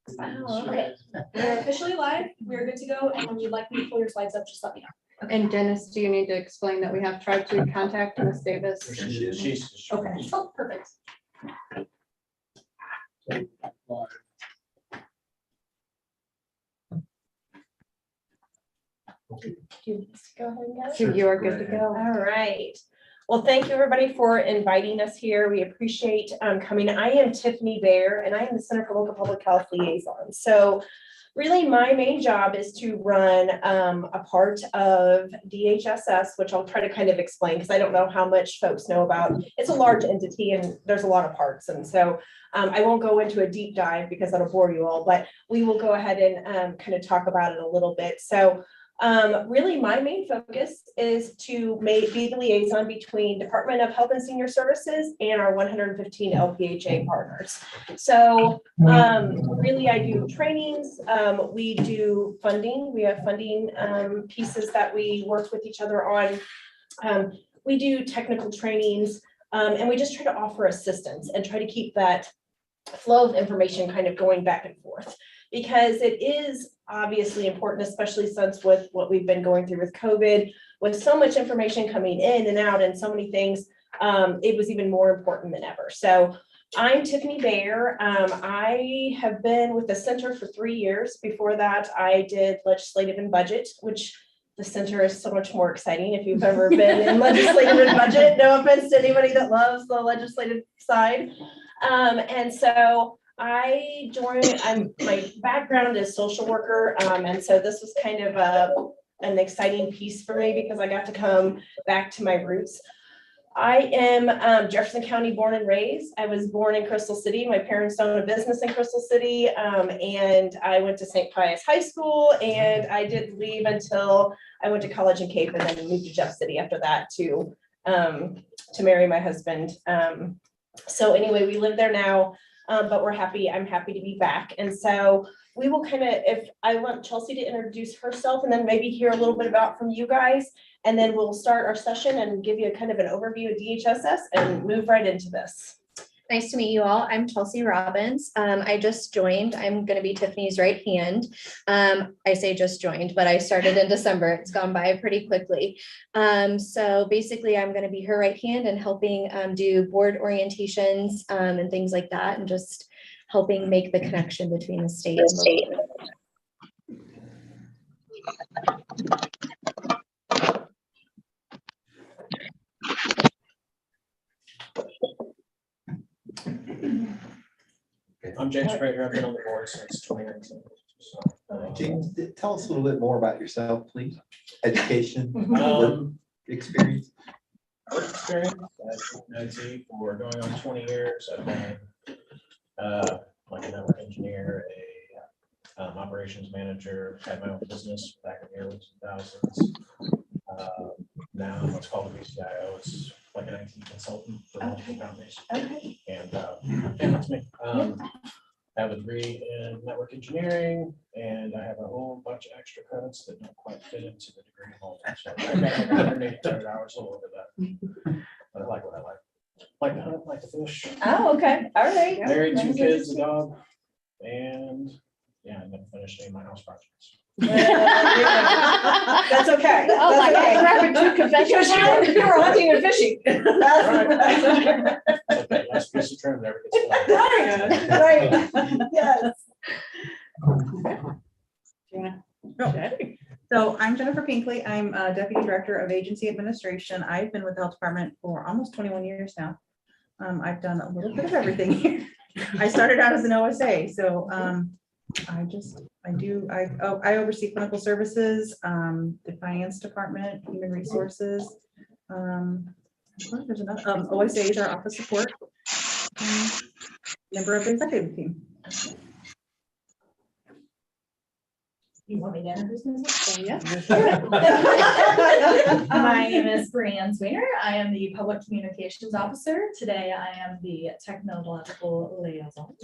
Okay, we're officially live. We're good to go. And when you'd like me to pull your slides up, just let me know. Okay. And Dennis, do you need to explain that we have tried to contact Ms. Davis? She's Okay. Oh, perfect. Go ahead and go. So you are good to go. All right. Well, thank you everybody for inviting us here. We appreciate coming. I am Tiffany Baer and I am the Center for Local Public Health Liaison. So really my main job is to run a part of DHSS, which I'll try to kind of explain because I don't know how much folks know about. It's a large entity and there's a lot of parts. And so I won't go into a deep dive because that'll bore you all, but we will go ahead and kind of talk about it a little bit. So really my main focus is to be the liaison between Department of Health and Senior Services and our 115 LPHA partners. So really I do trainings, we do funding, we have funding pieces that we work with each other on. We do technical trainings and we just try to offer assistance and try to keep that flow of information kind of going back and forth. Because it is obviously important, especially since with what we've been going through with COVID, with so much information coming in and out and so many things, it was even more important than ever. So I'm Tiffany Baer. I have been with the center for 3 years. Before that, I did legislative and budget, which the center is so much more exciting if you've ever been in legislative and budget. No offense to anybody that loves the legislative side. And so I joined, my background is social worker, and so this was kind of an exciting piece for me because I got to come back to my roots. I am Jefferson County born and raised. I was born in Crystal City. My parents own a business in Crystal City, and I went to St. Pius High School, and I didn't leave until I went to college in Cape and then moved to Jeff City after that to marry my husband. So anyway, we live there now. But we're happy, I'm happy to be back. And so we will kind of, if I want Chelsea to introduce herself and then maybe hear a little bit about from you guys, and then we'll start our session and give you a kind of an overview of DHSS and move right into this. Nice to meet you all. I'm Chelsea Robbins. I just joined. I'm going to be Tiffany's right hand. I say just joined, but I started in December. It's gone by pretty quickly. So basically, I'm going to be her right hand and helping do board orientations and things like that, and just helping make the connection between the state and local. I'm James Prater. I've been on the board since 2019. So, James, tell us a little bit more about yourself, please. Education, work experience. Work experience. I've been in IT for going on 20 years. I've been like a network engineer, a operations manager, had my own business back in the early 2000s. Now what's called a VCIO. It's like an IT consultant for multiple companies. Okay. And that's me. I have a degree in network engineering, and I have a whole bunch of extra credits that don't quite fit into the degree holder. So I got like 180 hours, a little bit of that. But I like what I like. Like to hunt, like to fish. Oh, okay. All right. Married, 2 kids, a dog, and yeah, I never finished any of my house projects. That's okay. Oh my God, That's two confessions. because you were hunting and fishing. That's okay. Okay, last piece of trim never gets done. Right, yes. So I'm Jennifer Pinkley. I'm Deputy Director of Agency Administration. I've been with the Health Department for almost 21 years now. I've done a little bit of everything here. I started out as an OSA, so I oversee clinical services, the finance department, human resources. There's another OSA is our office support. Member of the executive team. You want me to introduce myself? So, yeah. My name is Brianne Sweener. I am the Public Communications Officer. Today I am the Technological Liaison.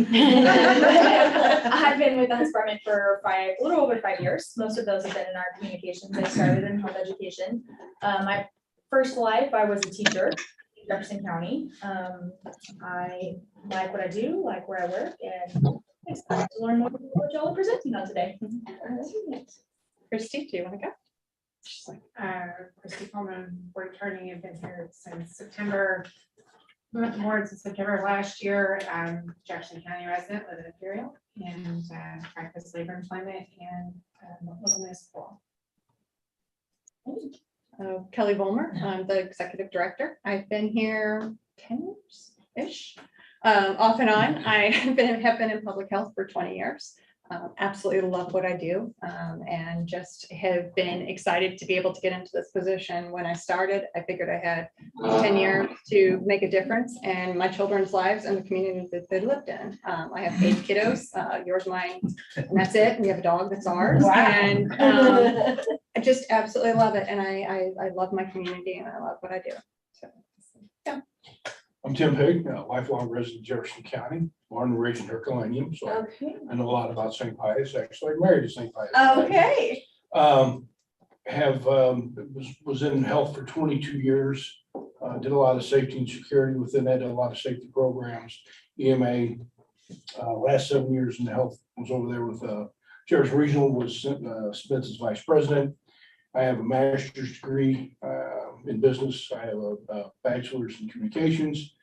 I've been with the Dhss Department for a little over 5 years. Most of those have been in our communications. I started in health education. My first life, I was a teacher in Jefferson County. I like what I do, like where I work, and Excited to learn more about what y'all are presenting on today. Christy, do you want to go? Just like, Christy Coleman, board attorney, I've been here since September. Moved to the board since September of last year. I'm Jackson County resident, live in Imperial, and practice labor employment and local municipal. Kelly Vollmer, I'm the executive director. I've been here 10 years-ish. Off and on, I have been in public health for 20 years. Absolutely love what I do, and just have been excited to be able to get into this position. When I started, I figured I had 10 years to make a difference in my children's lives and the community that they lived in. I have 8 kiddos, yours, mine, and that's it. And we have a dog that's ours. Wow. And I just absolutely love it. And I love my community and I love what I do. So, yeah. I'm Tim Higg, lifelong resident of Jefferson County, born and raised in Herculaneum, so Okay. I know a lot about St. Pius. Actually, I married to St. Pius. Okay. Was in health for 22 years. Did a lot of safety and security within that. Did a lot of safety programs, EMA. Last 7 years in health was over there with Jefferson Regional. Was Smith's vice president. I have a master's degree in business. I have a bachelor's in communications.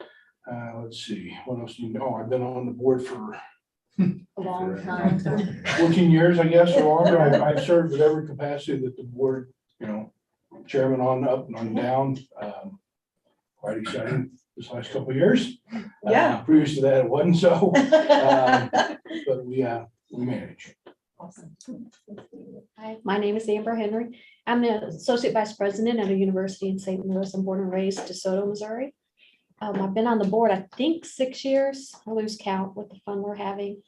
Let's see, what else do you know? I've been on the board for A long time. 14 years, I guess, or longer. I've served at every capacity that the board, chairman on up and on down. Quite exciting this last couple of years. Yeah. Previous to that, it wasn't so, but we manage. Awesome. Hi, my name is Amber Henry. I'm the Associate Vice President at a university in St. Louis. I'm born and raised in DeSoto, Missouri. I've been on the board, I think 6 years. I lose count with the fun we're having.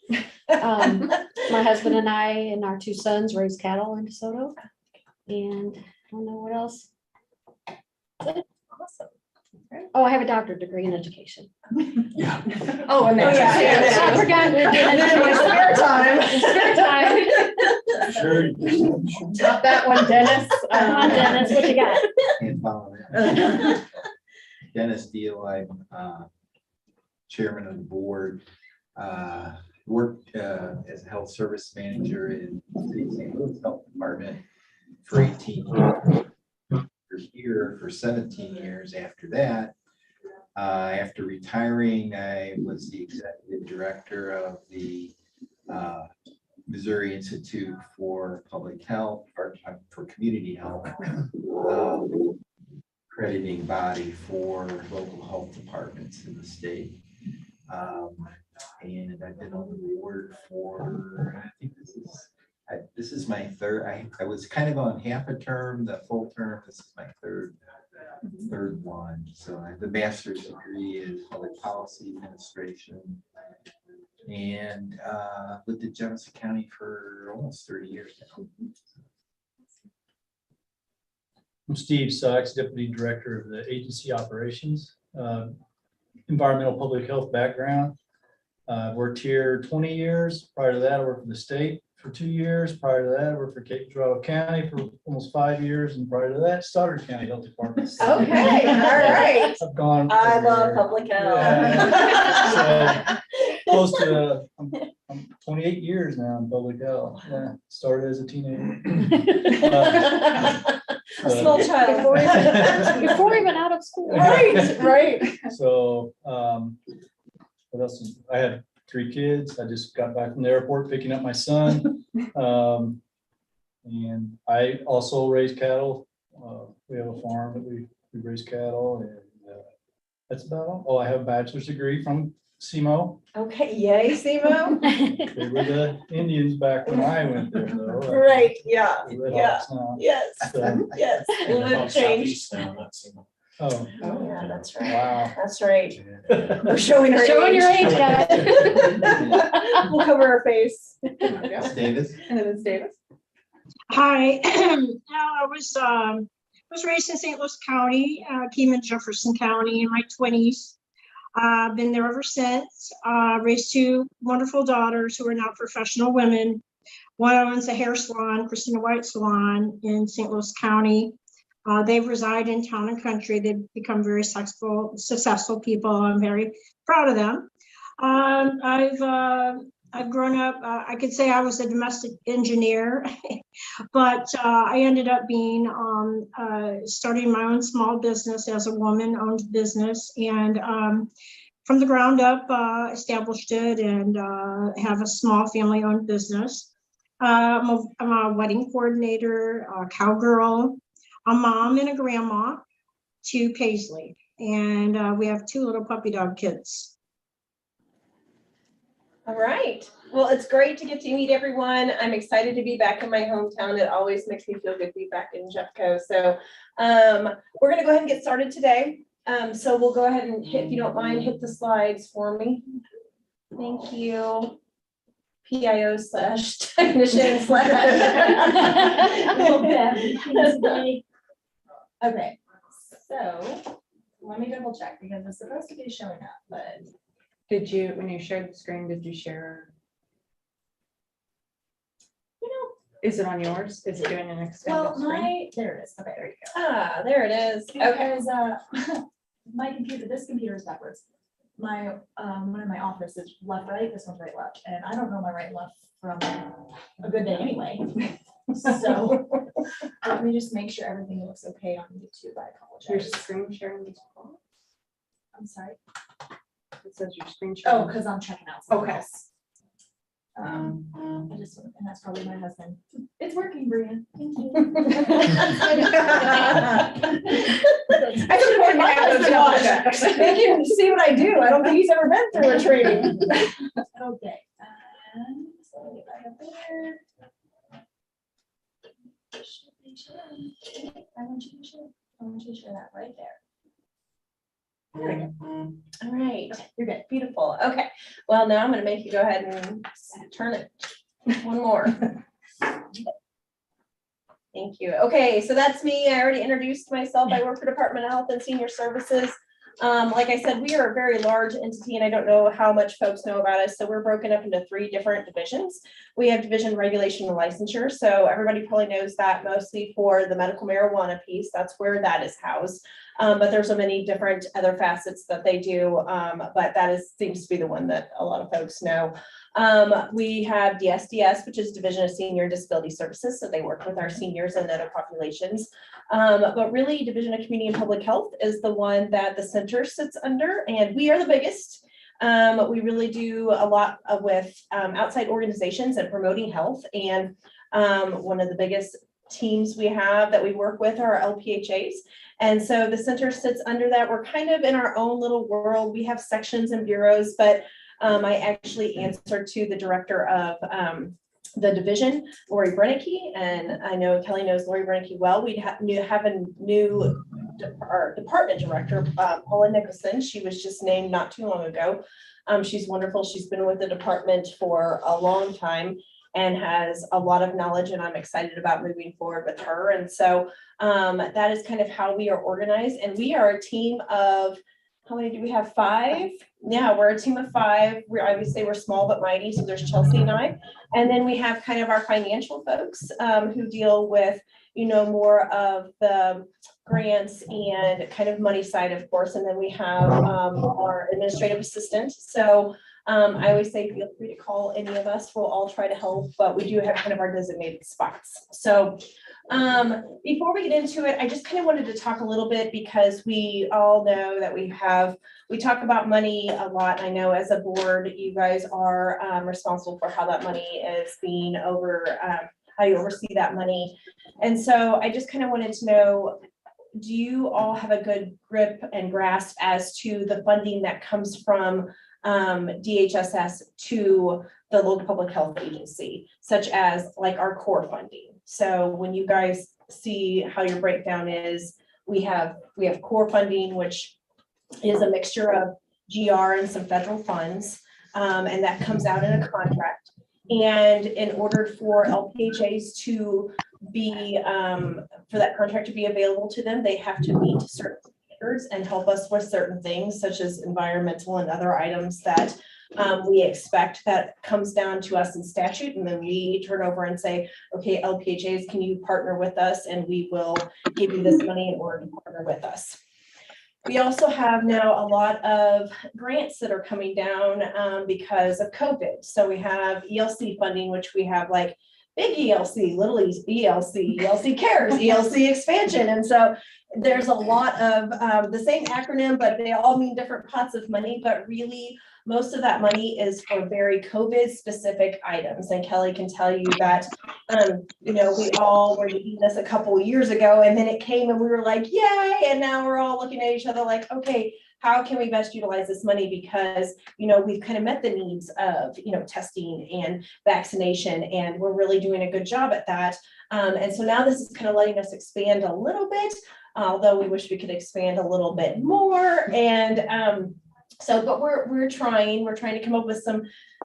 My husband and I and our 2 sons raise cattle in DeSoto. And I don't know what else. Awesome. Oh, I have a doctorate degree in education. Yeah. Oh, and that's I forgot. And then my spare time. Spare time. Sure. Top that one, Dennis. Come on, Dennis, what you got? And follow that. Dennis Deal, I'm chairman of the board. Worked as a health service manager in the St. Louis Health Department for 18 years. Here for 17 years after that. After retiring, I was the executive director of the Missouri Institute for Public Health, or for Community Health, accrediting body for local health departments in the state. And I've been on the board for, I think this is my third. I was kind of on half a term, the full term. This is my third one. So I have a master's degree in public policy administration, and lived in Jefferson County for almost 30 years now. I'm Steve Sachs, Deputy Director of the Agency Operations, Environmental Public Health background. Worked here 20 years. Prior to that, I worked for the state for 2 years. Prior to that, I worked for Cape Girardeau County for almost 5 years. And prior to that, Stoddard County Health Department. Okay, all right. I've gone. I love everywhere. public health. Yeah. So, close to, I'm 28 years now in public health. Yeah, started as a teenager. A small child. Before even out of school. Right. So, what else? I had 3 kids. I just got back from the airport picking up my son. And I also raise cattle. We have a farm that we raise cattle, and that's about all. Oh, I have a bachelor's degree from SEMO. Okay, yay, Simo. They were the Indians back when I went there, though. Right, yeah, The Red yeah. Hawks now. Yes, So, yes. Live change. oh, Oh, yeah, that's right. wow. That's right. We're showing our Showing your age, guys. We'll cover our face. Yes, Davis. And then it's Davis. Hi, I was raised in St. Louis County, came in Jefferson County in my 20s. Been there ever since. Raised 2 wonderful daughters who are now professional women. One owns a hair salon, Christina White Salon in St. Louis County. They reside in town and country. They've become very successful people. I'm very proud of them. I've I've grown up, I could say I was a domestic engineer, but I ended up being starting my own small business as a woman-owned business, and from the ground up established it and have a small family-owned business. I'm a wedding coordinator, a cowgirl, a mom and a grandma to Paisley, and we have 2 little puppy dog kids. All right. Well, it's great to get to meet everyone. I'm excited to be back in my hometown. It always makes me feel good to be back in Jeffco. So we're going to go ahead and get started today. So we'll go ahead and hit, if you don't mind, hit the slides for me. Thank you. PIO / technician / Okay. So let me double check because it's supposed to be showing up, but. Did you, when you shared the screen, did you share? Is it on yours? Is it doing an extended screen? There it is. Okay, there you go. Ah, there it is. Okay. Because my computer, this computer is backwards. My one in my office is left, right, this one's right, left. And I don't know my right and left from a good day anyway. So let me just make sure everything looks okay on YouTube. I Your apologize. screen sharing is on? I'm sorry. It says your screen sharing. Oh, because I'm checking out something Okay. else. I just, and that's probably my husband. It's working, Brian. Thank you. I should have my husband watch. Thank you to see what I do. I don't think he's ever been through a training. Okay. So let me get back up there. Should be sharing. I want you to share that right there. There we go. All right, you're good. Beautiful. Okay. Well, now I'm going to make you go ahead and turn it one more. Thank you. Okay, so that's me. I already introduced myself. I work for Department of Health and Senior Services. Like I said, we are a very large entity, and I don't know how much folks know about us. So we're broken up into 3 different divisions. We have division regulation and licensure. So everybody probably knows that mostly for the medical marijuana piece. That's where that is housed. But there's so many different other facets that they do. But that seems to be the one that a lot of folks know. We have Dsds, which is Division of Senior Disability Services. So they work with our seniors and other populations. But really, Division of Community and Public Health is the one that the center sits under, and we are the biggest. We really do a lot with outside organizations and promoting health. And one of the biggest teams we have that we work with are LPHAs. And so the center sits under that. We're kind of in our own little world. We have sections and bureaus, but I actually answer to the director of the division, Lori Brennicky, and I know Kelly knows Lori Brennicky well. We have a new department director, Paula Nicholson. She was just named not too long ago. She's wonderful. She's been with the department for a long time and has a lot of knowledge, and I'm excited about moving forward with her. And so that is kind of how we are organized. And we are a team of, how many do we have? 5? Yeah, we're a team of 5. We're small but mighty. So there's Chelsea and I. And then we have kind of our financial folks who deal with, more of the grants and kind of money side, of course. And then we have our administrative assistant. So I always say, feel free to call any of us. We'll all try to help, but we do have kind of our designated spots. So before we get into it, I just kind of wanted to talk a little bit, because we all know that we talk about money a lot. I know as a board, you guys are responsible for how that money is being how you oversee that money. And so I just kind of wanted to know, do you all have a good grip and grasp as to the funding that comes from DHSS to the local public health agency, such as like our core funding? So when you guys see how your breakdown is, we have core funding, which is a mixture of GR and some federal funds, and that comes out in a contract. And in order for LPHAs to be, for that contract to be available to them, they have to meet certain standards and help us with certain things, such as environmental and other items that we expect. That comes down to us in statute, and then we turn over and say, okay, LPHAs, can you partner with us, and we will give you this money in order to partner with us. We also have now a lot of grants that are coming down because of COVID. So we have ELC funding, which we have like big ELC, little ELC, ELC cares, ELC expansion. And so there's a lot of the same acronym, but they all mean different pots of money. But really, most of that money is for very COVID specific items. And Kelly can tell you that, you know, we all were doing this a couple of years ago, and then it came and we were like, yay. And now we're all looking at each other like, okay, how can we best utilize this money? Because, you know, we've kind of met the needs of, you know, testing and vaccination, and we're really doing a good job at that. And so now this is kind of letting us expand a little bit, although we wish we could expand a little bit more. And but we're trying to come up with some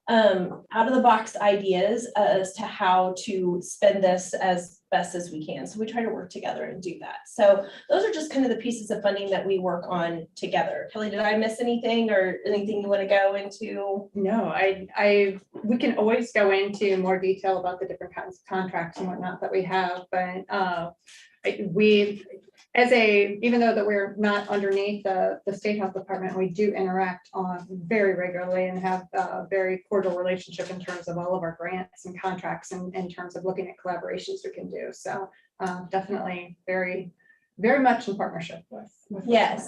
out of the box ideas as to how to spend this as best as we can. So we try to work together and do that. So those are just kind of the pieces of funding that we work on together. Kelly, did I miss anything or anything you want to go into? No, we can always go into more detail about the different kinds of contracts and whatnot that we have, but even though that we're not underneath the state health department, we do interact on very regularly and have a very cordial relationship in terms of all of our grants and contracts and in terms of looking at collaborations we can do. So definitely very, very much in partnership with what's going on.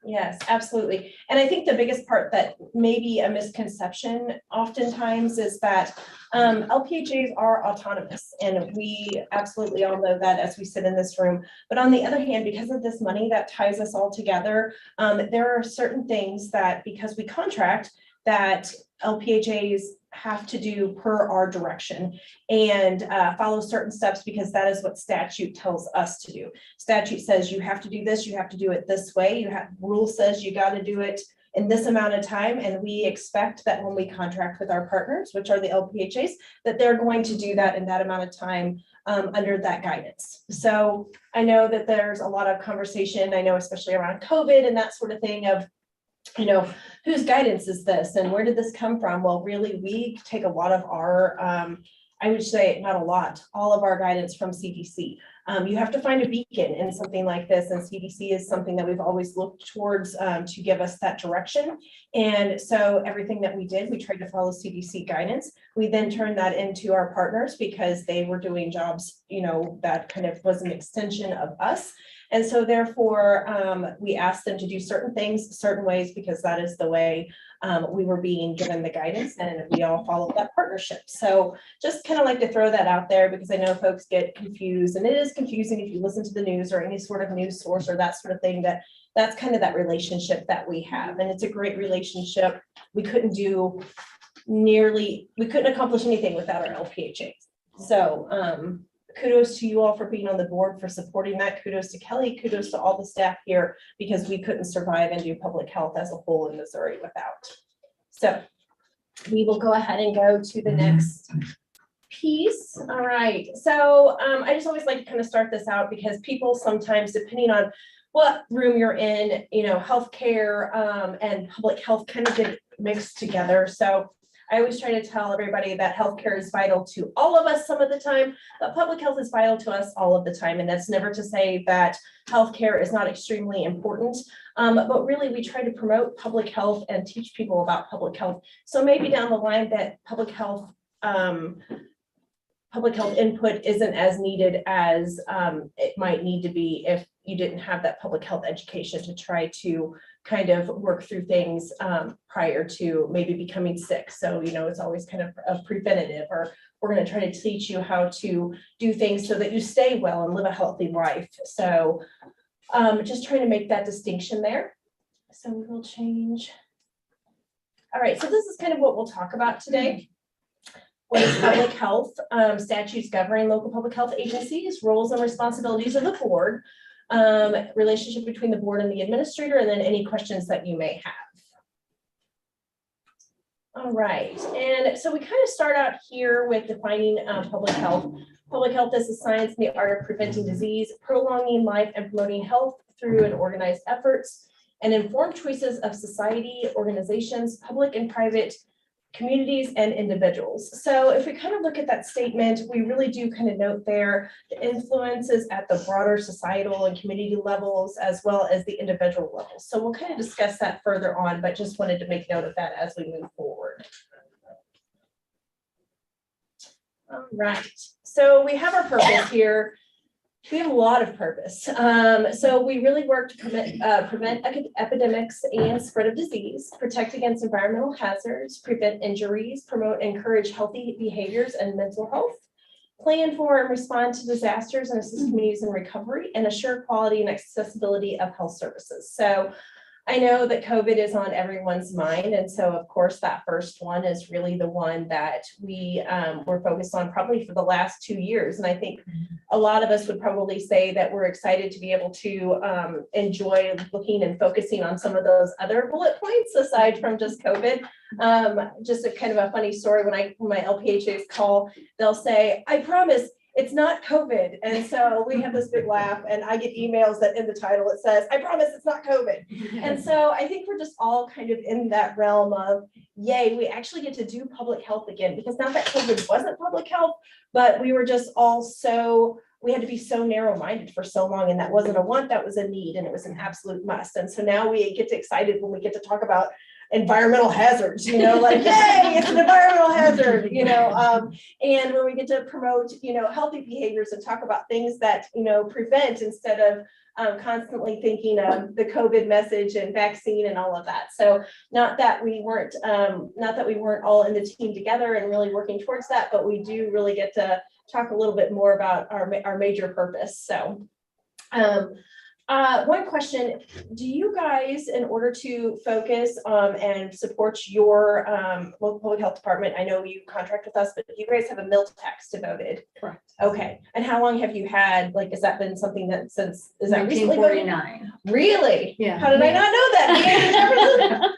Yes, absolutely. And I think the biggest part that may be a misconception oftentimes is that LPHAs are autonomous, and we absolutely all know that as we sit in this room. But on the other hand, because of this money that ties us all together, there are certain things that, because we contract, that LPHAs have to do per our direction and follow certain steps, because that is what statute tells us to do. Statute says you have to do this, you have to do it this way. Rule says you got to do it in this amount of time, and we expect that when we contract with our partners, which are the LPHAs, that they're going to do that in that amount of time under that guidance. So I know that there's a lot of conversation, I know especially around COVID and that sort of thing of, you know, whose guidance is this and where did this come from? Well, really, we take a lot of our, I would say not a lot, all of our guidance from CDC. You have to find a beacon in something like this, and CDC is something that we've always looked towards to give us that direction. And so everything that we did, we tried to follow CDC guidance. We then turned that into our partners because they were doing jobs, you know, that kind of was an extension of us. And so therefore, we asked them to do certain things, certain ways, because that is the way we were being given the guidance, and we all followed that partnership. So just kind of like to throw that out there, because I know folks get confused, and it is confusing if you listen to the news or any sort of news source or that sort of thing, that's kind of that relationship that we have. And it's a great relationship. We couldn't accomplish anything without our LPHAs. So kudos to you all for being on the board, for supporting that. Kudos to Kelly, kudos to all the staff here, because we couldn't survive and do public health as a whole in Missouri without. So we will go ahead and go to the next piece. All right. So I just always like to kind of start this out, because people sometimes, depending on what room you're in, you know, healthcare and public health kind of get mixed together. So I always try to tell everybody that healthcare is vital to all of us some of the time, but public health is vital to us all of the time. And that's never to say that healthcare is not extremely important, but really we try to promote public health and teach people about public health. So maybe down the line that public health input isn't as needed as it might need to be if you didn't have that public health education to try to kind of work through things prior to maybe becoming sick. So, you know, it's always kind of a preventative, or we're going to try to teach you how to do things so that you stay well and live a healthy life. So just trying to make that distinction there. So we will change. All right, so this is kind of what we'll talk about today. What is public health? Statutes governing local public health agencies, roles and responsibilities of the board, relationship between the board and the administrator, and then any questions that you may have. All right, and so we kind of start out here with defining public health. Public health is the science and the art of preventing disease, prolonging life, and promoting health through an organized efforts and informed choices of society, organizations, public and private communities and individuals. So if we kind of look at that statement, we really do kind of note there the influences at the broader societal and community levels, as well as the individual levels. So we'll kind of discuss that further on, but just wanted to make note of that as we move forward. All right, so we have our purpose here. We have a lot of purpose. So we really work to prevent epidemics and spread of disease, protect against environmental hazards, prevent injuries, promote and encourage healthy behaviors and mental health, plan for and respond to disasters and assist communities in recovery, and assure quality and accessibility of health services. So I know that COVID is on everyone's mind. And so of course, that first one is really the one that we were focused on probably for the last 2 years. And I think a lot of us would probably say that we're excited to be able to enjoy looking and focusing on some of those other bullet points aside from just COVID. Just a kind of a funny story, when my LPHAs call, they'll say, I promise it's not COVID. And so we have this big laugh, and I get emails that in the title it says, I promise it's not COVID. And so I think we're just all kind of in that realm of, yay, we actually get to do public health again, because not that COVID wasn't public health, but we were just all we had to be so narrow-minded for so long, and that wasn't a want, that was a need, and it was an absolute must. And so now we get excited when we get to talk about environmental hazards, like, yay, it's an environmental hazard, and when we get to promote, healthy behaviors and talk about things that, prevent, instead of constantly thinking of the COVID message and vaccine and all of that. So not that we weren't all in the team together and really working towards that, but we do really get to talk a little bit more about our major purpose. So one question, do you guys, in order to focus and support your local public health department, I know you contract with us, but you guys have a meal tax devoted? Correct. Okay, and how long have you had, has that been something that since, is that recently? 1949. Really? Yeah. How did I not know that?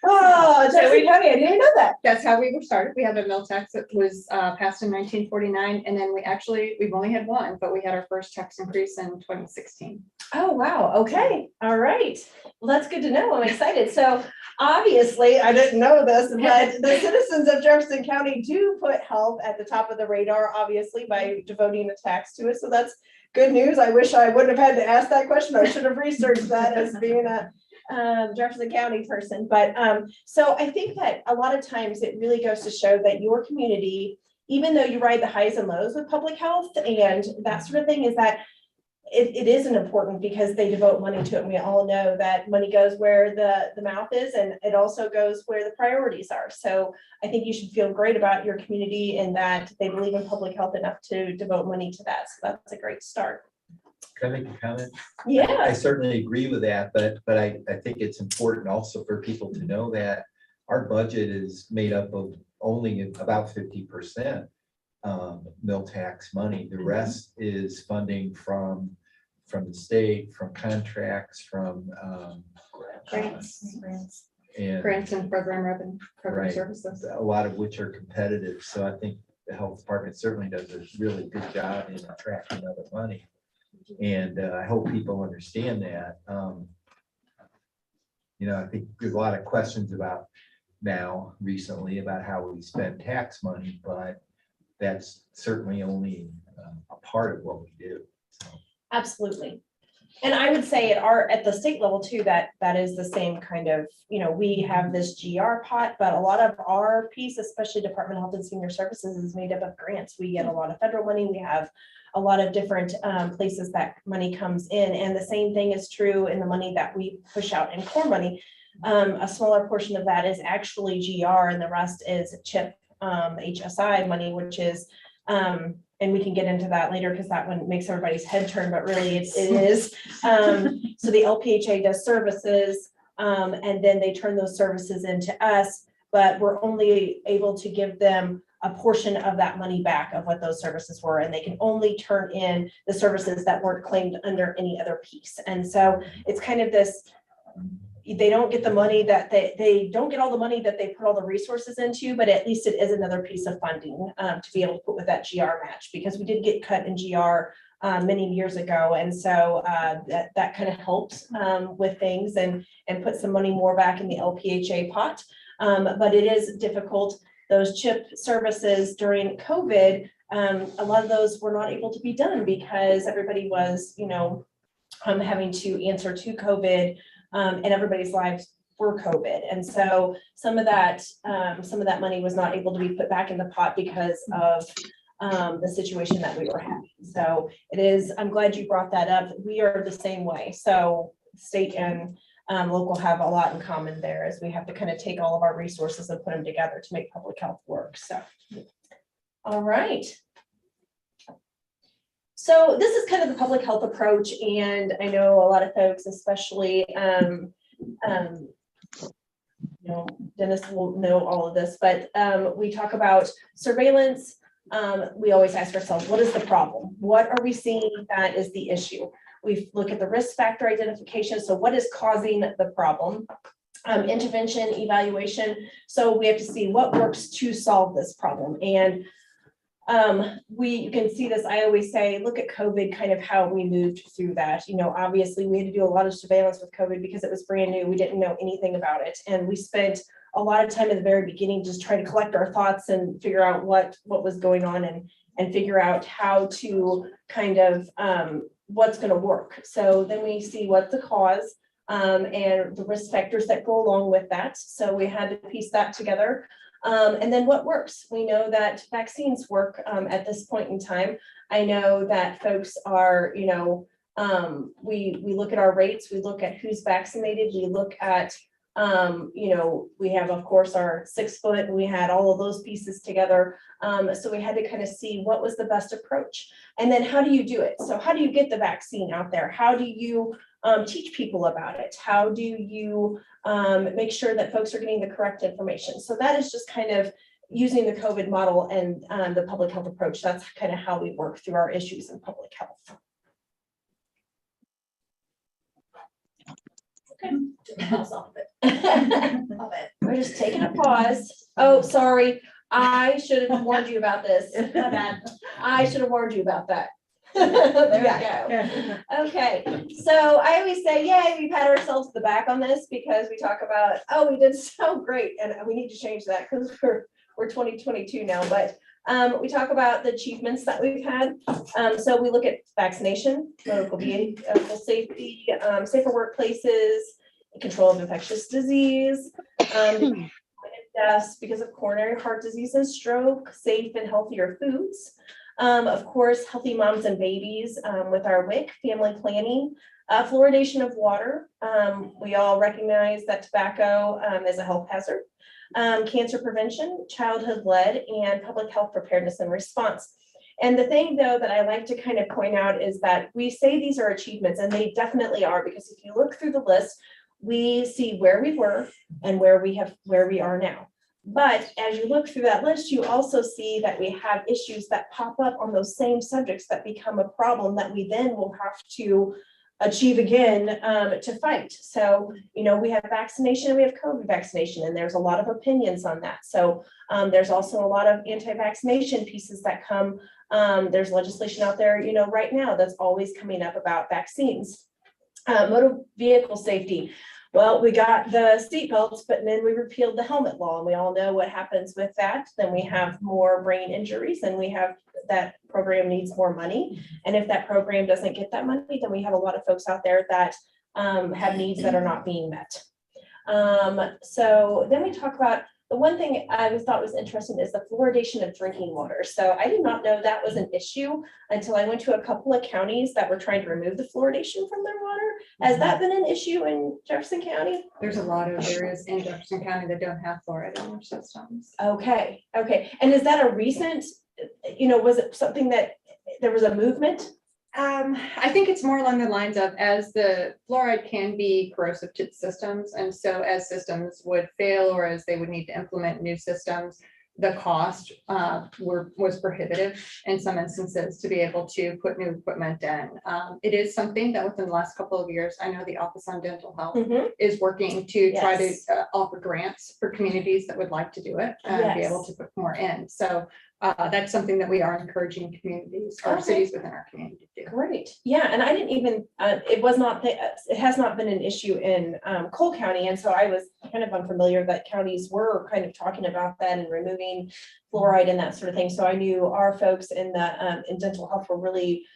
Oh, Jefferson County, I didn't know that. That's how we were started. We had a mill tax that was passed in 1949, and then we've only had one, but we had our first tax increase in 2016. Oh, wow. Okay. All right. Well, that's good to know. I'm excited. So obviously, I didn't know this, but the citizens of Jefferson County do put health at the top of the radar, obviously, by devoting a tax to it. So that's good news. I wish I wouldn't have had to ask that question. I should have researched that as being a Jefferson County person. But so I think that a lot of times it really goes to show that your community, even though you ride the highs and lows with public health and that sort of thing, is that it isn't important because they devote money to it. And we all know that money goes where the mouth is, and it also goes where the priorities are. So I think you should feel great about your community and that they believe in public health enough to devote money to that. So that's a great start. Can I make a comment? Yeah. I certainly agree with that, but I think it's important also for people to know that our budget is made up of only about 50% mill tax money. The rest is funding from the state, from contracts, from Grants and program Right. services. a lot of which are competitive. So I think the health department certainly does a really good job in attracting other money. And I hope people understand that. I think there's a lot of questions recently about how we spend tax money, but that's certainly only a part of what we do. So. Absolutely. And I would say at the state level too, that is the same kind of, we have this GR pot, but a lot of our piece, especially Department of Health and Senior Services, is made up of grants. We get a lot of federal money. We have a lot of different places that money comes in. And the same thing is true in the money that we push out in core money. A smaller portion of that is actually GR, and the rest is CHIP, HSI money, which is, and we can get into that later because that one makes everybody's head turn, but really it is. So the LPHA does services, and then they turn those services into us, but we're only able to give them a portion of that money back of what those services were, and they can only turn in the services that weren't claimed under any other piece. And so it's kind of this, they don't get the money that they don't get all the money that they put all the resources into, but at least it is another piece of funding to be able to put with that GR match, because we did get cut in GR many years ago. And so that kind of helps with things and put some money more back in the LPHA pot. But it is difficult. Those CHIP services during COVID, a lot of those were not able to be done because everybody was, having to answer to COVID, and everybody's lives were COVID. And so some of that money was not able to be put back in the pot because of the situation that we were having. So I'm glad you brought that up. We are the same way. So state and local have a lot in common there, as we have to kind of take all of our resources and put them together to make public health work. So, all right. So this is kind of the public health approach, and I know a lot of folks, especially, Dennis will know all of this, but we talk about surveillance. We always ask ourselves, what is the problem? What are we seeing that is the issue? We look at the risk factor identification. So what is causing the problem? Intervention, evaluation. So we have to see what works to solve this problem. And you can see this, I always say, look at COVID, kind of how we moved through that. Obviously we had to do a lot of surveillance with COVID because it was brand new. We didn't know anything about it. And we spent a lot of time at the very beginning just trying to collect our thoughts and figure out what was going on and figure out how to kind of what's going to work. So then we see what's the cause and the risk factors that go along with that. So we had to piece that together. And then what works? We know that vaccines work at this point in time. I know that folks are, we look at our rates, we look at who's vaccinated, we look at, we have, of course, our 6 foot, and we had all of those pieces together. So we had to kind of see what was the best approach. And then how do you do it? So how do you get the vaccine out there? How do you teach people about it? How do you make sure that folks are getting the correct information? So that is just kind of using the COVID model and the public health approach. That's kind of how we work through our issues in public health. Okay, pause off it. We're just taking a pause. Oh, sorry. I should have warned you about this. My bad. I should have warned you about that. There we go. Okay, so I always say, yay, we pat ourselves on the back on this because we talk about, oh, we did so great, and we need to change that because we're 2022 now. But we talk about the achievements that we've had. So we look at vaccination, medical vehicle safety, safer workplaces, control of infectious disease, deaths because of coronary heart disease and stroke, safe and healthier foods. Of course, healthy moms and babies with our WIC, family planning, fluoridation of water. We all recognize that tobacco is a health hazard. Cancer prevention, childhood-led, and public health preparedness and response. And the thing, though, that I like to kind of point out is that we say these are achievements, and they definitely are, because if you look through the list, we see where we were and where we are now. But as you look through that list, you also see that we have issues that pop up on those same subjects that become a problem that we then will have to achieve again to fight. So, we have vaccination, we have COVID vaccination, and there's a lot of opinions on that. So there's also a lot of anti-vaccination pieces that come. There's legislation out there, right now that's always coming up about vaccines. Motor vehicle safety. Well, we got the seat belts, but then we repealed the helmet law, and we all know what happens with that. Then we have more brain injuries, and we have that program needs more money. And if that program doesn't get that money, then we have a lot of folks out there that have needs that are not being met. So then we talk about the one thing I thought was interesting is the fluoridation of drinking water. So I did not know that was an issue until I went to a couple of counties that were trying to remove the fluoridation from their water. Has that been an issue in Jefferson County? There's a lot of areas in Jefferson County that don't have fluoride in their systems. Okay. And is that a recent, was it something that there was a movement? I think it's more along the lines of, as the fluoride can be corrosive to systems, and so as systems would fail or as they would need to implement new systems, the cost was prohibitive in some instances to be able to put new equipment in. It is something that within the last couple of years, I know the Office on Dental Health is working to try to offer grants for communities that would like to do it and be able to put more in. So that's something that we are encouraging communities or Okay. cities within our community to do. Great. Yeah, and I didn't even, it was not, it has not been an issue in Cole County. And so I was kind of unfamiliar that counties were kind of talking about that and removing fluoride and that sort of thing. So I knew our folks in the, in dental health were really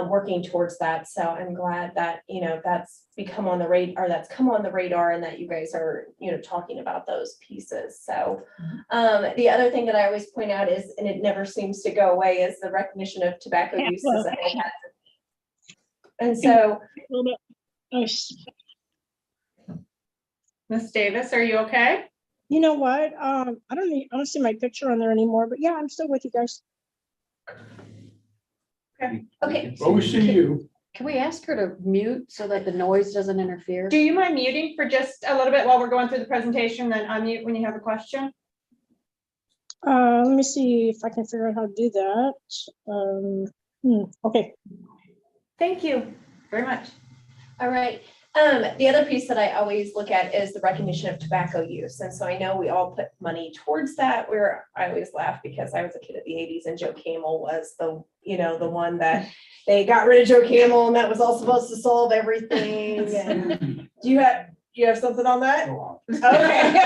working towards that. So I'm glad that, you know, that's become on the radar, that's come on the radar and that you guys are, you know, talking about those pieces. So the other thing that I always point out is, and it never seems to go away, is the recognition of tobacco use as a health hazard. And so, Ms. Davis, are you okay? You know what? I don't see my picture on there anymore, but yeah, I'm still with you guys. okay. Well, we see you. Can we ask her to mute so that the noise doesn't interfere? Do you mind muting for just a little bit while we're going through the presentation, then unmute when you have a question? Let me see if I can figure out how to do that. Okay. Thank you very much. All right. The other piece that I always look at is the recognition of tobacco use. And so I know we all put money towards that, where I always laugh because I was a kid of the 80s and Joe Camel was the, you know, the one that they got rid of Joe Camel and that was all supposed to solve everything. And do you have something on that? Okay.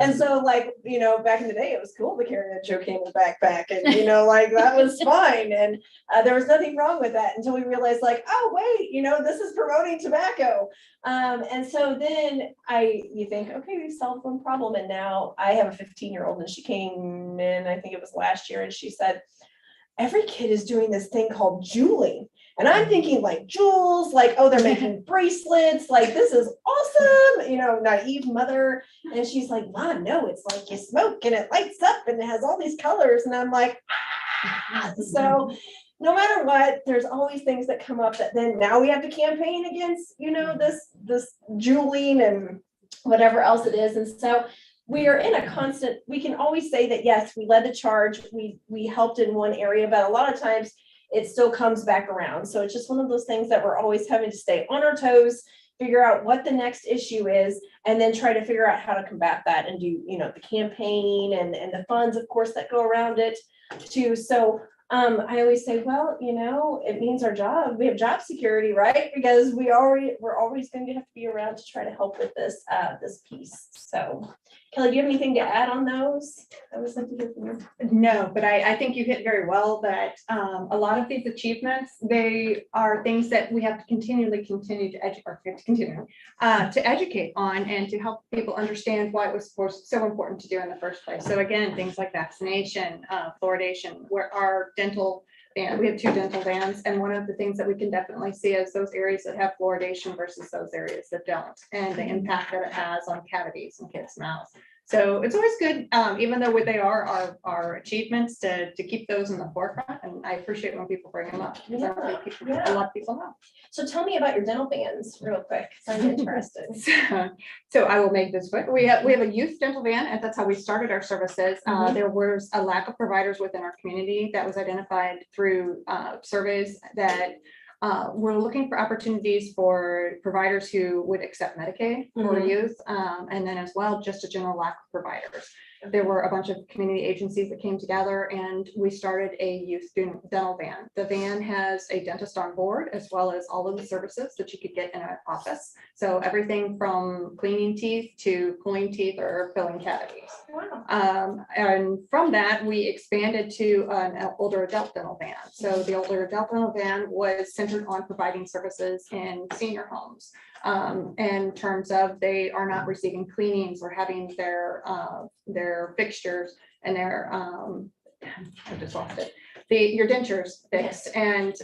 And so like, you know, back in the day, it was cool to carry a Joe Camel backpack and, you know, like that was fine. And there was nothing wrong with that until we realized like, oh, wait, you know, this is promoting tobacco. And so then you think, okay, we've solved one problem. And now I have a 15-year-old and she came in, I think it was last year, and she said, every kid is doing this thing called juuling. And I'm thinking like jewels, like, oh, they're making bracelets, like this is awesome, you know, naive mother. And she's like, Mom, no, it's like you smoke and it lights up and it has all these colors. And I'm like, ah. So no matter what, there's always things that come up that then now we have to campaign against, you know, this juuling and whatever else it is. And so we are in a constant, we can always say that, yes, we led the charge, we helped in one area, but a lot of times it still comes back around. So it's just one of those things that we're always having to stay on our toes, figure out what the next issue is, and then try to figure out how to combat that and do, you know, the campaigning and the funds, of course, that go around it too. So I always say, well, you know, it means our job, we have job security, right? Because we're always going to have to be around to try to help with this, this piece. So Kelly, do you have anything to add on those? I was like to hear from you. No, but I think you hit very well that a lot of these achievements, they are things that we have to continue to educate on and to help people understand why it was so important to do in the first place. So again, things like vaccination, fluoridation, where our dental van, we have 2 dental vans, and one of the things that we can definitely see is those areas that have fluoridation versus those areas that don't, and the impact that it has on cavities and kids' mouths. So it's always good, even though they are our achievements, to keep those in the forefront. And I appreciate when people bring them up, because I don't think a lot of people know. So tell me about your dental vans real quick, because I'm interested. So I will make this quick. We have a youth dental van, and that's how we started our services. There was a lack of providers within our community that was identified through surveys that we're looking for opportunities for providers who would accept Medicaid for youth, and then as well, just a general lack of providers. There were a bunch of community agencies that came together, and we started a youth dental van. The van has a dentist on board, as well as all of the services that you could get in an office. So everything from cleaning teeth to pulling teeth or filling cavities. Wow. And from that, we expanded to an older adult dental van. So the older adult dental van was centered on providing services in senior homes. In terms of they are not receiving cleanings or having their fixtures and their I just lost it. Your dentures fixed and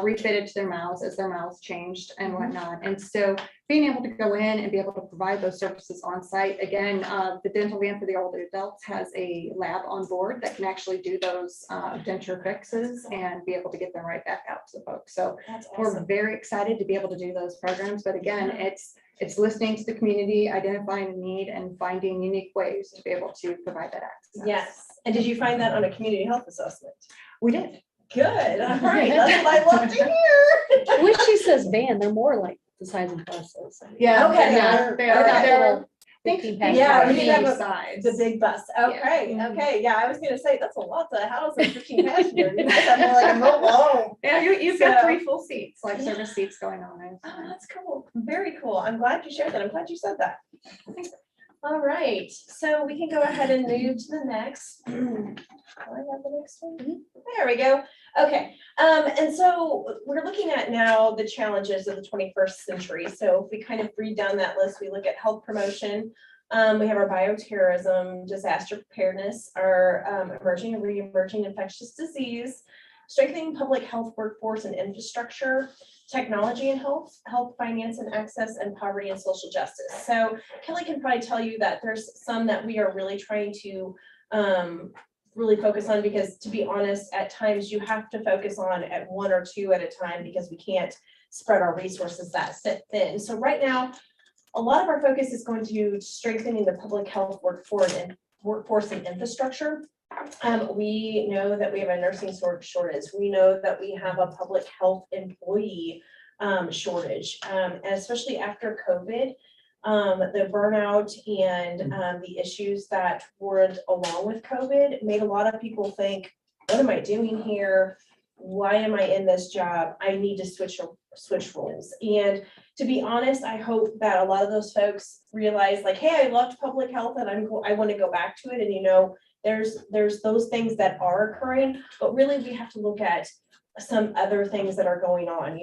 refitted to their mouths as their mouths changed and whatnot. And so being able to go in and be able to provide those services on site. Again, the dental van for the older adults has a lab on board that can actually do those denture fixes and be able to get them right back out to the folks. So we're very excited to be able to do those programs. But again, it's listening to the community, identifying a need, and finding unique ways to be able to provide that access. Yes. And did you find that on a community health assessment? We did. Good. All right. That's what I love to hear. When she says van, they're more like the size of buses. Yeah. Okay. Yeah, they're 15 Think- Yeah, passengers. we did have a- size. The big bus. Okay, Yeah. okay. Yeah, I was gonna say, that's a lot to house a 15 passenger. You guys have more like a mobile home. Yeah, you've got So- 3 full seats, like Yeah. service seats going on. Oh, that's cool. Very cool. I'm glad you shared that. I'm glad you said that. All right, so we can go ahead and move to the next. Do I have the next one? There we go. Okay, and so we're looking at now the challenges of the 21st century. So if we kind of read down that list, we look at health promotion. We have our bioterrorism, disaster preparedness, our emerging and re-emerging infectious disease, strengthening public health workforce and infrastructure, technology and health, finance and access, and poverty and social justice. So Kelly can probably tell you that there's some that we are really trying to really focus on, because to be honest, at times you have to focus on at 1 or 2 at a time, because we can't spread our resources that thin. So right now, a lot of our focus is going to strengthening the public health workforce and infrastructure. We know that we have a nursing shortage. We know that we have a public health employee shortage, and especially after COVID, the burnout and the issues that were along with COVID made a lot of people think, what am I doing here? Why am I in this job? I need to switch roles. And to be honest, I hope that a lot of those folks realize, like, hey, I loved public health and I want to go back to it. And there's those things that are occurring, but really we have to look at some other things that are going on,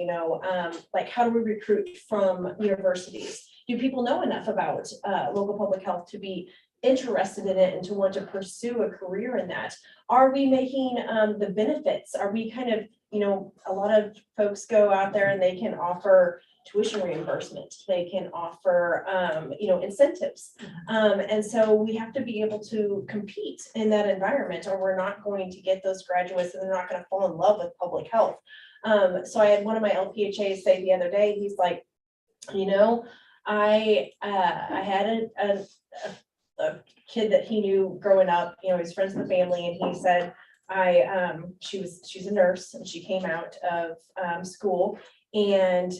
like how do we recruit from universities? Do people know enough about local public health to be interested in it and to want to pursue a career in that? Are we making the benefits? Are we kind of, a lot of folks go out there and they can offer tuition reimbursement, they can offer, incentives. And so we have to be able to compete in that environment, or we're not going to get those graduates and they're not going to fall in love with public health. So I had one of my LPHAs say the other day, he's like, I had a kid that he knew growing up, he's friends with the family, and he said, she's a nurse and she came out of school, and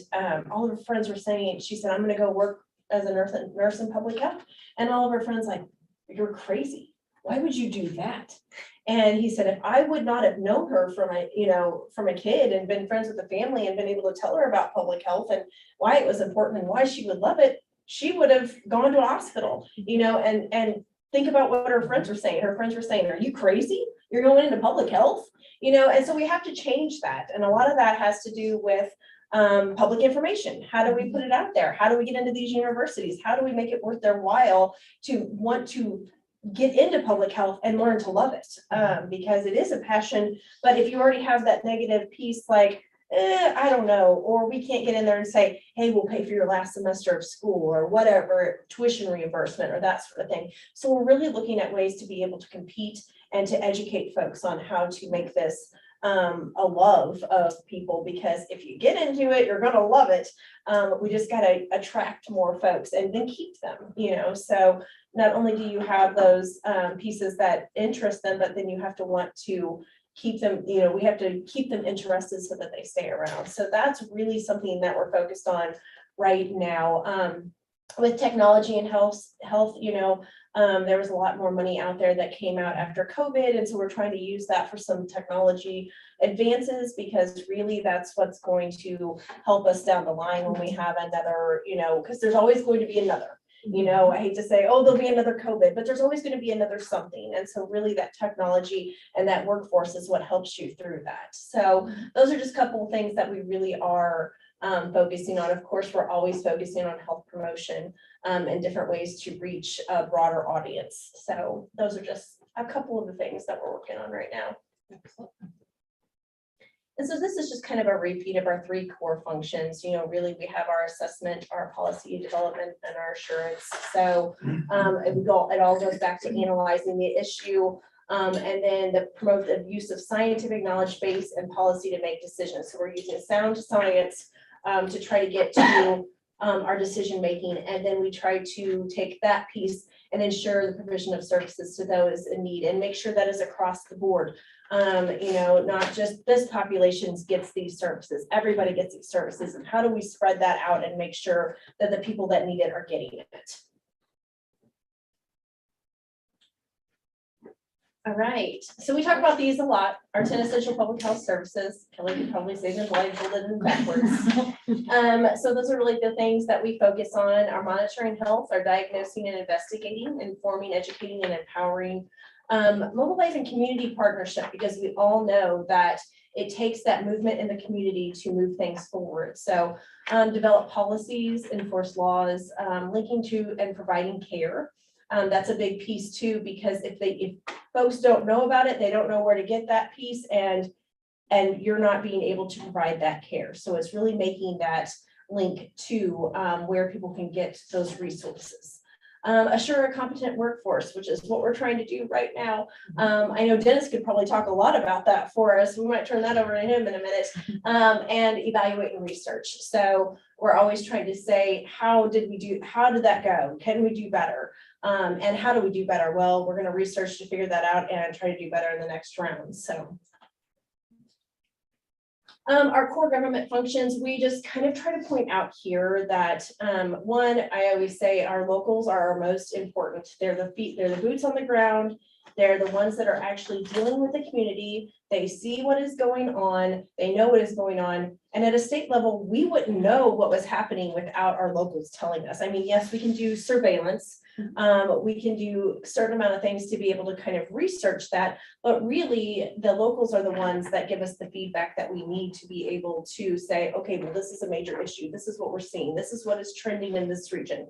all of her friends were saying, she said, I'm gonna go work as a nurse in public health. And all of her friends like, you're crazy. Why would you do that? And he said, if I would not have known her from a kid and been friends with the family and been able to tell her about public health and why it was important and why she would love it, she would have gone to a hospital, and think about what her friends were saying. Her friends were saying, are you crazy? You're going into public health, and so we have to change that. And a lot of that has to do with public information. How do we put it out there? How do we get into these universities? How do we make it worth their while to want to get into public health and learn to love it? Because it is a passion, but if you already have that negative piece, like, I don't know, or we can't get in there and say, hey, we'll pay for your last semester of school or whatever, tuition reimbursement or that sort of thing. So we're really looking at ways to be able to compete and to educate folks on how to make this a love of people, because if you get into it, you're going to love it. We just got to attract more folks and then keep them, so not only do you have those pieces that interest them, but then you have to want to keep them, we have to keep them interested so that they stay around. So that's really something that we're focused on right now. With technology and health, there was a lot more money out there that came out after COVID. And so we're trying to use that for some technology advances, because really that's what's going to help us down the line when we have another, because there's always going to be another. I hate to say, oh, there'll be another COVID, but there's always going to be another something. And so really that technology and that workforce is what helps you through that. So those are just a couple of things that we really are focusing on. Of course, we're always focusing on health promotion and different ways to reach a broader audience. So those are just a couple of the things that we're working on right now. And so this is just kind of a repeat of our 3 core functions. Really we have our assessment, our policy development, and our assurance. So it all goes back to analyzing the issue, and then the promote the use of scientific knowledge base and policy to make decisions. So we're using sound science to try to get to our decision making, and then we try to take that piece and ensure the provision of services to those in need, and make sure that is across the board. Not just this population gets these services, everybody gets these services, and how do we spread that out and make sure that the people that need it are getting it? All right, so we talk about these a lot, our 10 essential public health services. Kelly could probably say them blindfolded and backwards. So those are really the things that we focus on, our monitoring health, our diagnosing and investigating, informing, educating, and empowering. Mobilizing community partnership, because we all know that it takes that movement in the community to move things forward. So develop policies, enforce laws, linking to and providing care. That's a big piece too, because if folks don't know about it, they don't know where to get that piece, and you're not being able to provide that care. So it's really making that link to where people can get those resources. Assure a competent workforce, which is what we're trying to do right now. I know Dennis could probably talk a lot about that for us. We might turn that over to him in a minute. And evaluate and research. So we're always trying to say, how did that go? Can we do better? And how do we do better? Well, we're going to research to figure that out and try to do better in the next round. So our core government functions, we just kind of try to point out here that one, I always say our locals are our most important. They're the feet, they're the boots on the ground. They're the ones that are actually dealing with the community. They see what is going on. They know what is going on. And at a state level, we wouldn't know what was happening without our locals telling us. I mean, yes, we can do surveillance. We can do a certain amount of things to be able to kind of research that, but really the locals are the ones that give us the feedback that we need to be able to say, okay, well, this is a major issue. This is what we're seeing. This is what is trending in this region.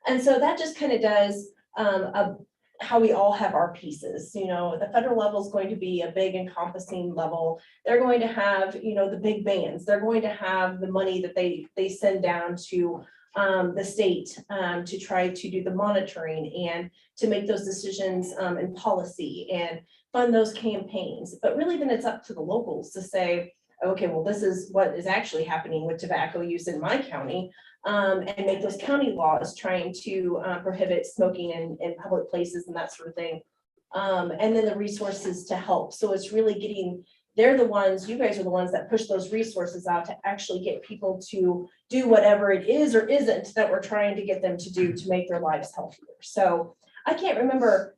And so that just kind of does how we all have our pieces. You know, the federal level is going to be a big encompassing level. They're going to have, you know, the big bands. They're going to have the money that they send down to the state to try to do the monitoring and to make those decisions in policy and fund those campaigns. But really then it's up to the locals to say, okay, well, this is what is actually happening with tobacco use in my county, and make those county laws trying to prohibit smoking in public places and that sort of thing. And then the resources to help. So it's really getting, they're the ones, you guys are the ones that push those resources out to actually get people to do whatever it is or isn't that we're trying to get them to do to make their lives healthier. So I can't remember,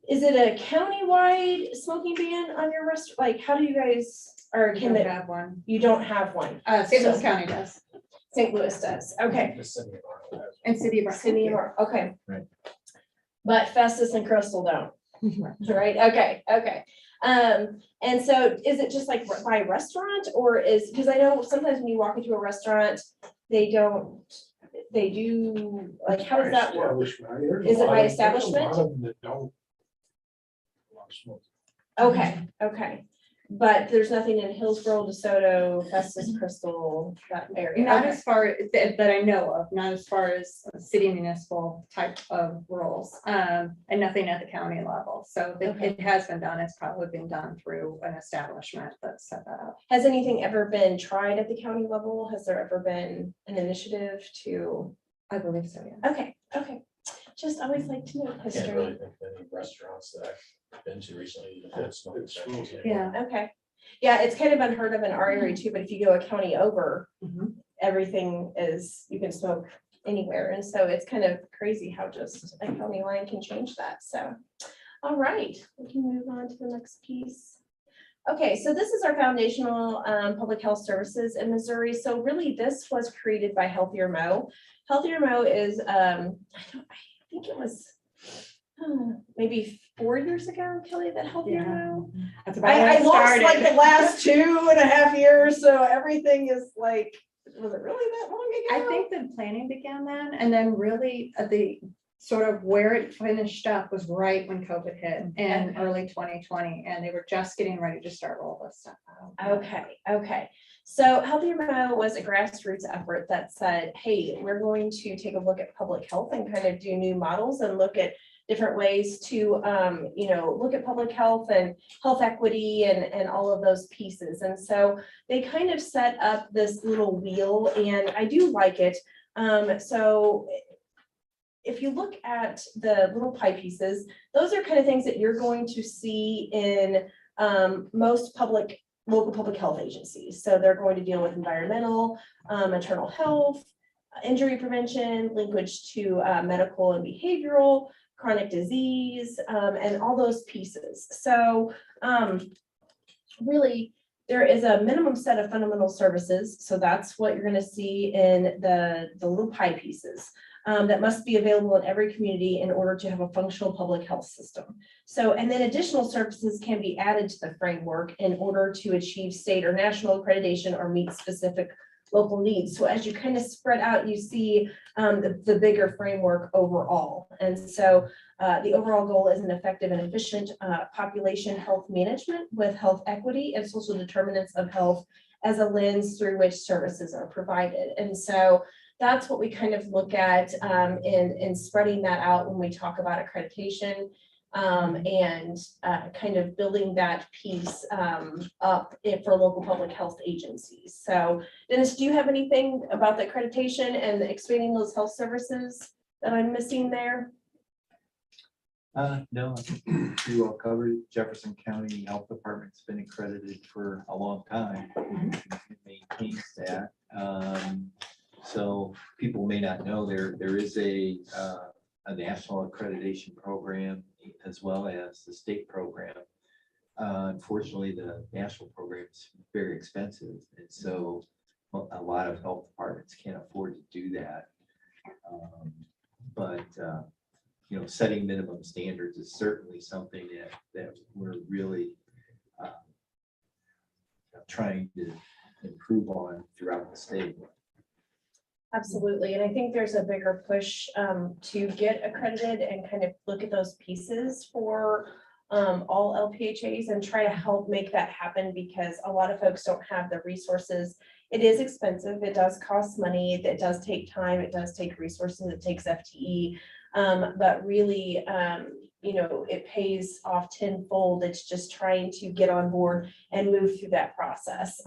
is it a county-wide smoking ban on your restaurant? Like, how do you guys, or can they have one? You don't have one. St. Louis County does. St. Louis does. Okay. The city of Arnold has. And City of City of Ar- okay. Right. But Festus and Crystal don't. Right? Okay. Okay. And so is it just like by restaurant, or is, because I know sometimes when you walk into a restaurant, they do, like, how does that work? Is it by establishment? A lot of them that don't. allow smoking. Okay, okay. But there's nothing in Hillsborough, DeSoto, Festus, Crystal, that area. Not Okay. as far that I know of, not as far as city municipal type of roles, and nothing at the county level. So it has been done. It's probably been done through an establishment that's set that up. Has anything ever been tried at the county level? Has there ever been an initiative to? I believe so, yeah. Okay, okay. Just always like to know I can't history. really think of any restaurants that I've been to recently that had smoking sections. Yeah. Okay. Yeah, it's kind of unheard of in our area too, but if you go a county over, Mhm. everything is, you can smoke anywhere. And so it's kind of crazy how just a county line can change that. So, all right, we can move on to the next piece. Okay, so this is our foundational public health services in Missouri. So really this was created by Healthier Mo. Healthier Mo is, I think it was maybe 4 years ago, Kelly, that Healthier Mo. That's about when I it lost started. like the last 2.5 years, so everything is like, was it really that long ago? I think the planning began then, and then really the sort of where it finished up was right when COVID hit in early 2020, and they were just getting ready to start all this stuff out. Okay, okay. So Healthier Mo was a grassroots effort that said, hey, we're going to take a look at public health and kind of do new models and look at different ways to, look at public health and health equity and all of those pieces. And so they kind of set up this little wheel, and I do like it. So if you look at the little pie pieces, those are kind of things that you're going to see in most local public health agencies. So they're going to deal with environmental, maternal health, injury prevention, linkage to medical and behavioral, chronic disease, and all those pieces. So really, there is a minimum set of fundamental services. So that's what you're going to see in the little pie pieces. That must be available in every community in order to have a functional public health system. So, and then additional services can be added to the framework in order to achieve state or national accreditation or meet specific local needs. So as you kind of spread out, you see the bigger framework overall. And so the overall goal is an effective and efficient population health management with health equity and social determinants of health as a lens through which services are provided. And so that's what we kind of look at in spreading that out when we talk about accreditation and kind of building that piece up for local public health agencies. So Dennis, do you have anything about the accreditation and expanding those health services that I'm missing there? No, I think pretty well covered. Jefferson County Health Department's been accredited for a long time. It maintains that. So people may not know there is a national accreditation program as well as the state program. Unfortunately, the national program is very expensive, and so a lot of health departments can't afford to do that. But you know, setting minimum standards is certainly something that we're really trying to improve on throughout the state. Absolutely. And I think there's a bigger push to get accredited and kind of look at those pieces for all LPHAs and try to help make that happen, because a lot of folks don't have the resources. It is expensive. It does cost money. It does take time. It does take resources. It takes FTE. But really, you know, it pays off tenfold. It's just trying to get on board and move through that process.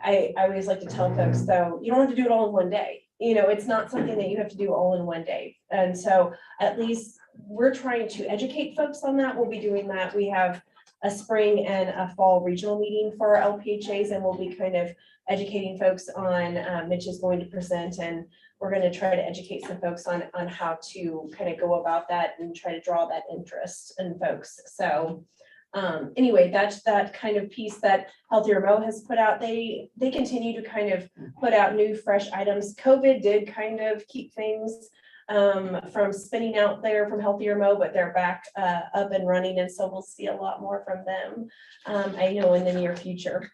I always like to tell folks, though, you don't have to do it all in one day. You know, it's not something that you have to do all in one day. And so at least we're trying to educate folks on that. We'll be doing that. We have a spring and a fall regional meeting for our LPHAs, and we'll be kind of educating folks on, Mitch is going to present, and we're going to try to educate some folks on how to kind of go about that and try to draw that interest in folks. So anyway, that's that kind of piece that Healthier Mo has put out. They continue to kind of put out new, fresh items. COVID did kind of keep things from spinning out there from Healthier Mo, but they're back up and running, and so we'll see a lot more from them, I know, in the near future.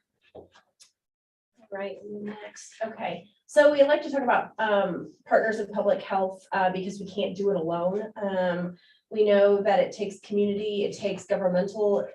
Right, next, okay. So we like to talk about partners in public health because we can't do it alone. We know that it takes community, it takes governmental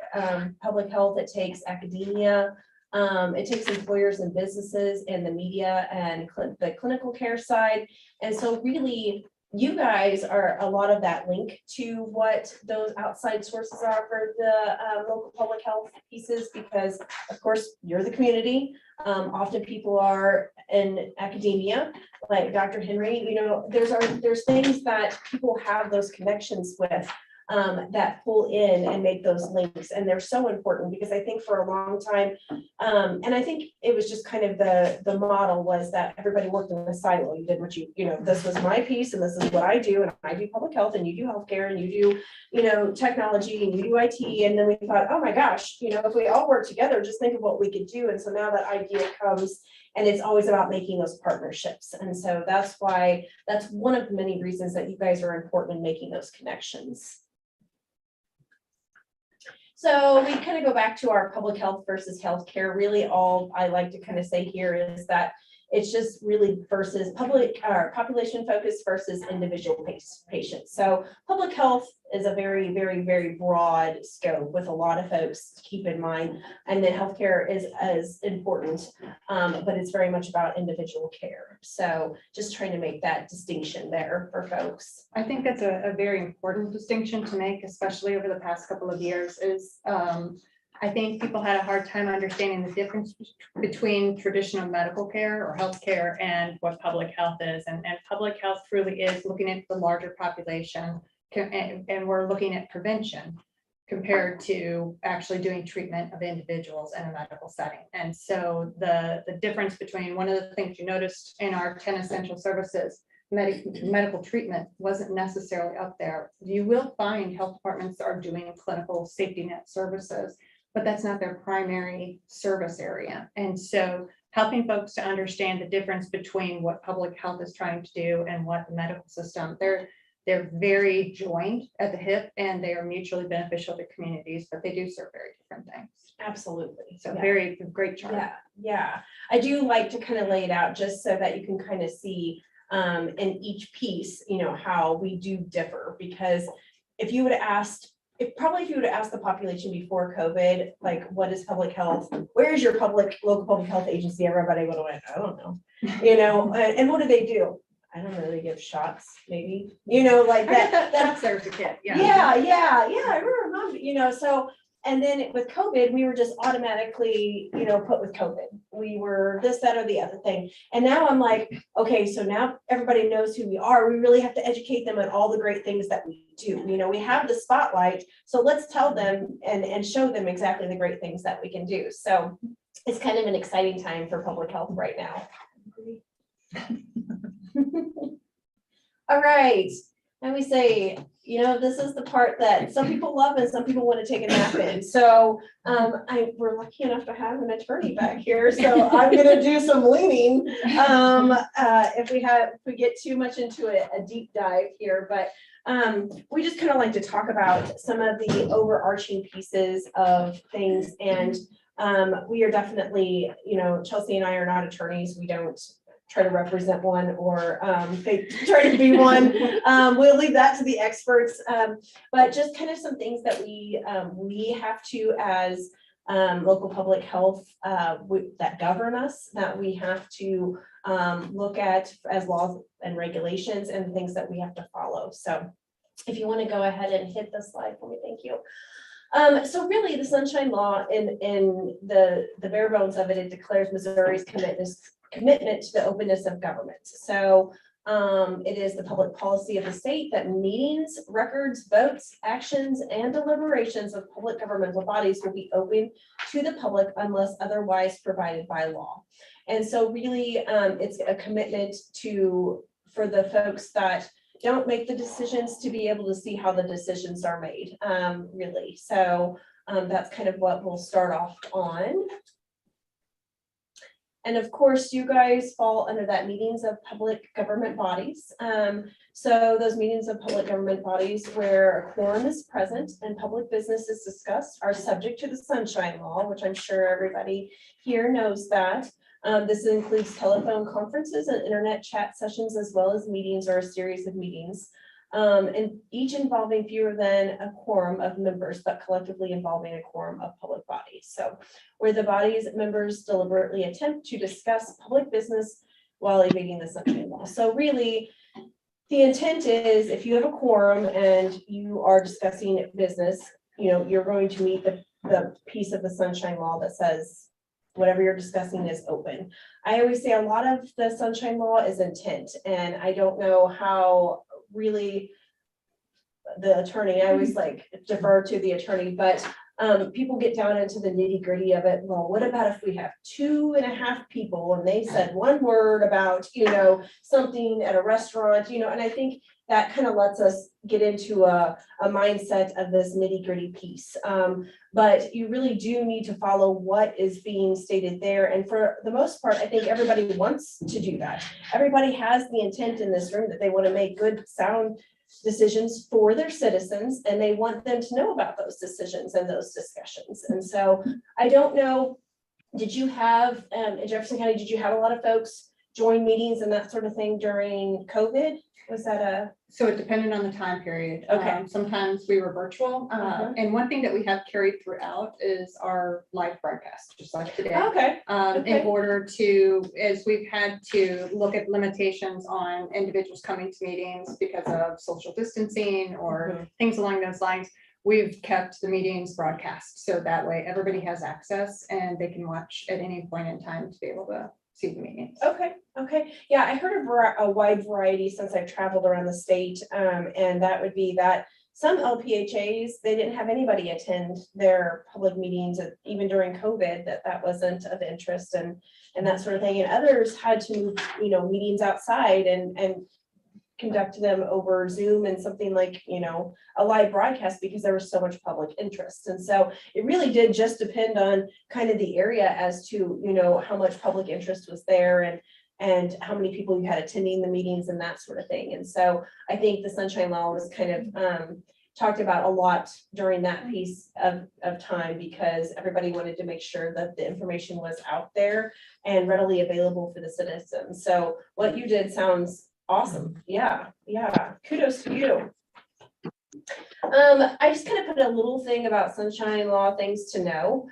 public health, it takes academia, it takes employers and businesses and the media and the clinical care side. And so really, you guys are a lot of that link to what those outside sources are for the local public health pieces, because of course you're the community. Often people are in academia, like Dr. Henry, you know, there's things that people have those connections with that pull in and make those links. And they're so important, because I think for a long time, and I think it was just kind of the model was that everybody worked in a silo. You did what you know, this was my piece and this is what I do. And I do public health and you do healthcare and you do, you know, technology and you do IT. And then we thought, oh my gosh, you know, if we all work together, just think of what we could do. And so now that idea comes, and it's always about making those partnerships. And so that's why, that's one of the many reasons that you guys are important in making those connections. So we kind of go back to our public health versus healthcare. Really, all I like to kind of say here is that it's just really versus public or population focused versus individual patients. So public health is a very, very, very broad scope with a lot of folks to keep in mind. And then healthcare is as important, but it's very much about individual care. So just trying to make that distinction there for folks. I think that's a very important distinction to make, especially over the past couple of years, is I think people had a hard time understanding the difference between traditional medical care or healthcare and what public health is. And public health really is looking at the larger population, and we're looking at prevention compared to actually doing treatment of individuals in a medical setting. And so the difference between, one of the things you noticed in our 10 essential services, medical treatment wasn't necessarily up there. You will find health departments are doing clinical safety net services, but that's not their primary service area. And so helping folks to understand the difference between what public health is trying to do and what the medical system, they're very joined at the hip and they are mutually beneficial to communities, but they do serve very different things. Absolutely. So Yeah. very great chart. Yeah, yeah. I do like to kind of lay it out just so that you can kind of see in each piece, you know, how we do differ. Because if you would have asked, if you would have asked the population before COVID, like, what is public health? Where is your local public health agency? Everybody would have went, I don't know. You know, and what do they do? I don't know, they give shots, maybe, you know, like that. That's there's a kid. Yeah, I remember, you know, so, and then with COVID, we were just automatically, you know, put with COVID. We were this, that, or the other thing. And now I'm like, okay, so now everybody knows who we are. We really have to educate them on all the great things that we do. You know, we have the spotlight, so let's tell them and show them exactly the great things that we can do. So it's kind of an exciting time for public health right now. All right. And we say, you know, this is the part that some people love and some people want to take a nap in. So we're lucky enough to have an attorney back here. So I'm going to do some leaning if we get too much into a deep dive here. But we just kind of like to talk about some of the overarching pieces of things. And we are definitely, you know, Chelsea and I are not attorneys. We don't try to represent one or they try to be one. We'll leave that to the experts. But just kind of some things that we have to, as local public health that govern us, that we have to look at as laws and regulations and things that we have to follow. So if you want to go ahead and hit the slide for me, thank you. So really the Sunshine Law in the bare bones of it, it declares Missouri's commitment to the openness of government. So it is the public policy of the state that meetings, records, votes, actions, and deliberations of public governmental bodies will be open to the public unless otherwise provided by law. And so really it's a commitment for the folks that don't make the decisions to be able to see how the decisions are made, really. So that's kind of what we'll start off on. And of course, you guys fall under that meetings of public government bodies. So those meetings of public government bodies where a quorum is present and public business is discussed are subject to the Sunshine Law, which I'm sure everybody here knows that. This includes telephone conferences and internet chat sessions, as well as meetings or a series of meetings. And each involving fewer than a quorum of members, but collectively involving a quorum of public bodies. So where the body's members deliberately attempt to discuss public business while evading the Sunshine Law. So really, the intent is if you have a quorum and you are discussing business, you know, you're going to meet the piece of the Sunshine Law that says whatever you're discussing is open. I always say a lot of the Sunshine Law is intent, and I don't know how really the attorney, I always like defer to the attorney, but people get down into the nitty gritty of it. Well, what about if we have 2.5 people and they said one word about, you know, something at a restaurant, you know, and I think that kind of lets us get into a mindset of this nitty gritty piece. But you really do need to follow what is being stated there. And for the most part, I think everybody wants to do that. Everybody has the intent in this room that they want to make good, sound decisions for their citizens, and they want them to know about those decisions and those discussions. And so I don't know, did you have, in Jefferson County, did you have a lot of folks join meetings and that sort of thing during COVID? Was that So it depended on the time period. Okay. Sometimes we were virtual. And one thing that we have carried throughout is our live broadcast, just like today. Okay. Okay. In order to, as we've had to look at limitations on individuals coming to meetings because of social distancing or things along those lines, we've kept the meetings broadcast. So that way everybody has access and they can watch at any point in time to be able to see the meetings. Okay. Okay. Yeah, I heard a wide variety since I've traveled around the state. And that would be that some LPHAs, they didn't have anybody attend their public meetings, even during COVID, that wasn't of interest and that sort of thing. And others had to move, you know, meetings outside and conduct them over Zoom and something like, you know, a live broadcast because there was so much public interest. And so it really did just depend on kind of the area as to, you know, how much public interest was there and how many people you had attending the meetings and that sort of thing. And so I think the Sunshine Law was kind of talked about a lot during that piece of time because everybody wanted to make sure that the information was out there and readily available for the citizens. So what you did sounds awesome. Yeah, kudos to you. I just kind of put a little thing about Sunshine Law things to know.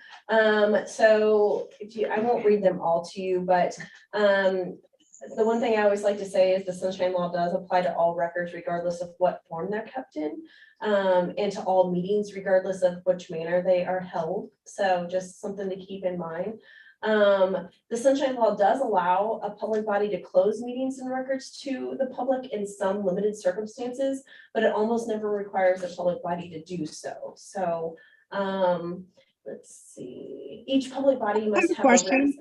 So I won't read them all to you, but the one thing I always like to say is the Sunshine Law does apply to all records regardless of what form they're kept in, and to all meetings regardless of which manner they are held. So just something to keep in mind. The Sunshine Law does allow a public body to close meetings and records to the public in some limited circumstances, but it almost never requires a public body to do so. So let's see, each public body must have a question.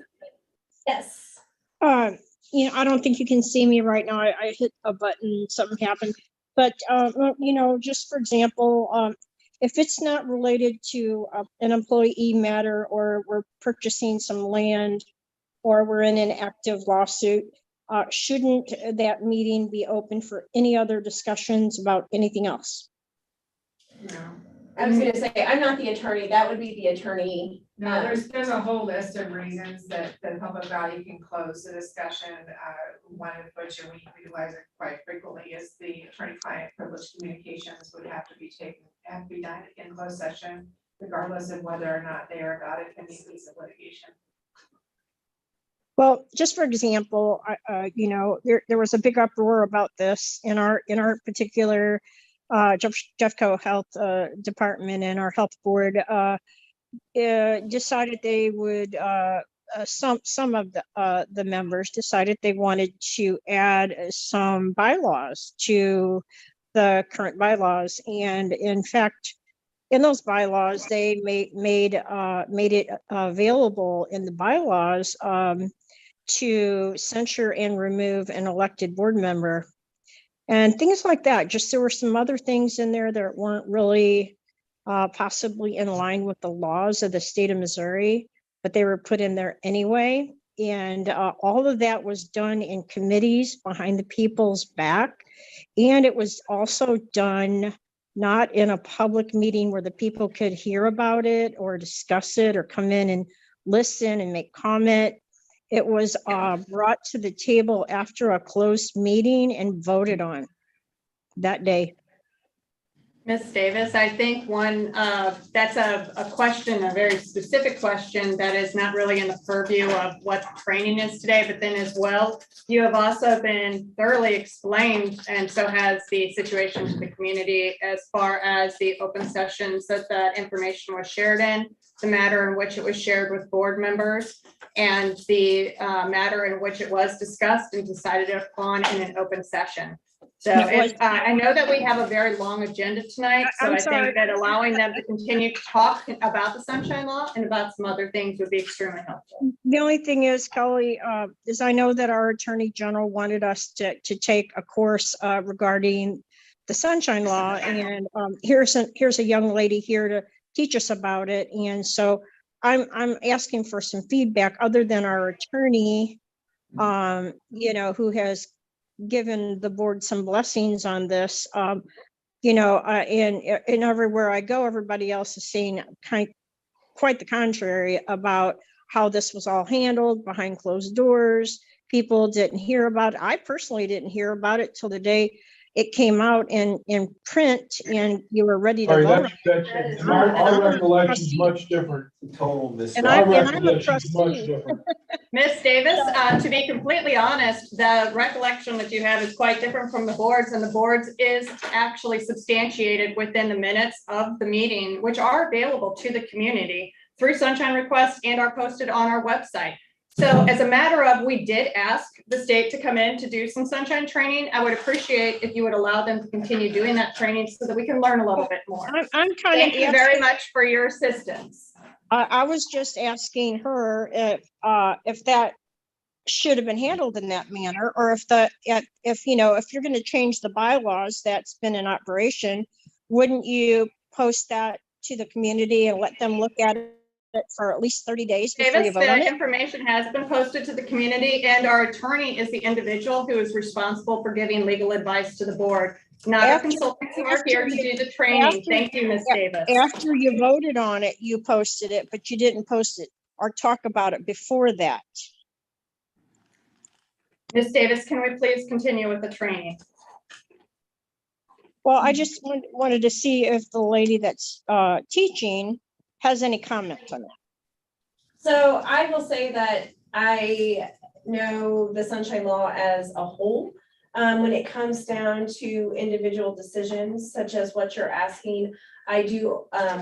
Yes. You know, I don't think you can see me right now. I hit a button, something happened. But, you know, just for example, if it's not related to an employee matter or we're purchasing some land or we're in an active lawsuit, shouldn't that meeting be open for any other discussions about anything else? No, I was gonna say, I'm not the attorney, that would be the attorney. no, there's a whole list of reasons that the public body can close the discussion. One of which, and we utilize it quite frequently, is the attorney-client privileged communications would have to be done in closed session, regardless of whether or not they are about it pending piece of litigation. Well, just for example, you know, there was a big uproar about this in our particular Jeffco Health Department, and our health board decided they would, some of the members decided they wanted to add some bylaws to the current bylaws. And in fact, in those bylaws, they made it available in the bylaws to censure and remove an elected board member. And things like that. Just there were some other things in there that weren't really possibly in line with the laws of the state of Missouri, but they were put in there anyway. And all of that was done in committees behind the people's back. And it was also done not in a public meeting where the people could hear about it or discuss it or come in and listen and make comment. It was brought to the table after a closed meeting and voted on that day. Ms. Davis, I think that's a question, a very specific question that is not really in the purview of what training is today, but then as well, you have also been thoroughly explained, and so has the situation to the community as far as the open sessions that information was shared in, the matter in which it was shared with board members, and the matter in which it was discussed and decided upon in an open session. So I know that we have a very long agenda tonight, so I think that allowing them to continue to talk about the Sunshine Law and about some other things would be extremely helpful. The only thing is, Kelly, is I know that our Attorney General wanted us to take a course regarding the Sunshine Law, and here's a young lady here to teach us about it. And so I'm asking for some feedback other than our attorney, you know, who has given the board some blessings on this. You know, and everywhere I go, everybody else is saying quite the contrary about how this was all handled behind closed doors. People didn't hear about it. I personally didn't hear about it till the day it came out in print and you were ready to vote. Our recollection is much different. And I'm a trustee. Ms. Davis, to be completely honest, the recollection that you have is quite different from the board's, and the board's is actually substantiated within the minutes of the meeting, which are available to the community through Sunshine requests and are posted on our website. So as a matter of, we did ask the state to come in to do some Sunshine training. I would appreciate if you would allow them to continue doing that training so that we can learn a little bit more. Thank you very much for your assistance. I was just asking her if that should have been handled in that manner, or if if you're going to change the bylaws that's been in operation, wouldn't you post that to the community and let them look at it for at least 30 days before you Davis, vote on the it? information has been posted to the community, and our attorney is the individual who is responsible for giving legal advice to the board, not our consultants who are here to do the training. Thank you, Ms. Davis. After you voted on it, you posted it, but you didn't post it or talk about it before that. Ms. Davis, can we please continue with the training? Well, I just wanted to see if the lady that's teaching has any comments on it. So I will say that I know the Sunshine Law as a whole. When it comes down to individual decisions, such as what you're asking,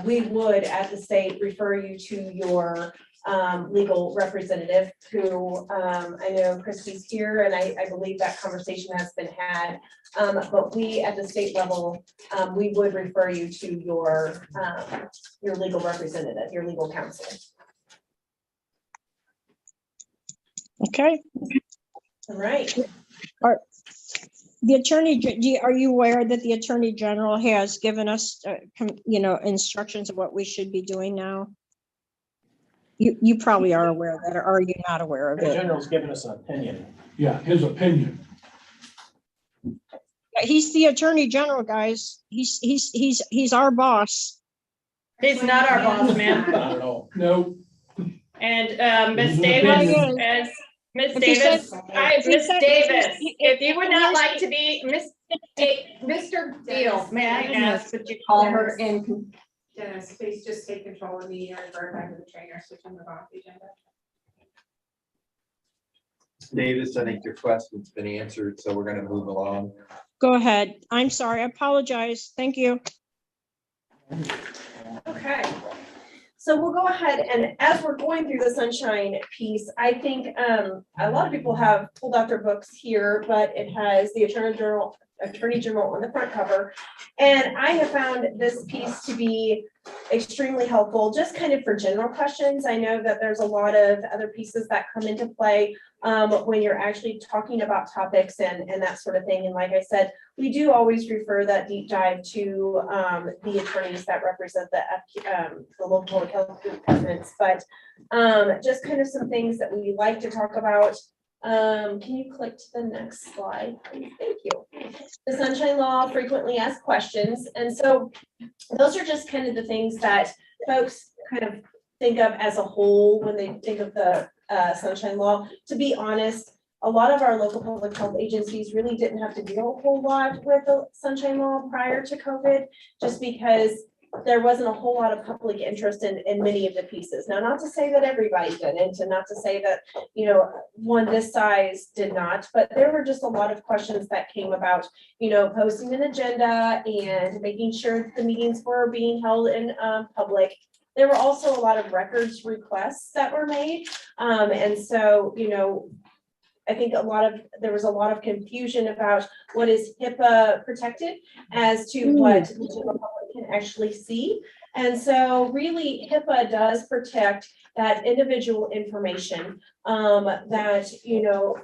we would at the state refer you to your legal representative who, I know Christy's here, and I believe that conversation has been had. But we at the state level, we would refer you to your legal representative, your legal counsel. Okay. All right. The attorney, are you aware that the Attorney General has given us, instructions of what we should be doing now? You probably are aware of that, or are you not aware of The it? general's given us an opinion. Yeah, his opinion. He's the Attorney General, guys. He's our boss. He's not our boss, ma'am. Not at all. No, And Ms. He's an Davis, opinion. as Ms. If he Davis, said- Ms. Davis, if- if you would not like to be Mr. Deal, may I ask that you call her in? Dennis, please just take control of the meeting and refer back to the trainer, switch and move off the agenda. Davis, I think your question's been answered, so we're gonna move along. Go ahead. I'm sorry. I apologize. Thank you. Okay. So we'll go ahead, and as we're going through the sunshine piece, I think a lot of people have pulled out their books here, but it has the Attorney General on the front cover. And I have found this piece to be extremely helpful, just kind of for general questions. I know that there's a lot of other pieces that come into play when you're actually talking about topics and that sort of thing. And like I said, we do always refer that deep dive to the attorneys that represent the local public health departments. But just kind of some things that we like to talk about. Can you click to the next slide, please? Thank you. The Sunshine Law, frequently asked questions. And so those are just kind of the things that folks kind of think of as a whole when they think of the Sunshine Law. To be honest, a lot of our local public health agencies really didn't have to deal a whole lot with the Sunshine Law prior to COVID, just because there wasn't a whole lot of public interest in many of the pieces. Now, not to say that everybody didn't, and not to say that, one this size did not, but there were just a lot of questions that came about, posting an agenda and making sure that the meetings were being held in public. There were also a lot of records requests that were made. And so, I think there was a lot of confusion about what is HIPAA protected as to what the general public can actually see. And so really HIPAA does protect that individual information that,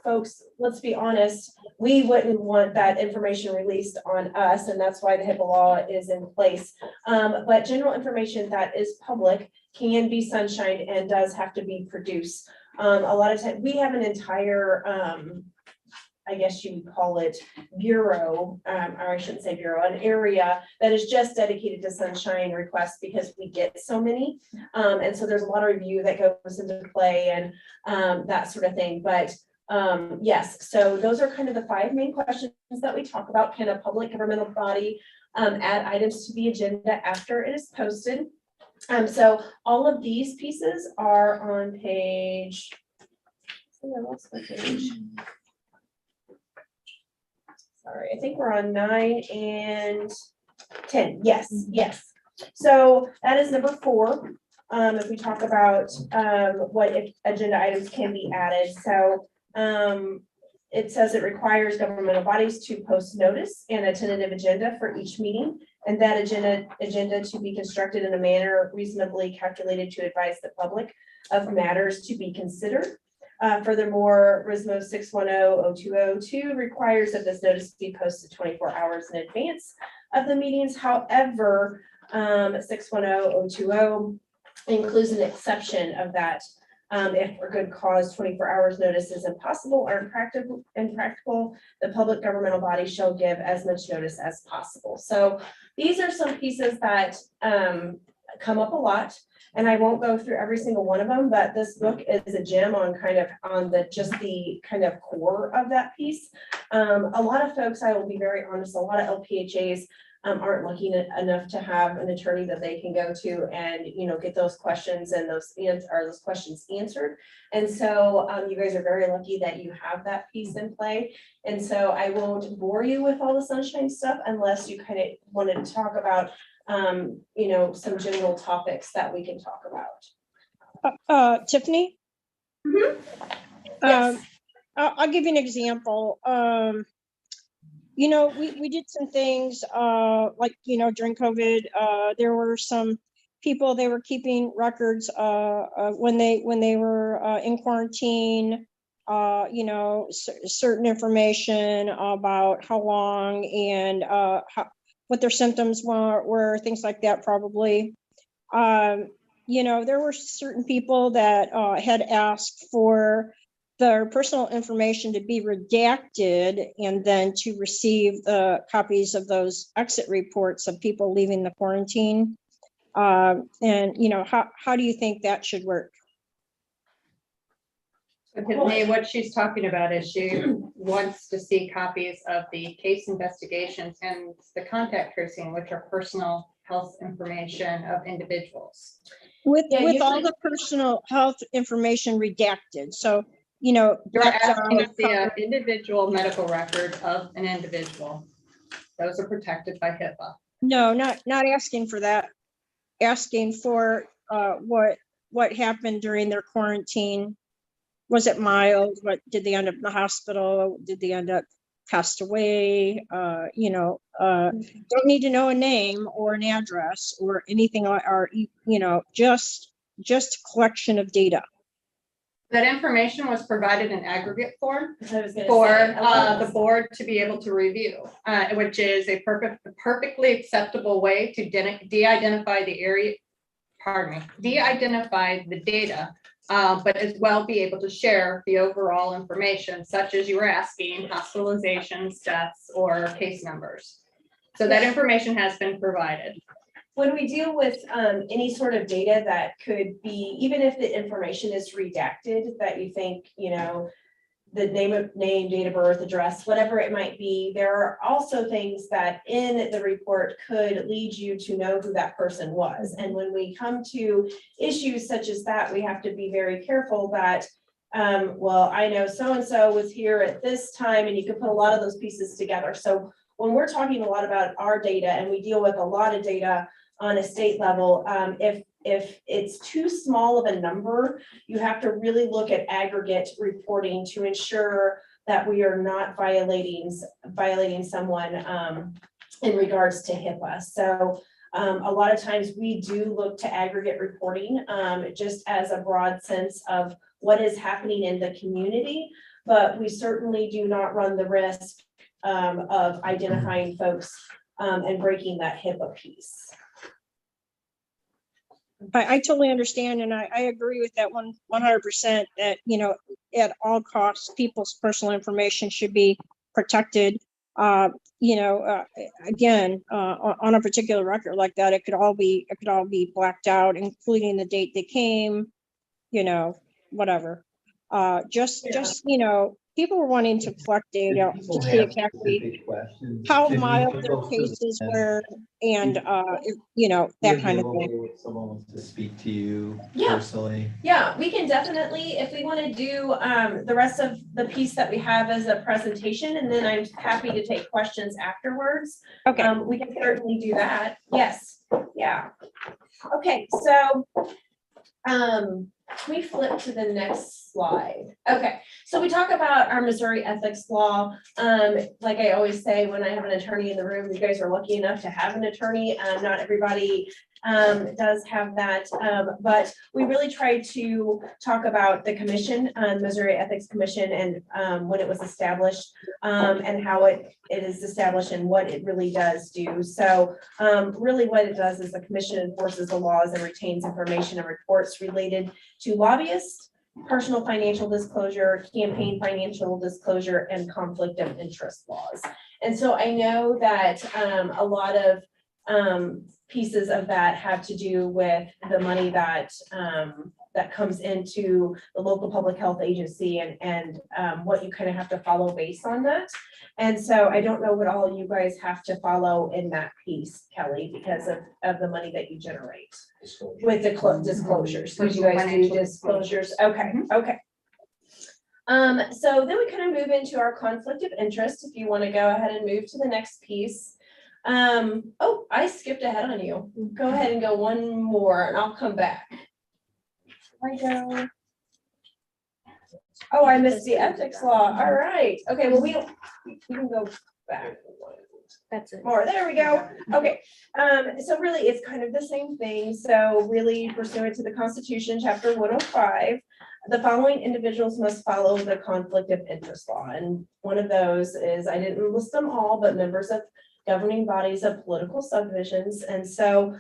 folks, let's be honest, we wouldn't want that information released on us. And that's why the HIPAA law is in place. But general information that is public can be sunshine and does have to be produced. A lot of times we have an entire, I guess you would call it bureau, or I shouldn't say bureau, an area that is just dedicated to sunshine requests because we get so many. And so there's a lot of review that goes into play and that sort of thing. But yes, so those are kind of the 5 main questions that we talk about. Can a public governmental body add items to the agenda after it is posted? So all of these pieces are on page. I lost my page. Sorry, I think we're on 9 and 10. Yes, yes. So that is number 4. If we talk about what agenda items can be added. So it says it requires governmental bodies to post notice and a tentative agenda for each meeting, and that agenda to be constructed in a manner reasonably calculated to advise the public of matters to be considered. Furthermore, RISMO 610-0202 requires that this notice be posted 24 hours in advance of the meetings. However, 610-020 includes an exception of that. If for good cause 24 hours notice is impossible or impractical, the public governmental body shall give as much notice as possible. So these are some pieces that come up a lot, and I won't go through every single one of them, but this book is a gem on just the kind of core of that piece. A lot of folks, I will be very honest, a lot of LPHAs aren't lucky enough to have an attorney that they can go to and, get those questions and those questions answered. And so you guys are very lucky that you have that piece in play. And so I won't bore you with all the sunshine stuff unless you kind of wanted to talk about, some general topics that we can talk about. Tiffany? Yes. I'll give you an example. We did some things during COVID, there were some people, they were keeping records when they were in quarantine, certain information about how long and what their symptoms were, things like that probably. There were certain people that had asked for their personal information to be redacted and then to receive the copies of those exit reports of people leaving the quarantine. How do you think that should work? Tiffany, what she's talking about is she wants to see copies of the case investigations and the contact tracing, which are personal health information of individuals. With all the personal health information redacted. So, you're asking to see an individual medical record of an individual. Those are protected by HIPAA. No, not asking for that. Asking for what happened during their quarantine. Was it mild? What did they end up in the hospital? Did they end up passed away? Don't need to know a name or an address or anything, or just a collection of data. That information was provided in aggregate form for the board to be able to review, which is a perfectly acceptable way to de-identify the area, de-identify the data, but as well be able to share the overall information, such as you were asking, hospitalizations, deaths, or case numbers. So that information has been provided. When we deal with any sort of data that could be, even if the information is redacted, that you think, the name, date of birth, address, whatever it might be, there are also things that in the report could lead you to know who that person was. And when we come to issues such as that, we have to be very careful that, I know so-and-so was here at this time, and you can put a lot of those pieces together. So when we're talking a lot about our data, and we deal with a lot of data on a state level, if it's too small of a number, you have to really look at aggregate reporting to ensure that we are not violating someone in regards to HIPAA. So a lot of times we do look to aggregate reporting just as a broad sense of what is happening in the community, but we certainly do not run the risk of identifying folks and breaking that HIPAA piece. I totally understand, and I agree with that 100%. That at all costs, people's personal information should be protected. Again, on a particular record like that, it could all be blacked out, including the date they came. Whatever. People were wanting to collect data to see exactly how mild their cases were, and that kind of thing. Someone wants to speak to you Yeah. personally. Yeah, we can definitely, if we want to do the rest of the piece that we have as a presentation, and then I'm happy to take questions afterwards. Okay. We can certainly do that. Yes. Yeah. Okay. So can we flip to the next slide? Okay, so we talk about our Missouri ethics law. Like I always say, when I have an attorney in the room, you guys are lucky enough to have an attorney. Not everybody does have that, but we really try to talk about the commission, Missouri Ethics Commission, and when it was established, and how it is established and what it really does do. So really what it does is the commission enforces the laws and retains information and reports related to lobbyists, personal financial disclosure, campaign financial disclosure, and conflict of interest laws. And so I know that a lot of pieces of that have to do with the money that that comes into the local public health agency and what you kind of have to follow based on that. And so I don't know what all you guys have to follow in that piece, Kelly, because of the money that you generate with the disclosures. Did you guys do disclosures? Okay, okay. So then we kind of move into our conflict of interest. If you want to go ahead and move to the next piece. Oh, I skipped ahead on you. Go ahead and go one more and I'll come back. I go. Oh, I missed the ethics law. All right. Okay, well, we can go back. That's it. More, there we go. Okay, so really it's kind of the same thing. So really pursuant to the Constitution, Chapter 105, the following individuals must follow the conflict of interest law. And one of those is, I didn't list them all, but members of governing bodies of political subdivisions. And so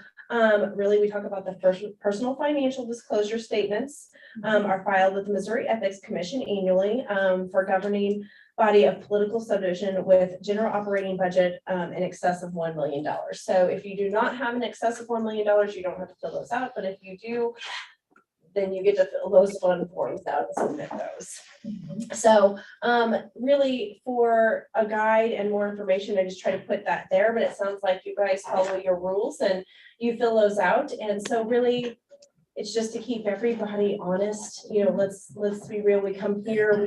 really we talk about the first personal financial disclosure statements are filed with the Missouri Ethics Commission annually for governing body of political subdivision with general operating budget in excess of $1 million. So if you do not have an excess of $1 million, you don't have to fill those out. But if you do, then you get to fill those fund forms out and submit those. So really for a guide and more information, I just try to put that there, but it sounds like you guys follow your rules and you fill those out. And so really it's just to keep everybody honest. You know, let's be real. We come here,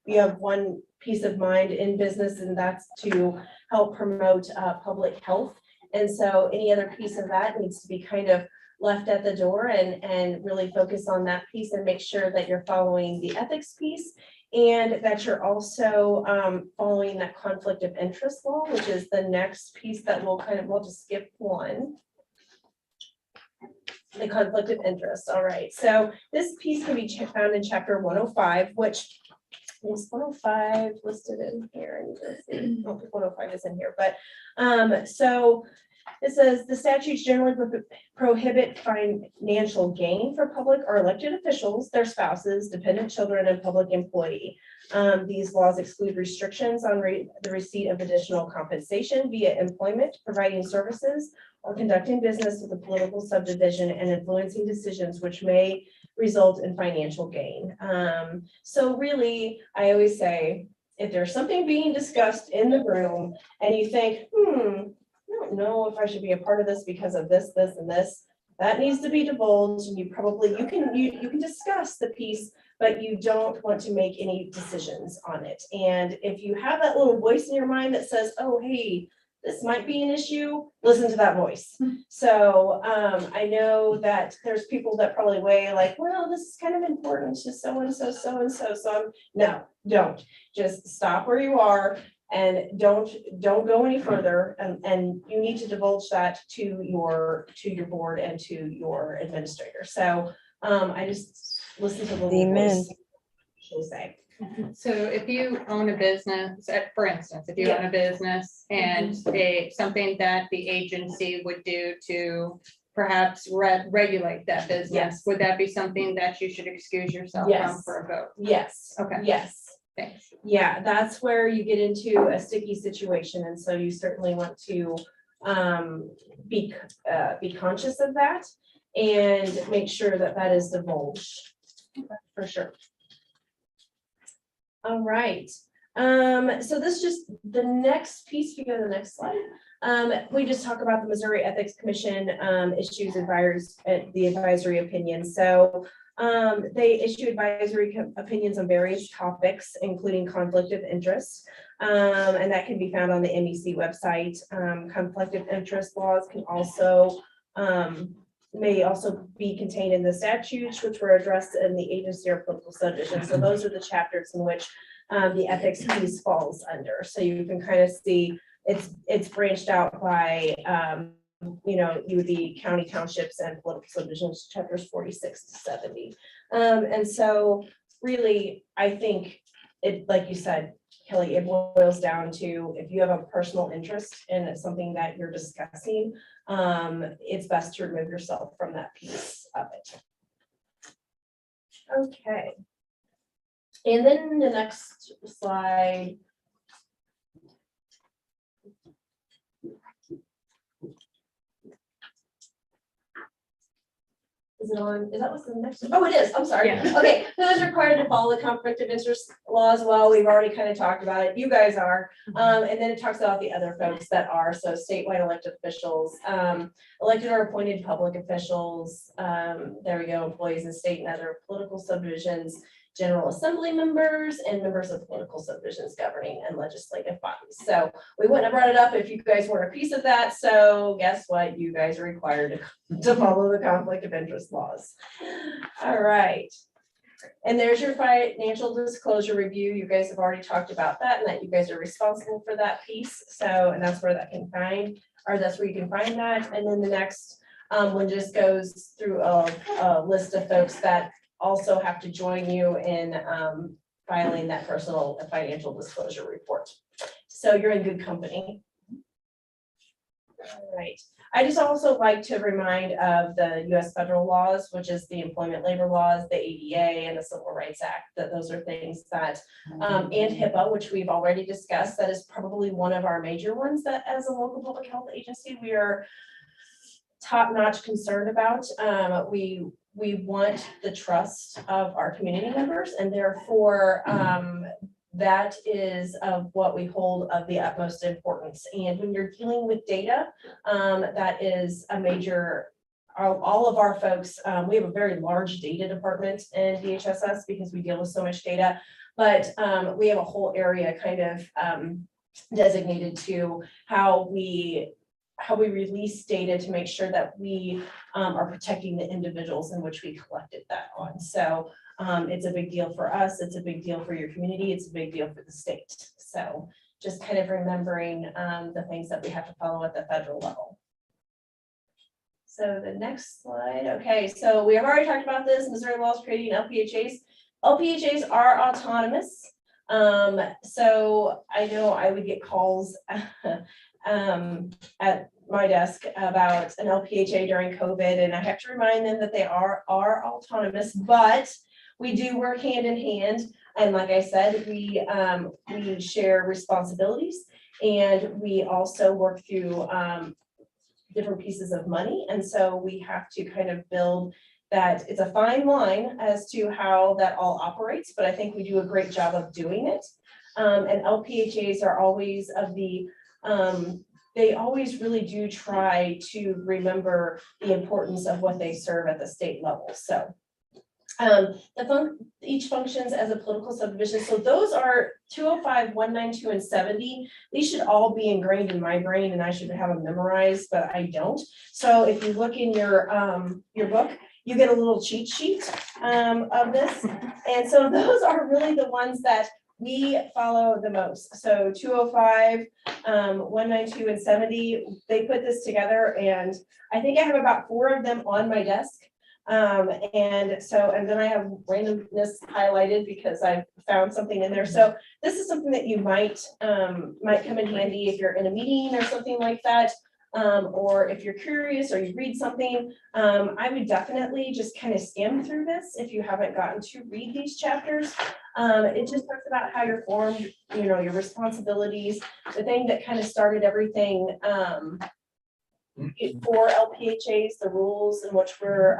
we have one peace of mind in business, and that's to help promote public health. And so any other piece of that needs to be kind of left at the door and really focus on that piece and make sure that you're following the ethics piece and that you're also following that conflict of interest law, which is the next piece that we'll just skip one. The conflict of interest. All right. So this piece can be found in Chapter 105, which is 105 listed in here. I don't think 105 is in here, but so it says the statutes generally prohibit financial gain for public or elected officials, their spouses, dependent children, and public employee. These laws exclude restrictions on the receipt of additional compensation via employment, providing services, or conducting business with a political subdivision and influencing decisions which may result in financial gain. So really, I always say, if there's something being discussed in the room and you think, I don't know if I should be a part of this because of this, this, and this, that needs to be divulged, and you can discuss the piece, but you don't want to make any decisions on it. And if you have that little voice in your mind that says, oh, hey, this might be an issue, listen to that voice. So I know that there's people that probably weigh like, well, this is kind of important to so-and-so, so-and-so. So no, don't. Just stop where you are and don't go any further. And you need to divulge that to your board and to your administrator. So I just listen to the little voice she'll say. So if you own a business, for instance, if you own a business and something that the agency would do to perhaps regulate that business, would that be something that you should excuse yourself from for a vote? Yes. Okay. Yes. Thanks. Yeah, that's where you get into a sticky situation. And so you certainly want to be conscious of that and make sure that that is divulged for sure. All right. So this just the next piece, if you go to the next slide. We just talk about the Missouri Ethics Commission issues the advisory opinions. So they issue advisory opinions on various topics, including conflict of interest. And that can be found on the MEC website. Conflict of interest laws can also may also be contained in the statutes, which were addressed in the agency or political subdivision. So those are the chapters in which the ethics piece falls under. So you can kind of see it's branched out by, you would be county, townships, and political subdivisions, chapters 46 to 70. And so really, I think it, like you said, Kelly, it boils down to if you have a personal interest in something that you're discussing, it's best to remove yourself from that piece of it. Okay. And then the next slide. Is it on? Is that what's the next? Oh, it is. I'm sorry. Yeah. Okay, who is required to follow the conflict of interest laws? Well, we've already kind of talked about it. You guys are. And then it talks about the other folks that are. So statewide elected officials, elected or appointed public officials. There we go. Employees in state and other political subdivisions, general assembly members, and members of political subdivisions governing and legislative bodies. So we wouldn't have brought it up if you guys weren't a piece of that. So guess what? You guys are required to follow the conflict of interest laws. All right. And there's your financial disclosure review. You guys have already talked about that and that you guys are responsible for that piece. So, and that's where that can find, or that's where you can find that. And then the next one just goes through a list of folks that also have to join you in filing that personal and financial disclosure report. So you're in good company. All right. I just also like to remind of the US federal laws, which is the employment labor laws, the ADA and the Civil Rights Act, that those are things that, and HIPAA, which we've already discussed, that is probably one of our major ones that as a local public health agency, we are top-notch concerned about. We want the trust of our community members, and therefore that is of what we hold of the utmost importance. And when you're dealing with data, that is a major, all of our folks, we have a very large data department in DHSS because we deal with so much data, but we have a whole area kind of designated to how we release data to make sure that we are protecting the individuals in which we collected that on. So it's a big deal for us. It's a big deal for your community. It's a big deal for the state. So just kind of remembering the things that we have to follow at the federal level. So the next slide. Okay, so we have already talked about this. Missouri laws creating LPHAs. LPHAs are autonomous. So I know I would get calls at my desk about an LPHA during COVID, and I have to remind them that they are autonomous, but we do work hand in hand. And like I said, we share responsibilities, and we also work through different pieces of money. And so we have to kind of build that. It's a fine line as to how that all operates, but I think we do a great job of doing it. And LPHAs are always of the, they always really do try to remember the importance of what they serve at the state level. So each functions as a political subdivision. So those are 205, 192, and 70. These should all be ingrained in my brain, and I should have them memorized, but I don't. So if you look in your book, you get a little cheat sheet of this. And so those are really the ones that we follow the most. So 205, 192, and 70, they put this together, and I think I have about 4 of them on my desk. And then I have randomness highlighted because I found something in there. So this is something that you might come in handy if you're in a meeting or something like that. Or if you're curious or you read something, I would definitely just kind of skim through this if you haven't gotten to read these chapters. It just talks about how you're formed, you know, your responsibilities, the thing that kind of started everything for LPHAs, the rules in which we're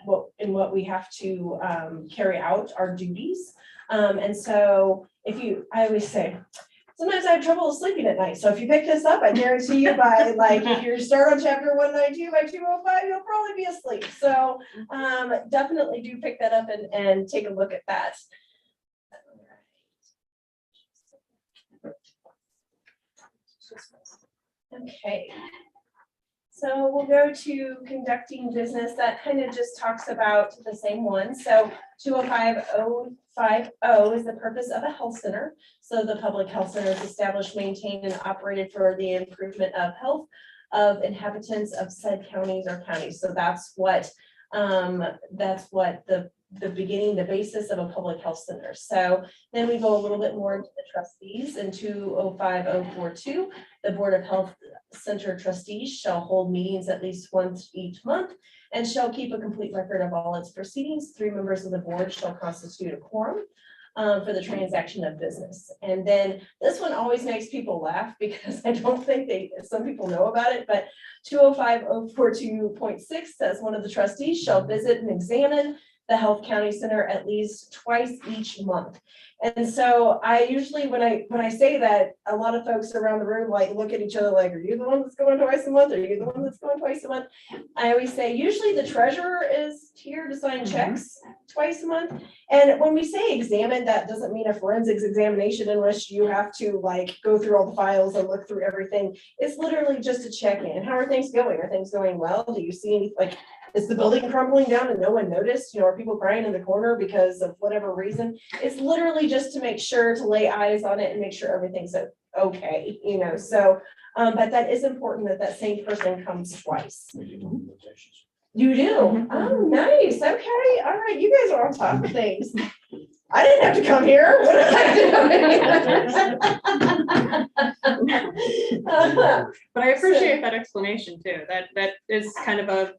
what we have to carry out our duties. And so I always say, sometimes I have trouble sleeping at night. So if you pick this up, I guarantee you by if you start on chapter 192 by 205, you'll probably be asleep. So definitely do pick that up and take a look at that. Okay. So we'll go to conducting business. That kind of just talks about the same one. So 205050 is the purpose of a health center. So the public health center is established, maintained, and operated for the improvement of health of inhabitants of said counties or counties. So that's what the beginning, the basis of a public health center. So then we go a little bit more into the trustees. In 205042, the Board of Health Center trustees shall hold meetings at least once each month and shall keep a complete record of all its proceedings. 3 members of the board shall constitute a quorum for the transaction of business. And then this one always makes people laugh because I don't think some people know about it, but 205042.6 says one of the trustees shall visit and examine the health county center at least twice each month. And so I usually, when I say that, a lot of folks around the room like look at each other like, are you the one that's going twice a month? Are you the one that's going twice a month? I always say, usually the treasurer is here to sign checks twice a month. And when we say examine, that doesn't mean a forensics examination unless you have to like go through all the files and look through everything. It's literally just a check-in. How are things going? Are things going well? Do you see any, like, is the building crumbling down and no one noticed? You know, are people crying in the corner because of whatever reason? It's literally just to make sure to lay eyes on it and make sure everything's okay, you know, so, but that is important that same person comes twice. You do? Oh, nice. Okay. All right. You guys are on top of things. I didn't have to come here. What did I do? But I appreciate that explanation too. That is kind of a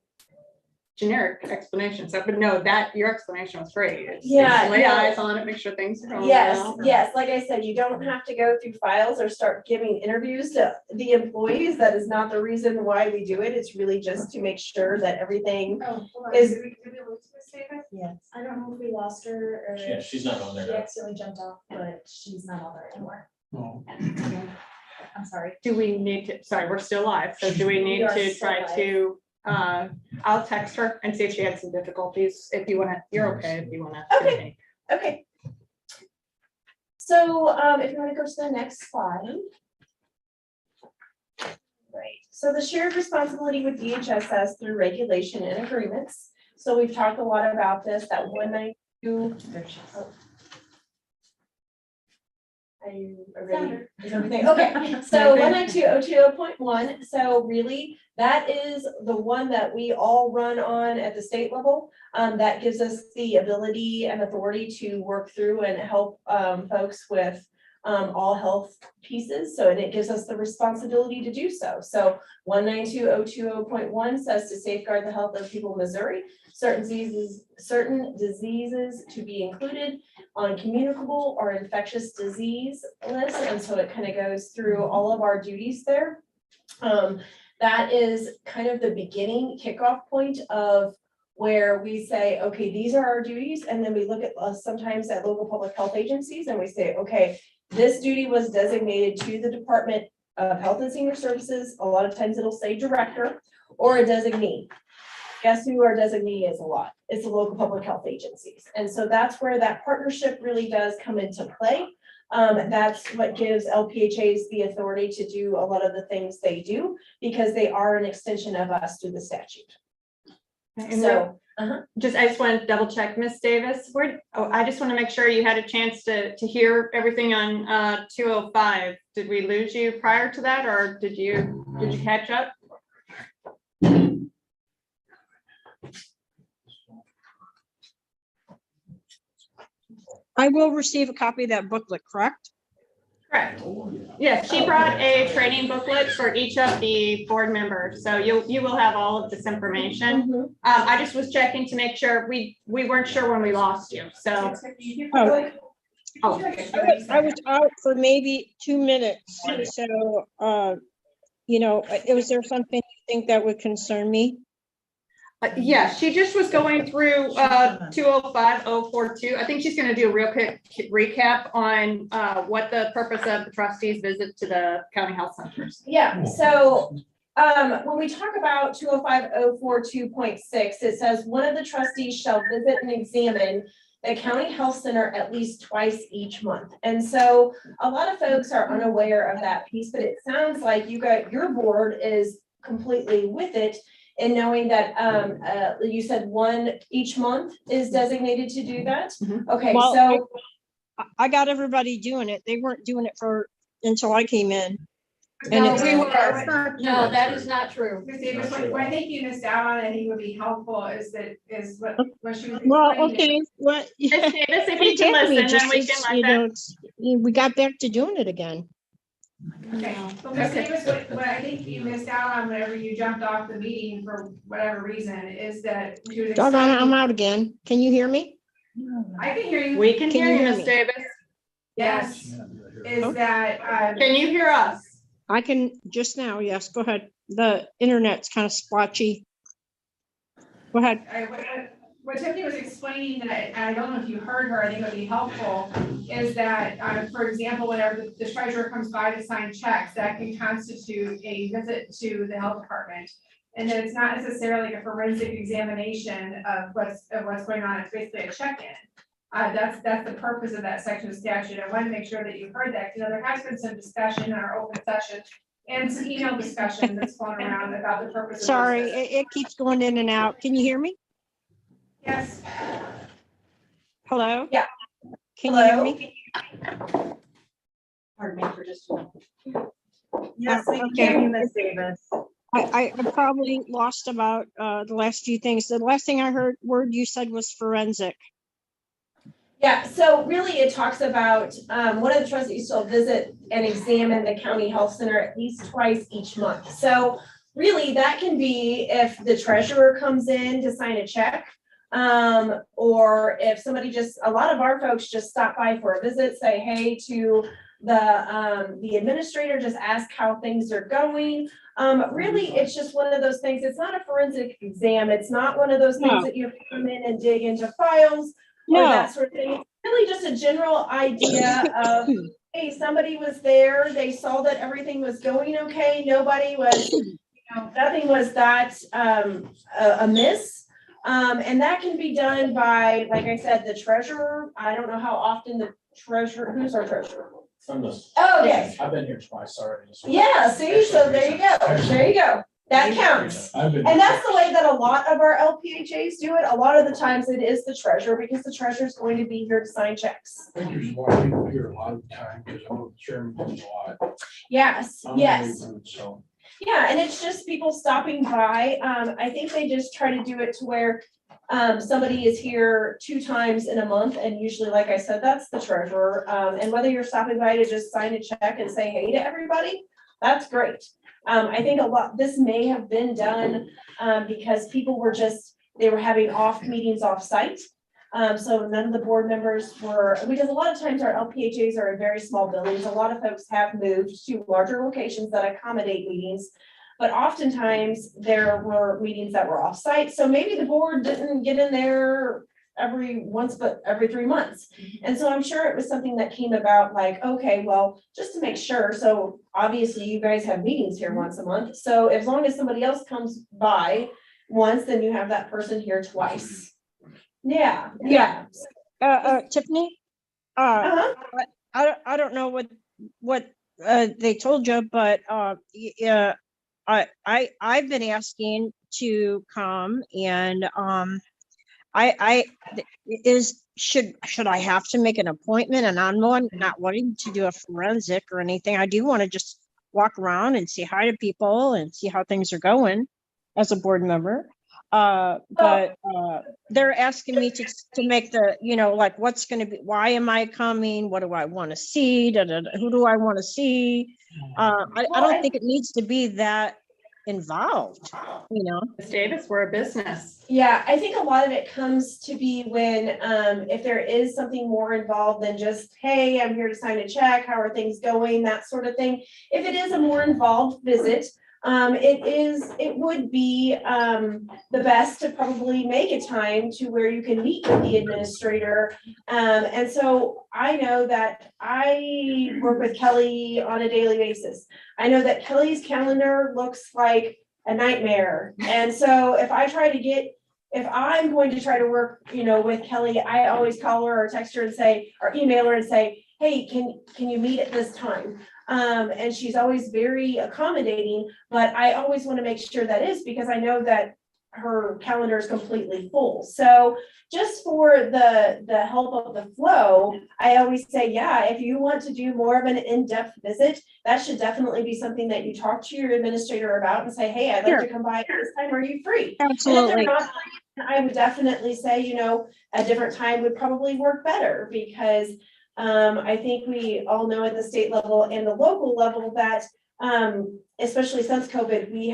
generic explanation. So, but no, that your explanation was great. It's lay eyes on it, make sure things are going well. Yes. Like I said, you don't have to go through files or start giving interviews to the employees. That is not the reason why we do it. It's really just to make sure that everything is. Did we lose Miss Davis? Yes. I don't know if we lost her or. Yeah, she's not on there. She accidentally jumped off, but she's not on there anymore. No. I'm sorry. Do we need to, sorry, we're still live. So do we need to try to, I'll text her and see if she had some difficulties. If you want to, you're okay. If you want to. Okay. So if you want to go to the next slide. Right. So the shared responsibility with DHSS through regulation and agreements. So we've talked a lot about this, that 192. Is everything okay? So 192.020.1. So really, that is the one that we all run on at the state level. That gives us the ability and authority to work through and help folks with all health pieces. So, and it gives us the responsibility to do so. So 192.020.1 says to safeguard the health of people in Missouri, certain diseases to be included on communicable or infectious disease list. And so it kind of goes through all of our duties there. That is kind of the beginning kickoff point of where we say, okay, these are our duties. And then we look at sometimes at local public health agencies and we say, okay, this duty was designated to the Department of Health and Senior Services. A lot of times it'll say director or a designee. Guess who our designee is a lot? It's the local public health agencies. And so that's where that partnership really does come into play. That's what gives LPHAs the authority to do a lot of the things they do because they are an extension of us through the statute. And so I just want to double check, Miss Davis. I just want to make sure you had a chance to hear everything on 205. Did we lose you prior to that, or did you catch up? I will receive a copy of that booklet, correct? Correct. Yes, she brought a training booklet for each of the board members. So you will have all of this information. I just was checking to make sure we weren't sure when we lost you. So I was out for maybe 2 minutes. So was there something you think that would concern me? Yeah, she just was going through 205.042. I think she's going to do a real quick recap on what the purpose of the trustees visit to the county health centers. Yeah, so when we talk about 205.042.6, it says one of the trustees shall visit and examine the county health center at least twice each month. And so a lot of folks are unaware of that piece, but it sounds like your board is completely with it. And knowing that, you said one each month is designated to do that? Okay, Well, so, I got everybody doing it. They weren't doing it until I came in. And No, it's- we were. No, that is not true. Ms. Davis, what I think you missed out on, and he would be helpful, is what she was Well, explaining. okay, what? Ms. Davis, if What you can attacked me listen, then just we is, can you let them. know, we got back to doing it again. Okay, well, Ms. Davis, what I think you missed out on whenever you jumped off the meeting for whatever reason, is that she was Doggone it, I'm explaining. out again. Can you hear me? I can hear you. We can Can hear you you, hear Ms. me? Davis. Yes, Oh. is that, Can you hear us? I can just now, yes, go ahead. The internet's kind of splotchy. Go ahead. what Tiffany was explaining, that I don't know if you heard her, I think it would be helpful, is that, for example, whenever the treasurer comes by to sign checks, that can constitute a visit to the health department. And then it's not necessarily a forensic examination of what's going on, it's basically a check-in. That's the purpose of that section of statute. I want to make sure that you heard that. You know, there has been some discussion in our open session and some email discussion that's flown around about the purpose of. Sorry, those visits. it keeps going in and out. Can you hear me? Yes. Hello? Yeah. Can you hear hello? me? Pardon me for just a moment. Yes, we can Okay. hear you, Ms. Davis. I probably lost about the last few things. The last thing I heard word you said was forensic. Yeah, so really it talks about, one of the trustees shall visit and examine the county health center at least twice each month. So really that can be if the treasurer comes in to sign a check. Or if somebody a lot of our folks just stop by for a visit, say hey to the administrator, just ask how things are going. Really, it's just one of those things. It's not a forensic exam. It's not one of those things No. that you have to come in and dig into files or No, that sort of thing. It's really just a general idea of, hey, somebody was there. They saw that everything was going okay. Nobody was, nothing was that amiss. And that can be done by, like I said, the treasurer. I don't know how often the treasurer, who's our treasurer? From this, Oh, yes. I've been here twice already. so- Yeah, see, so there you go. There you go. That counts. I've been. And that's the way that a lot of our LPHAs do it. A lot of the times it is the treasurer because the treasurer is going to be here to sign checks. I think there's a lot of people here a lot of the time, because I know the chairman comes a lot. Yes, yes. So. Yeah, and it's just people stopping by. I think they just try to do it to where somebody is here 2 times in a month, and usually, like I said, that's the treasurer. And whether you're stopping by to just sign a check and say hey to everybody, that's great. I think this may have been done because people were they were having meetings off site. So none of the board members were, because a lot of times our LPHAs are in very small buildings. A lot of folks have moved to larger locations that accommodate meetings. But oftentimes there were meetings that were off site. So maybe the board didn't get in there but every 3 months. And so I'm sure it was something that came about like, okay, well, just to make sure. So obviously you guys have meetings here once a month. So as long as somebody else comes by once, then you have that person here twice. Yeah. Tiffany? Uh-huh. I don't know what they told you, but yeah, I've been asking to come, and should I have to make an appointment? And I'm not wanting to do a forensic or anything. I do want to just walk around and say hi to people and see how things are going as a board member. But they're asking me to make the, like, what's going to be, why am I coming? What do I want to see? Who do I want to see? I don't think it needs to be that involved, Ms. Davis, we're a business. Yeah, I think a lot of it comes to be when, if there is something more involved than just, hey, I'm here to sign a check, how are things going, that sort of thing. If it is a more involved visit, it would be the best to probably make a time to where you can meet with the administrator. And so I know that I work with Kelly on a daily basis. I know that Kelly's calendar looks like a nightmare. And so if I'm going to try to work, with Kelly, I always call her or text her and say, or email her and say, hey, can you meet at this time? And she's always very accommodating, but I always want to make sure that is because I know that her calendar is completely full. So just for the help of the flow, I always say, yeah, if you want to do more of an in-depth visit, that should definitely be something that you talk to your administrator about and say, hey, I'd like to come by at this time. Are you free? Absolutely. And if they're not free, I would definitely say, you know, a different time would probably work better because I think we all know at the state level and the local level that especially since COVID, we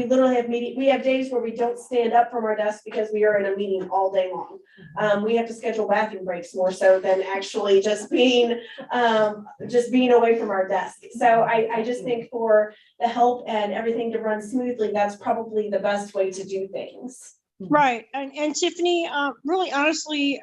literally have we have days where we don't stand up from our desk because we are in a meeting all day long. We have to schedule bathroom breaks more so than actually just being away from our desk. So I just think for the help and everything to run smoothly, that's probably the best way to do things. Right. And Tiffany, really honestly,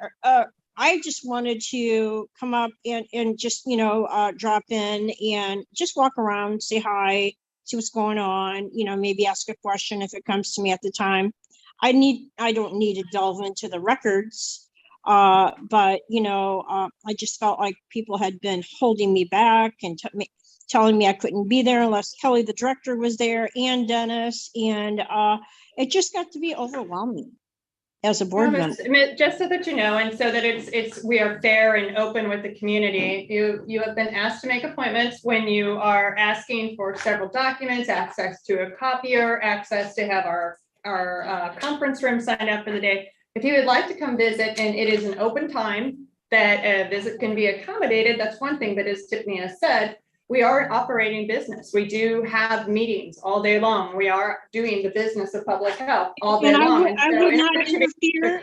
I just wanted to come up and just, you know, drop in and just walk around, say hi, see what's going on, you know, maybe ask a question if it comes to me at the time. I don't need to delve into the records, but, you know, I just felt like people had been holding me back and telling me I couldn't be there unless Kelly, the director, was there and Dennis. And it just got to be overwhelming as a board member. Just so that you know, and so that we are fair and open with the community. You have been asked to make appointments when you are asking for several documents, access to a copier, access to have our conference room signed up for the day. If you would like to come visit and it is an open time that a visit can be accommodated, that's one thing. But as Tiffany has said, we are operating business. We do have meetings all day long. We are doing the business of public health all day long. I would not interfere.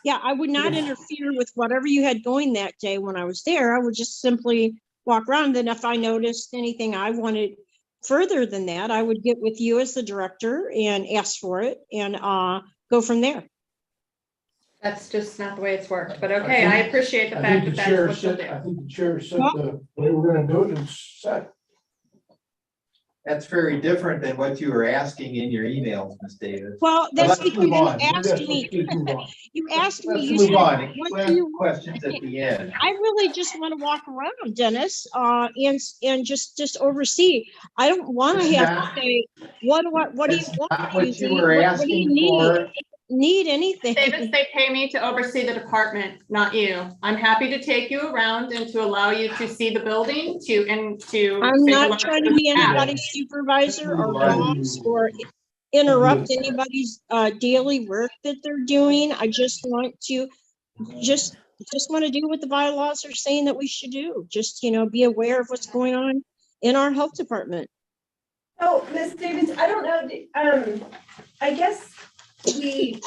Yeah, I would not interfere with whatever you had going that day when I was there. I would just simply walk around. Then if I noticed anything I wanted further than that, I would get with you as the director and ask for it and go from there. That's just not the way it's worked, but okay, I appreciate the fact that that's what you'll do. I think the chair said the way we're gonna do it is set. That's very different than what you were asking in your emails, Ms. Davis. Well, that's Let's because you move on. asked me. You asked me. Let's You move said, on. what do you Questions at the end. I really just want to walk around, Dennis, and just oversee. I don't want to have to say, what do you want? What you were asking for. Need anything. Davis, they pay me to oversee the department, not you. I'm happy to take you around and to allow you to see the building I'm not trying to be anybody's supervisor or boss or interrupt anybody's daily work that they're doing. I just want to just want to do what the bylaws are saying that we should do. Just, you know, be aware of what's going on in our health department. Oh, Ms. Davis, I don't know. I guess we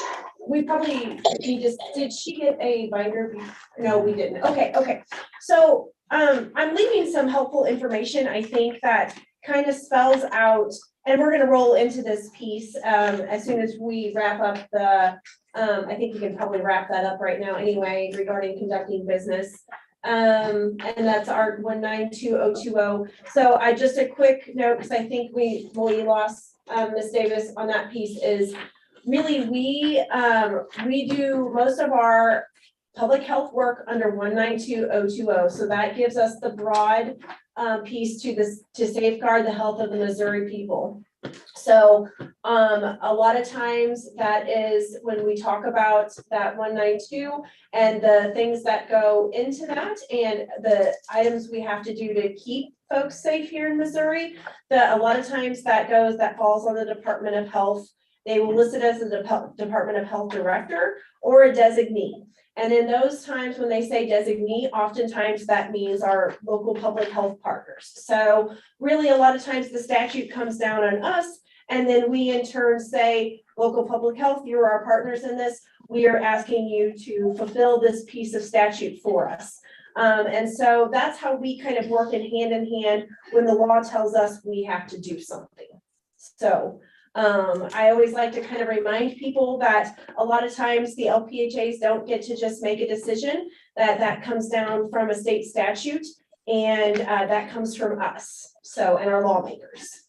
probably did she get a binder? No, we didn't. Okay. So I'm leaving some helpful information. I think that kind of spells out, and we're going to roll into this piece as soon as we wrap up the. I think we can probably wrap that up right now anyway regarding conducting business. And that's our 192020. So I just a quick note because I think we lost Ms. Davis on that piece is. Really, we do most of our public health work under 192020. So that gives us the broad piece to safeguard the health of the Missouri people. So a lot of times that is when we talk about that 192 and the things that go into that and the items we have to do to keep folks safe here in Missouri, a lot of times that falls on the Department of Health. They will list it as a Department of Health director or a designee. And in those times when they say designee, oftentimes that means our local public health partners. So really a lot of times the statute comes down on us and then we in turn say, local public health, you're our partners in this. We are asking you to fulfill this piece of statute for us. And so that's how we kind of work in hand when the law tells us we have to do something. So I always like to kind of remind people that a lot of times the LPHAs don't get to just make a decision, that comes down from a state statute and that comes from us, so, and our lawmakers.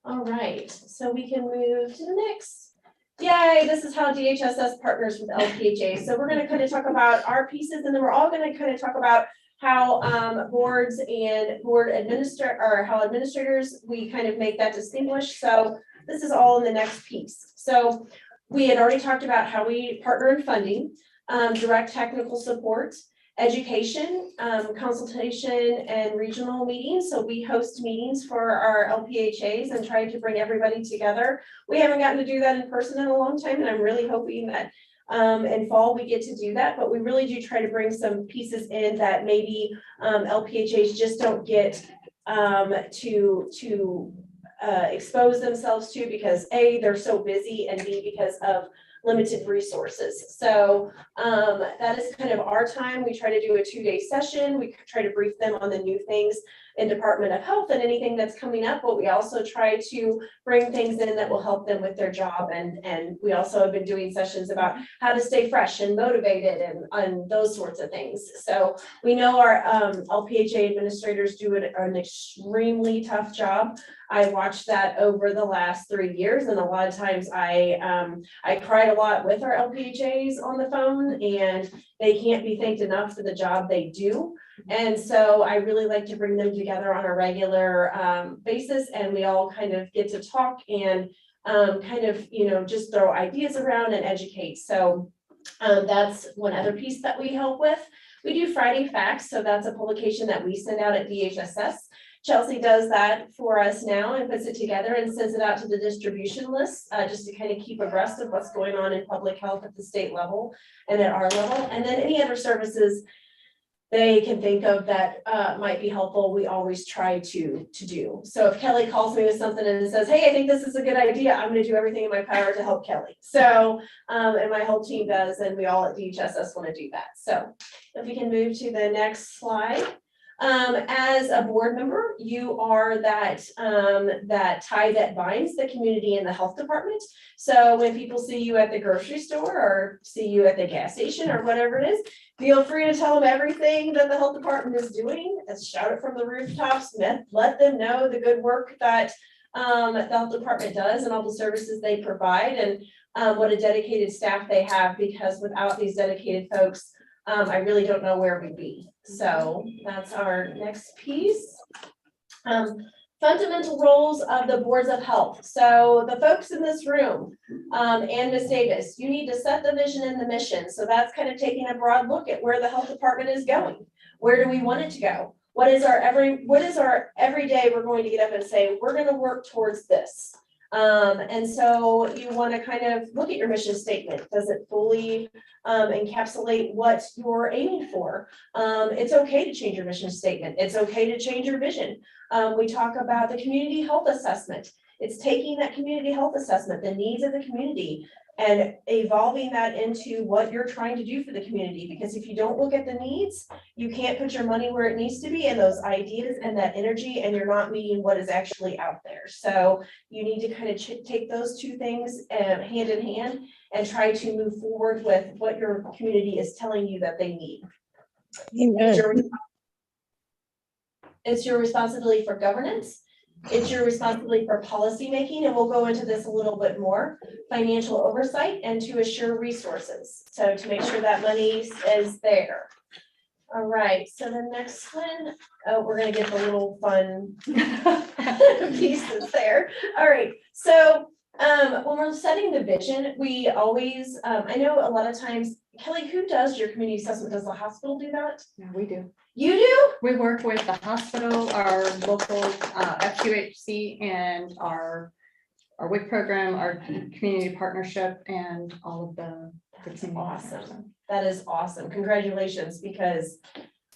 All right, so we can move to the next. Yay, this is how DHSS partners with LPHA. So we're going to kind of talk about our pieces and then we're all going to kind of talk about how boards and how administrators, we kind of make that distinguish. So this is all in the next piece. So we had already talked about how we partner in funding, direct technical support, education, consultation, and regional meetings. So we host meetings for our LPHAs and try to bring everybody together. We haven't gotten to do that in person in a long time, and I'm really hoping that in fall we get to do that, but we really do try to bring some pieces in that maybe LPHAs just don't get to expose themselves to, because A, they're so busy, and B, because of limited resources. So that is kind of our time. We try to do a 2-day session. We try to brief them on the new things in Department of Health and anything that's coming up, but we also try to bring things in that will help them with their job. And we also have been doing sessions about how to stay fresh and motivated and those sorts of things. So we know our LPHA administrators do an extremely tough job. I watched that over the last 3 years, and a lot of times I cried a lot with our LPHAs on the phone, and they can't be thanked enough for the job they do. And so I really like to bring them together on a regular basis, and we all kind of get to talk and kind of, just throw ideas around and educate. So that's one other piece that we help with. We do Friday Facts, so that's a publication that we send out at DHSS. Chelsea does that for us now and puts it together and sends it out to the distribution list, just to kind of keep abreast of what's going on in public health at the state level and at our level. And then any other services they can think of that might be helpful, we always try to do. So if Kelly calls me with something and says, hey, I think this is a good idea, I'm going to do everything in my power to help Kelly. So, and my whole team does, and we all at DHSS want to do that. So if we can move to the next slide. As a board member, you are that tie that binds the community and the health department. So when people see you at the grocery store or see you at the gas station or whatever it is, feel free to tell them everything that the health department is doing, and shout it from the rooftops, let them know the good work that the health department does and all the services they provide, and what a dedicated staff they have, because without these dedicated folks, I really don't know where we'd be. So that's our next piece. Fundamental roles of the boards of health. So the folks in this room, and Ms. Davis, you need to set the vision and the mission. So that's kind of taking a broad look at where the health department is going. Where do we want it to go? What is our every day we're going to get up and say, we're going to work towards this. And so you want to kind of look at your mission statement. Does it fully encapsulate what you're aiming for? It's okay to change your mission statement. It's okay to change your vision. We talk about the community health assessment. It's taking that community health assessment, the needs of the community, and evolving that into what you're trying to do for the community. Because if you don't look at the needs, you can't put your money where it needs to be and those ideas and that energy, and you're not meeting what is actually out there. So you need to kind of take those two things hand in hand and try to move forward with what your community is telling you that they need. It's your responsibility for governance. It's your responsibility for policy making, and we'll go into this a little bit more, financial oversight, and to assure resources. So to make sure that money is there. All right, so the next one, we're gonna get the little fun pieces there. All right, so when we're setting the vision, we always, I know a lot of times, Kelly, who does your community assessment? Does the hospital do that? Yeah, we do. You do? We work with the hospital, our local FQHC, and our WIC program, our community partnership, and all of the. That's awesome. That is awesome. Congratulations, because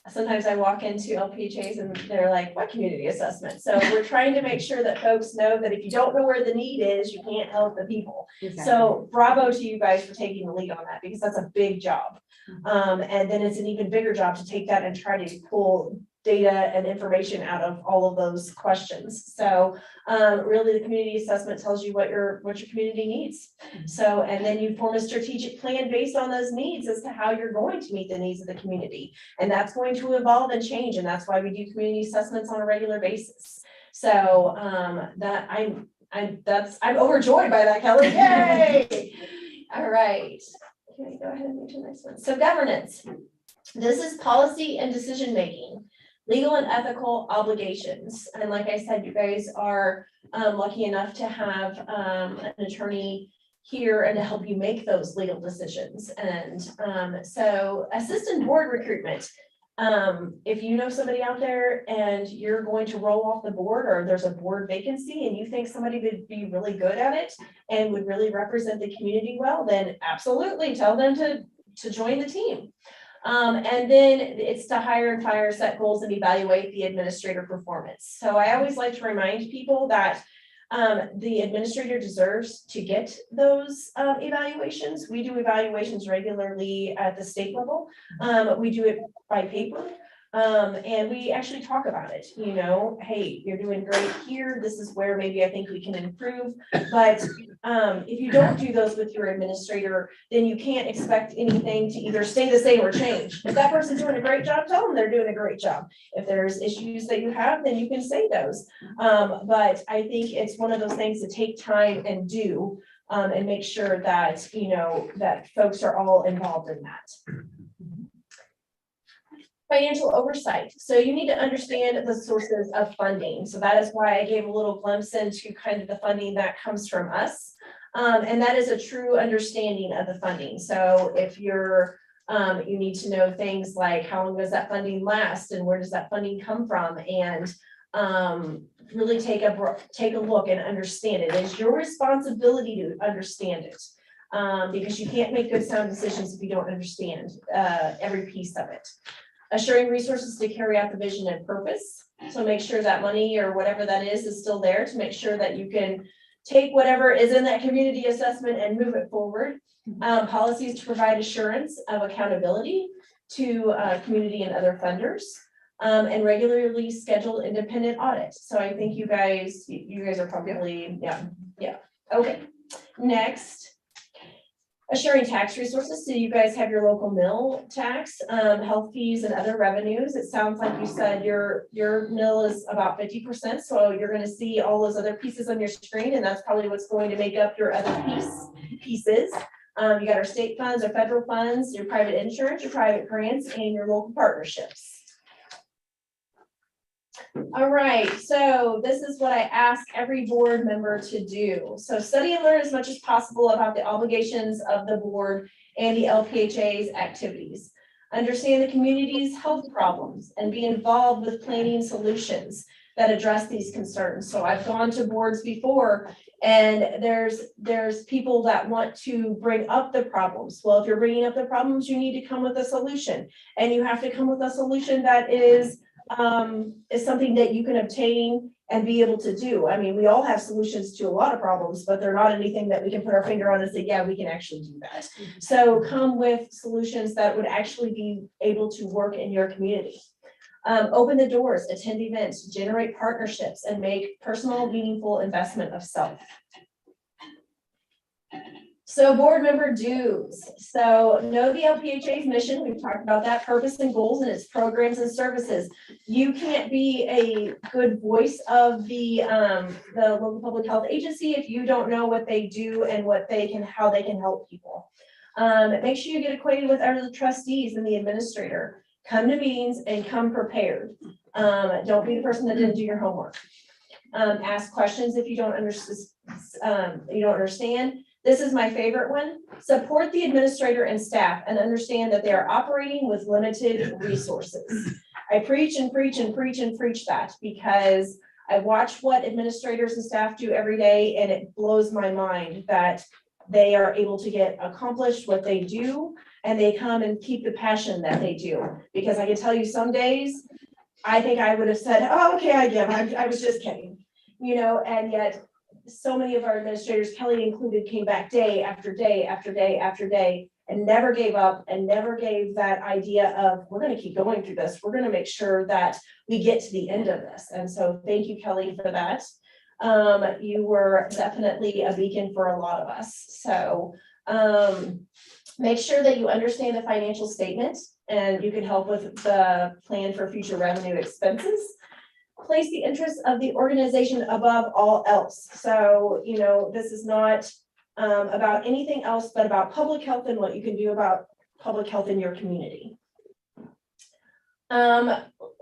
sometimes I walk into LPHAs and they're like, what community assessment? So we're trying to make sure that folks know that if you don't know where the need is, you can't help the people. Exactly. So bravo to you guys for taking the lead on that, because that's a big job. And then it's an even bigger job to take that and try to pull data and information out of all of those questions. So really the community assessment tells you what your community needs. So, and then you form a strategic plan based on those needs as to how you're going to meet the needs of the community. And that's going to evolve and change. And that's why we do community assessments on a regular basis. So that I'm overjoyed by that, Kelly. Yay! All right. Okay, go ahead and move to the next one. So governance. This is policy and decision-making, legal and ethical obligations. And like I said, you guys are lucky enough to have an attorney here and to help you make those legal decisions. And so assistant board recruitment. If you know somebody out there and you're going to roll off the board, or there's a board vacancy and you think somebody would be really good at it and would really represent the community well, then absolutely tell them to join the team. And then it's to hire and fire, set goals, and evaluate the administrator performance. So I always like to remind people that the administrator deserves to get those evaluations. We do evaluations regularly at the state level. We do it by paper. And we actually talk about it, you know, hey, you're doing great here. This is where maybe I think we can improve. But if you don't do those with your administrator, then you can't expect anything to either stay the same or change. If that person's doing a great job, tell them they're doing a great job. If there's issues that you have, then you can say those. But I think it's one of those things to take time and do and make sure that, you know, that folks are all involved in that. Financial oversight. So you need to understand the sources of funding. So that is why I gave a little glimpse into kind of the funding that comes from us. And that is a true understanding of the funding. So if you're, you need to know things like how long does that funding last and where does that funding come from? And really take a look and understand it. It's your responsibility to understand it. Because you can't make good sound decisions if you don't understand every piece of it. Assuring resources to carry out the vision and purpose. So make sure that money or whatever that is still there to make sure that you can take whatever is in that community assessment and move it forward. Policies to provide assurance of accountability to community and other funders. And regularly scheduled independent audits. So I think you guys are probably, yeah. Okay, next. Assuring tax resources, so you guys have your local mill tax, health fees and other revenues. It sounds like you said your mill is about 50%, so you're going to see all those other pieces on your screen, and that's probably what's going to make up your other pieces. You got our state funds, our federal funds, your private insurance, your private grants, and your local partnerships. All right, so this is what I ask every board member to do. So study and learn as much as possible about the obligations of the board and the LPHA's activities. Understand the community's health problems and be involved with planning solutions that address these concerns. So I've gone to boards before and there's people that want to bring up the problems. Well, if you're bringing up the problems, you need to come with a solution, and you have to come with a solution that is something that you can obtain and be able to do. I mean, we all have solutions to a lot of problems, but they're not anything that we can put our finger on and say, yeah, we can actually do that. So come with solutions that would actually be able to work in your community. Open the doors, attend events, generate partnerships, and make personal, meaningful investment of self. So board member dues. So know the LPHA's mission. We've talked about that, purpose and goals and its programs and services. You can't be a good voice of the local public health agency if you don't know what they do and how they can help people. Make sure you get acquainted with other trustees and the administrator. Come to meetings and come prepared. Don't be the person that didn't do your homework. Ask questions if you don't understand. This is my favorite one. Support the administrator and staff and understand that they are operating with limited resources. I preach and preach and preach and preach that because I watch what administrators and staff do every day, and it blows my mind that they are able to get accomplished what they do, and they come and keep the passion that they do. Because I can tell you some days, I think I would have said, oh, okay, I was just kidding, you know, and yet so many of our administrators, Kelly included, came back day after day after day after day and never gave up and never gave that idea of, we're going to keep going through this. We're going to make sure that we get to the end of this. And so thank you, Kelly, for that. You were definitely a beacon for a lot of us. So make sure that you understand the financial statement and you can help with the plan for future revenue expenses. Place the interests of the organization above all else. So, you know, this is not about anything else but about public health and what you can do about public health in your community.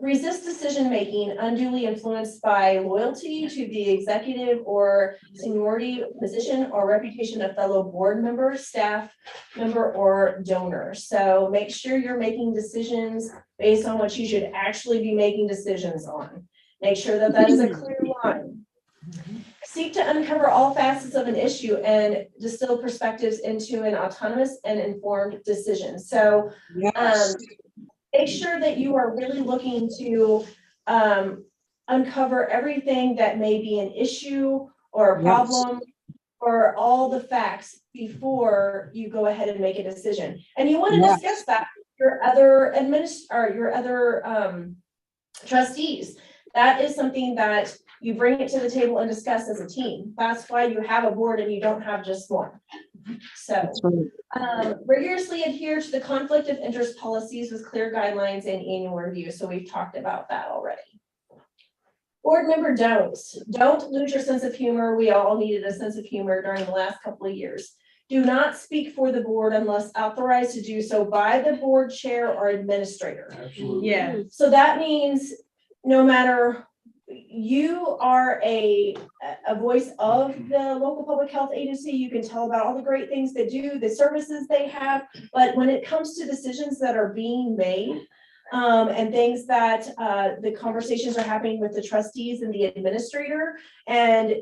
Resist decision-making unduly influenced by loyalty to the executive or seniority position or reputation of fellow board member, staff member, or donor. So make sure you're making decisions based on what you should actually be making decisions on. Make sure that that is a clear line. Seek to uncover all facets of an issue and distill perspectives into an autonomous and informed decision. So, make sure that you are really looking to uncover everything that may be an issue or a problem or all the facts before you go ahead and make a decision. And you want to discuss that with your other trustees. That is something that you bring it to the table and discuss as a team. That's why you have a board and you don't have just one. So rigorously adhere to the conflict of interest policies with clear guidelines and annual review. So we've talked about that already. Board member don'ts. Don't lose your sense of humor. We all needed a sense of humor during the last couple of years. Do not speak for the board unless authorized to do so by the board chair or administrator. Absolutely. Yeah. So that means no matter, you are a voice of the local public health agency. You can tell about all the great things they do, the services they have, but when it comes to decisions that are being made and things that the conversations are happening with the trustees and the administrator and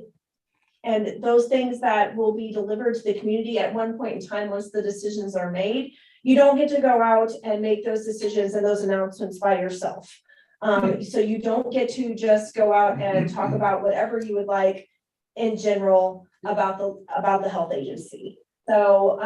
those things that will be delivered to the community at one point in time once the decisions are made, you don't get to go out and make those decisions and those announcements by yourself. So you don't get to just go out and talk about whatever you would like in general about the health agency. So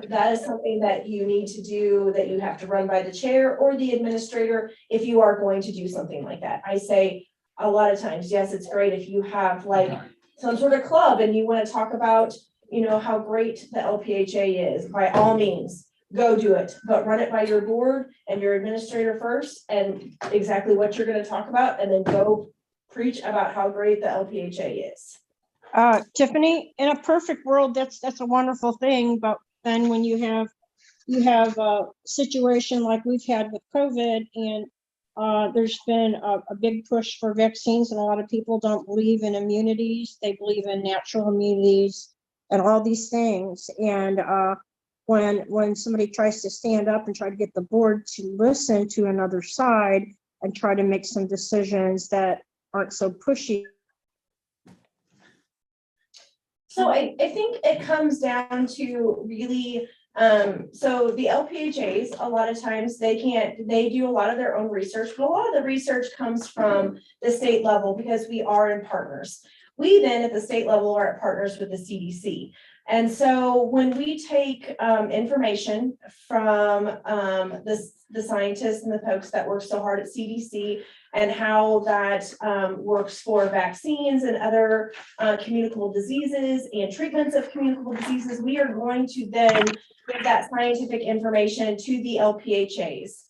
that is something that you need to do, that you have to run by the chair or the administrator if you are going to do something like that. I say a lot of times, yes, it's great if you have like some sort of club and you want to talk about, you know, how great the LPHA is, by all means. Go do it, but run it by your board and your administrator first and exactly what you're going to talk about, and then go preach about how great the LPHA is. Tiffany, in a perfect world, that's a wonderful thing. But then when you have a situation like we've had with COVID, and there's been a big push for vaccines, and a lot of people don't believe in immunities. They believe in natural immunities and all these things. And when somebody tries to stand up and try to get the board to listen to another side and try to make some decisions that aren't so pushy. So I think it comes down to really, so the LPHAs, a lot of times they do a lot of their own research, but a lot of the research comes from the state level because we are in partners. We then at the state level are at partners with the CDC. And so when we take information from the scientists and the folks that work so hard at CDC and how that works for vaccines and other communicable diseases and treatments of communicable diseases, we are going to then give that scientific information to the LPHAs.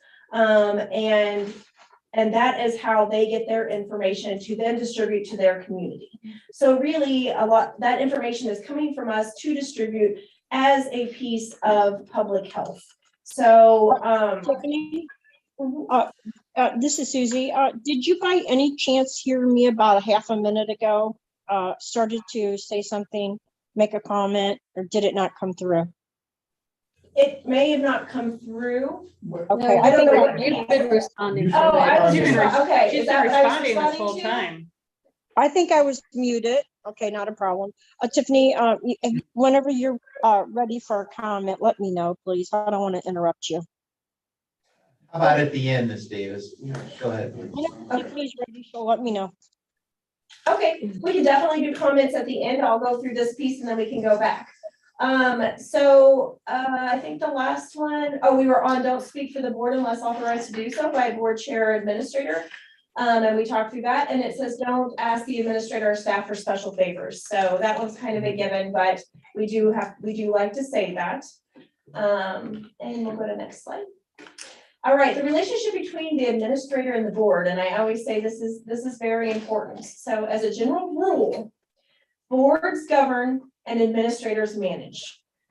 And that is how they get their information to then distribute to their community. So really that information is coming from us to distribute as a piece of public health. So Tiffany, this is Susie. Did you by any chance hear me about a half a minute ago? Started to say something, make a comment, or did it not come through? It may have not come through. Okay, I think You've been responding. Oh, I was okay. She's Is been that what I was responding this whole to? time. I think I was muted. Okay, not a problem. Tiffany, whenever you're ready for a comment, let me know, please. I don't want to interrupt you. How about at the end, Ms. Davis? Go ahead. Tiffany's ready, so let me know. Okay, we can definitely do comments at the end. I'll go through this piece and then we can go back. I think the last one, we were on don't speak for the board unless authorized to do so by board chair or administrator. And we talked through that, and it says don't ask the administrator or staff for special favors. So that one's kind of a given, but we do like to say that. And we'll go to next slide. All right, the relationship between the administrator and the board, and I always say this is very important. So as a general rule, boards govern and administrators manage.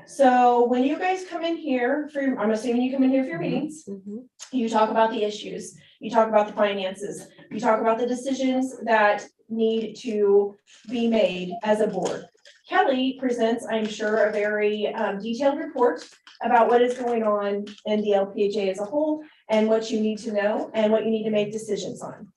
So when you guys come in here I'm assuming you come in here for your meetings, you talk about the issues. you talk about the finances, you talk about the decisions that need to be made as a board. Kelly presents, I'm sure, a very detailed report about what is going on in the LPHA as a whole and what you need to know and what you need to make decisions on.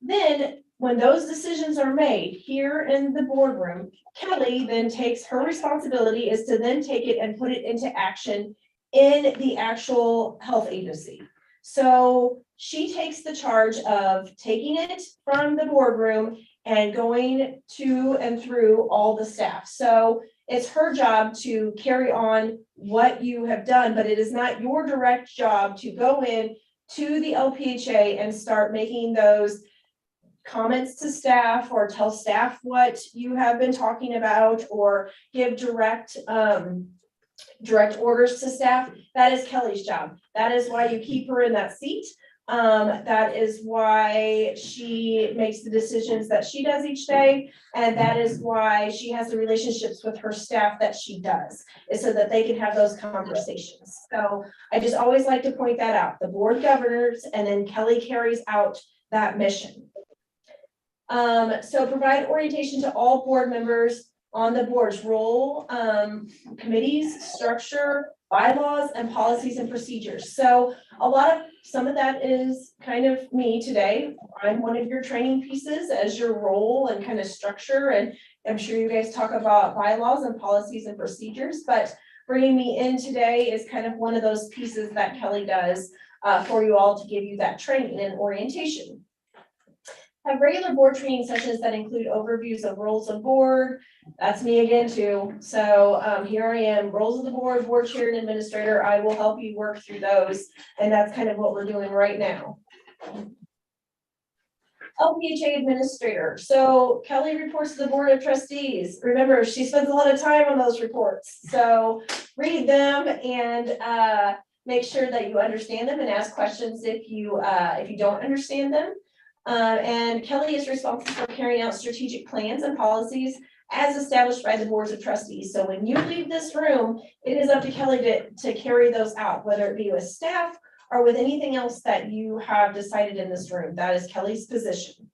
Then, when those decisions are made here in the boardroom, Kelly then takes her responsibility is to then take it and put it into action in the actual health agency. So she takes the charge of taking it from the boardroom and going to and through all the staff. So it's her job to carry on what you have done, but it is not your direct job to go in to the LPHA and start making those comments to staff or tell staff what you have been talking about or give direct orders to staff. That is Kelly's job. That is why you keep her in that seat. That is why she makes the decisions that she does each day. And that is why she has the relationships with her staff that she does, is so that they can have those conversations. So I just always like to point that out. The board governors and then Kelly carries out that mission. So provide orientation to all board members on the board's role, committees, structure, bylaws, and policies and procedures. So some of that is kind of me today. I'm one of your training pieces as your role and kind of structure. And I'm sure you guys talk about bylaws and policies and procedures, but bringing me in today is kind of one of those pieces that Kelly does for you all to give you that training and orientation. Have regular board training sessions that include overviews of roles of board. That's me again too. So here I am, roles of the board, board chair and administrator. I will help you work through those. And that's kind of what we're doing right now. LPHA administrator. So Kelly reports to the board of trustees. Remember, she spends a lot of time on those reports. So read them and make sure that you understand them and ask questions if you don't understand them. And Kelly is responsible for carrying out strategic plans and policies as established by the boards of trustees. So when you leave this room, it is up to Kelly to carry those out, whether it be with staff or with anything else that you have decided in this room. That is Kelly's position.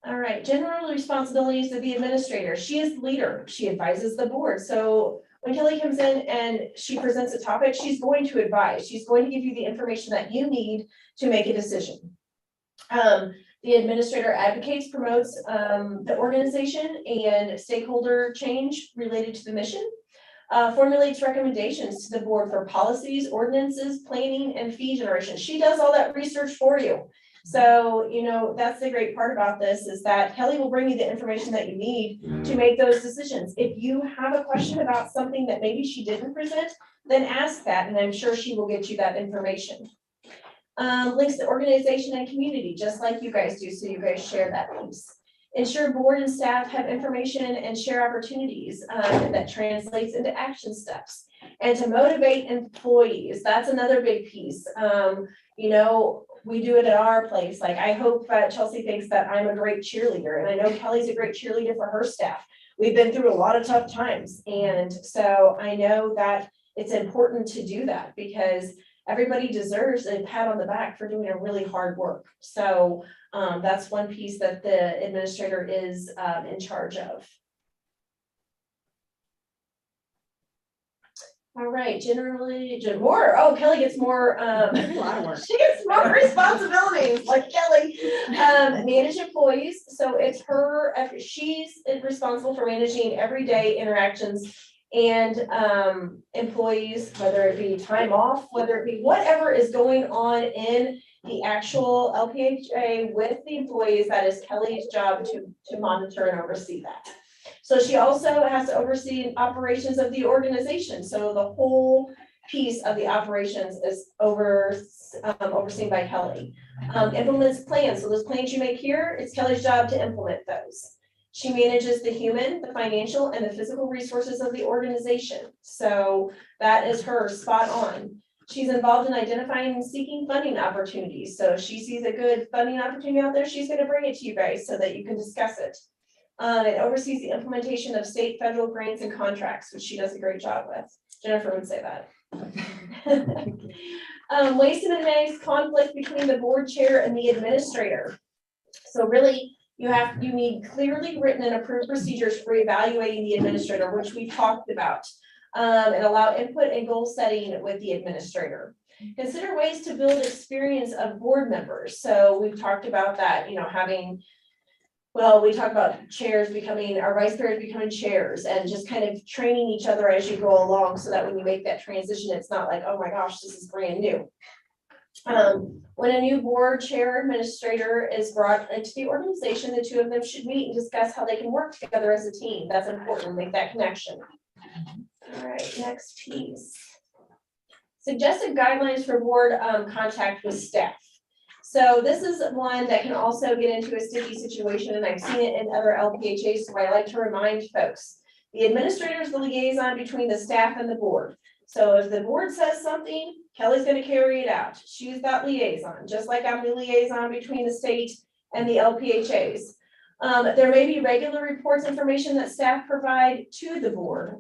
All right, general responsibilities of the administrator. She is the leader. She advises the board. So when Kelly comes in and she presents a topic, she's going to advise. She's going to give you the information that you need to make a decision. The administrator advocates, promotes the organization and stakeholder change related to the mission, formulates recommendations to the board for policies, ordinances, planning, and fee generation. She does all that research for you. So, you know, that's the great part about this is that Kelly will bring you the information that you need to make those decisions. If you have a question about something that maybe she didn't present, then ask that, and I'm sure she will get you that information. Links to organization and community, just like you guys do, so you guys share that piece. Ensure board and staff have information and share opportunities that translates into action steps. And to motivate employees, that's another big piece. You know, we do it at our place. Like, I hope that Chelsea thinks that I'm a great cheerleader, and I know Kelly's a great cheerleader for her staff. We've been through a lot of tough times. And so I know that it's important to do that because everybody deserves a pat on the back for doing a really hard work. So that's one piece that the administrator is in charge of. All right, generally, more. Oh, Kelly gets more. A lot of work. She gets more responsibilities, like Kelly. Manage employees. So it's her. She's responsible for managing everyday interactions and employees, whether it be time off, whether it be whatever is going on in the actual LPHA with the employees. That is Kelly's job to monitor and oversee that. So she also has to oversee operations of the organization. So the whole piece of the operations is overseen by Kelly. Implements plans. So those plans you make here, it's Kelly's job to implement those. She manages the human, the financial, and the physical resources of the organization. So that is her spot on. She's involved in identifying and seeking funding opportunities. So if she sees a good funding opportunity out there, she's going to bring it to you guys so that you can discuss it. It oversees the implementation of state, federal grants and contracts, which she does a great job with. Jennifer would say that. Ways to minimize conflict between the board chair and the administrator. So really, you need clearly written and approved procedures for evaluating the administrator, which we've talked about, and allow input and goal setting with the administrator. Consider ways to build experience of board members. So we've talked about that, we talk about chairs becoming, our vice chairs becoming chairs, and just kind of training each other as you go along, so that when you make that transition, it's not like, oh my gosh, this is brand new. When a new board chair administrator is brought into the organization, the two of them should meet and discuss how they can work together as a team. That's important, make that connection. All right, next piece. Suggested guidelines for board contact with staff. So this is one that can also get into a sticky situation, and I've seen it in other LPHAs, so I like to remind folks. The administrator is the liaison between the staff and the board. So if the board says something, Kelly's going to carry it out. She's that liaison, just like I'm the liaison between the state and the LPHAs. There may be regular reports, information that staff provide to the board.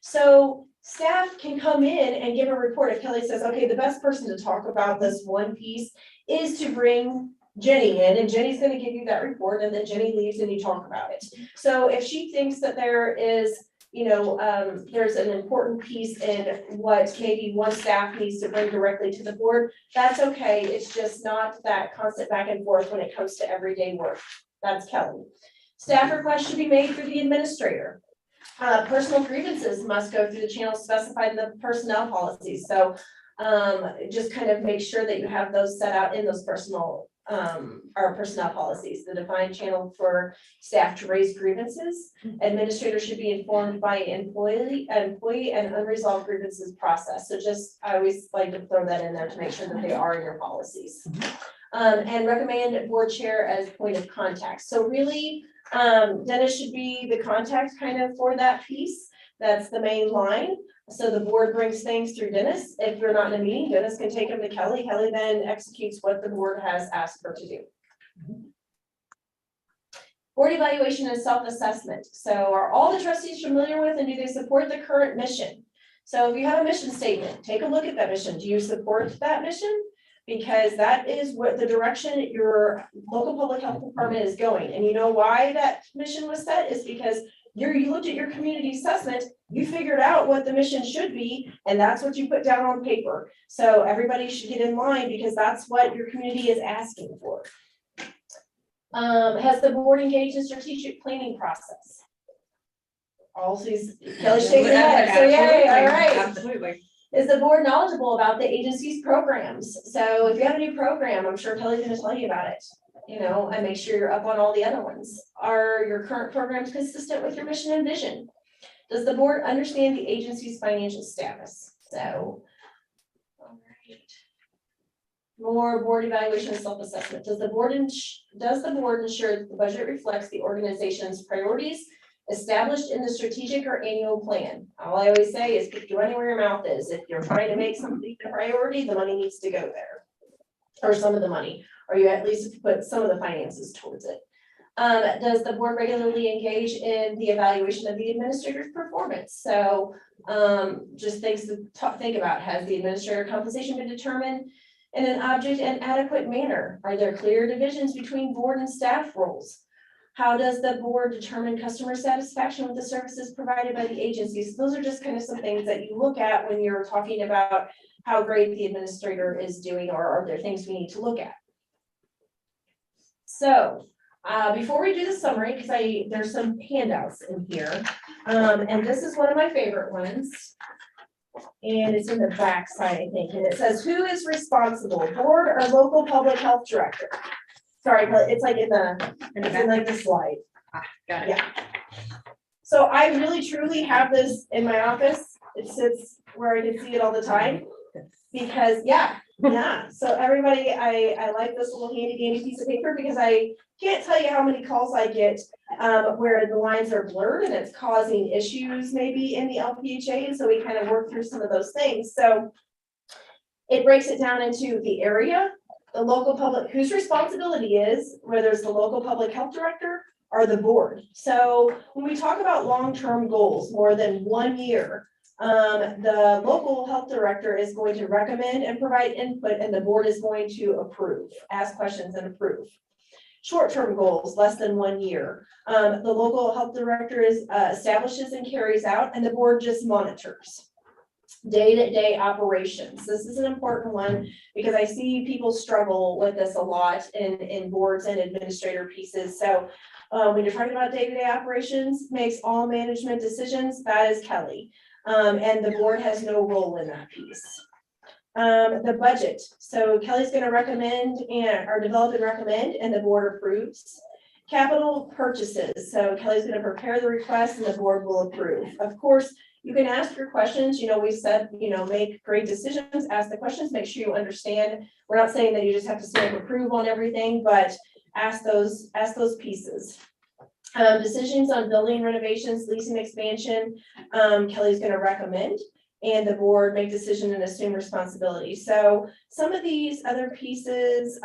So staff can come in and give a report. If Kelly says, okay, the best person to talk about this one piece is to bring Jenny in, and Jenny's going to give you that report, and then Jenny leaves and you talk about it. So if she thinks that there is, there's an important piece in what maybe one staff needs to bring directly to the board, that's okay. It's just not that constant back and forth when it comes to everyday work. That's Kelly. Staff requests should be made through the administrator. Personal grievances must go through the channels specified in the personnel policies. So just kind of make sure that you have those set out in those personnel policies. The defined channel for staff to raise grievances. Administrator should be informed by employee and unresolved grievances process. So I always like to throw that in there to make sure that they are in your policies. And recommend board chair as point of contact. So really, Dennis should be the contact kind of for that piece. That's the main line. So the board brings things through Dennis. If you're not in a meeting, Dennis can take them to Kelly. Kelly then executes what the board has asked her to do. Board evaluation and self-assessment. So are all the trustees familiar with and do they support the current mission? So if you have a mission statement, take a look at that mission. Do you support that mission? Because that is what the direction your local public health department is going. And you know why that mission was set is because you looked at your community assessment, you figured out what the mission should be, and that's what you put down on paper. So everybody should get in line because that's what your community is asking for. Has the board engaged in strategic planning process? Also, Kelly's shaking her head, so yay, all right. Absolutely. Is the board knowledgeable about the agency's programs? So if you have a new program, I'm sure Kelly's going to tell you about it, and make sure you're up on all the other ones. Are your current programs consistent with your mission and vision? Does the board understand the agency's financial status? So, all right. More board evaluation and self-assessment. Does the board ensure that the budget reflects the organization's priorities established in the strategic or annual plan? All I always say is keep your money where your mouth is. If you're trying to make something a priority, the money needs to go there, or some of the money, or you at least put some of the finances towards it. Does the board regularly engage in the evaluation of the administrator's performance? So just things to think about. Has the administrator compensation been determined in an object and adequate manner? Are there clear divisions between board and staff roles? How does the board determine customer satisfaction with the services provided by the agencies? Those are just kind of some things that you look at when you're talking about how great the administrator is doing, or are there things we need to look at? So before we do the summary, because there's some handouts in here, and this is one of my favorite ones. And it's in the back side, I think, and it says, who is responsible, board or local public health director? Sorry, but it's like in the slide. Got it. Yeah. So I really truly have this in my office. It sits where I can see it all the time. Because yeah. So everybody, I like this little handy dandy piece of paper because I can't tell you how many calls I get where the lines are blurred and it's causing issues maybe in the LPHA. And so we kind of work through some of those things. So it breaks it down into the area, the local public, whose responsibility is, whether it's the local public health director or the board. So when we talk about long-term goals, more than 1 year, The local health director is going to recommend and provide input, and the board is going to approve, ask questions and approve. Short-term goals, less than 1 year. The local health director establishes and carries out, and the board just monitors. Day-to-day operations. This is an important one because I see people struggle with this a lot in boards and administrator pieces. So when you're talking about day-to-day operations, makes all management decisions, that is Kelly. And the board has no role in that piece. The budget. So Kelly's going to recommend or develop and recommend, and the board approves. Capital purchases. So Kelly's going to prepare the request and the board will approve. Of course, you can ask your questions. You know, we said, you know, make great decisions, ask the questions, make sure you understand. We're not saying that you just have to stamp approve on everything, but ask those pieces. Decisions on building renovations, leasing expansion, Kelly's going to recommend, and the board make decision and assume responsibility. So some of these other pieces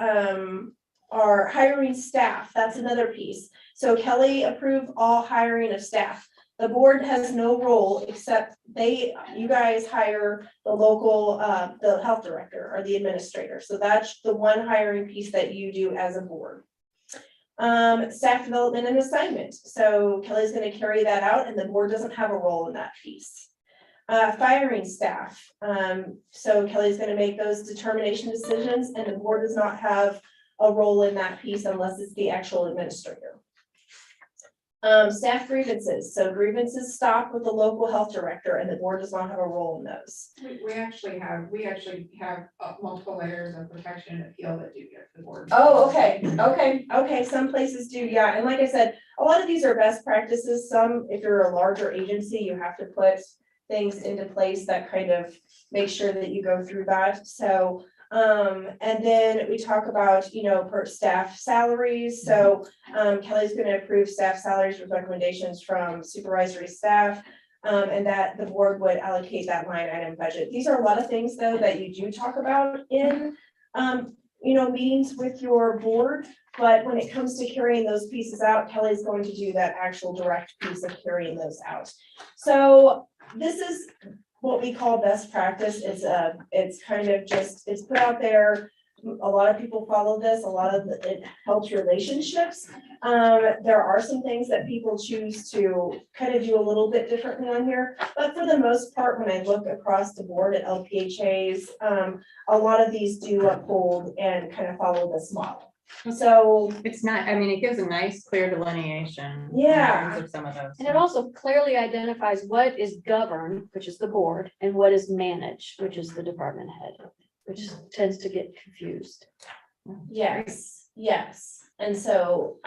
are hiring staff. That's another piece. So Kelly approved all hiring of staff. The board has no role except you guys hire the local, the health director or the administrator. So that's the one hiring piece that you do as a board. Staff development and assignment. So Kelly's going to carry that out and the board doesn't have a role in that piece. Firing staff. So Kelly's going to make those determination decisions and the board does not have a role in that piece unless it's the actual administrator. Staff grievances. So grievances stop with the local health director and the board does not have a role in those. We actually have multiple layers of protection and appeal that do get to the board. Oh, okay. Some places do, yeah. And like I said, a lot of these are best practices. Some, if you're a larger agency, you have to put things into place that kind of make sure that you go through that. So, and then we talk about, you know, per staff salaries. So Kelly's going to approve staff salaries with recommendations from supervisory staff, and that the board would allocate that line item budget. These are a lot of things though that you do talk about in, you know, meetings with your board. But when it comes to carrying those pieces out, Kelly's going to do that actual direct piece of carrying those out. So this is what we call best practice. It's kind of just, it's put out there. A lot of people follow this. A lot of it helps relationships. There are some things that people choose to kind of do a little bit differently on here, but for the most part, when I look across the board at LPHAs, a lot of these do uphold and kind of follow this model. So It's not, I mean, it gives a nice clear delineation. Yeah. In terms of some of those. And it also clearly identifies what is governed, which is the board, and what is managed, which is the department head, which tends to get confused. yes. And so,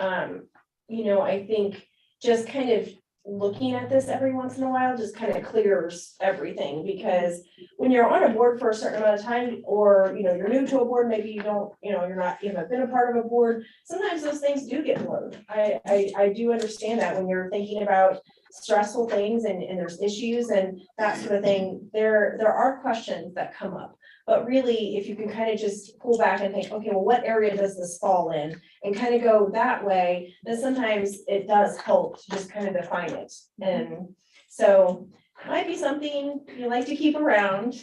you know, I think just kind of looking at this every once in a while just kind of clears everything, because when you're on a board for a certain amount of time, or, you know, you're new to a board, maybe you don't, you know, you haven't been a part of a board, sometimes those things do get blurred. I do understand that when you're thinking about stressful things and there's issues and that sort of thing, there are questions that come up. But really, if you can kind of just pull back and think, okay, well, what area does this fall in? And kind of go that way, then sometimes it does help to just kind of define it. And so it might be something you like to keep around.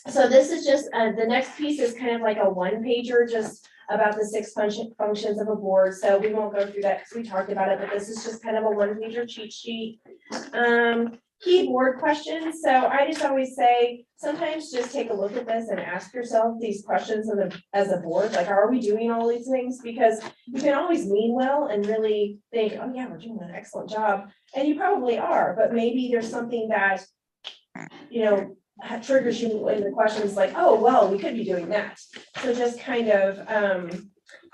So this is just, the next piece is kind of like a one-pager, just about the 6 functions of a board. So we won't go through that because we talked about it, but this is just kind of a one-pager cheat sheet. Key board questions. So I just always say, sometimes just take a look at this and ask yourself these questions as a board, like, are we doing all these things? Because you can always mean well and really think, oh yeah, we're doing an excellent job. And you probably are, but maybe there's something that, you know, triggers you in the questions like, oh, well, we could be doing that. So just kind of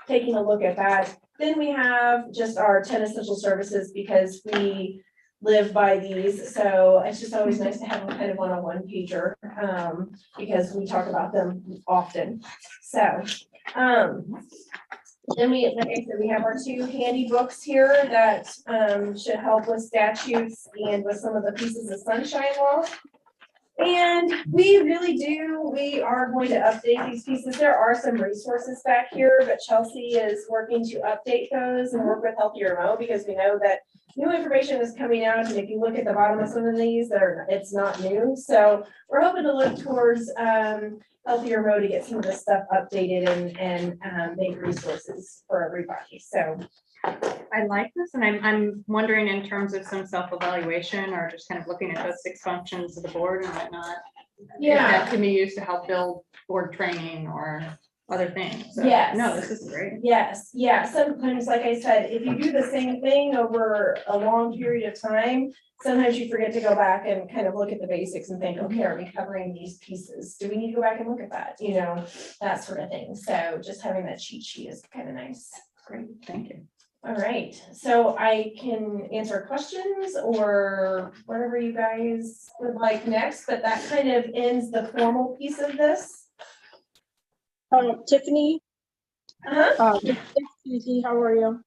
taking a look at that. Then we have just our 10 essential services, because we live by these. So it's just always nice to have them kind of on a one-pager, because we talk about them often. So then we, like I said, we have our 2 handy books here that should help with statutes and with some of the pieces of sunshine law. And we really do, we are going to update these pieces. There are some resources back here, but Chelsea is working to update those and work with Healthier Remote because we know that new information is coming out. And if you look at the bottom of some of these, it's not new. So we're hoping to look towards Healthier Remote to get some of this stuff updated and make resources for everybody. So I like this, and I'm wondering in terms of some self-evaluation or just kind of looking at those 6 functions of the board and whatnot. If that can be used to help build board training or other things. So, Yes. no, this is great. Yes, yeah, sometimes, like I said, if you do the same thing over a long period of time, sometimes you forget to go back and kind of look at the basics and think, okay, are we covering these pieces? Do we need to go back and look at that? You know, that sort of thing. So just having that cheat sheet is kind of nice. Great, thank you. All right, so I can answer questions or whatever you guys would like next, but that kind of ends the formal piece of this. Tiffany. Susie, how are you?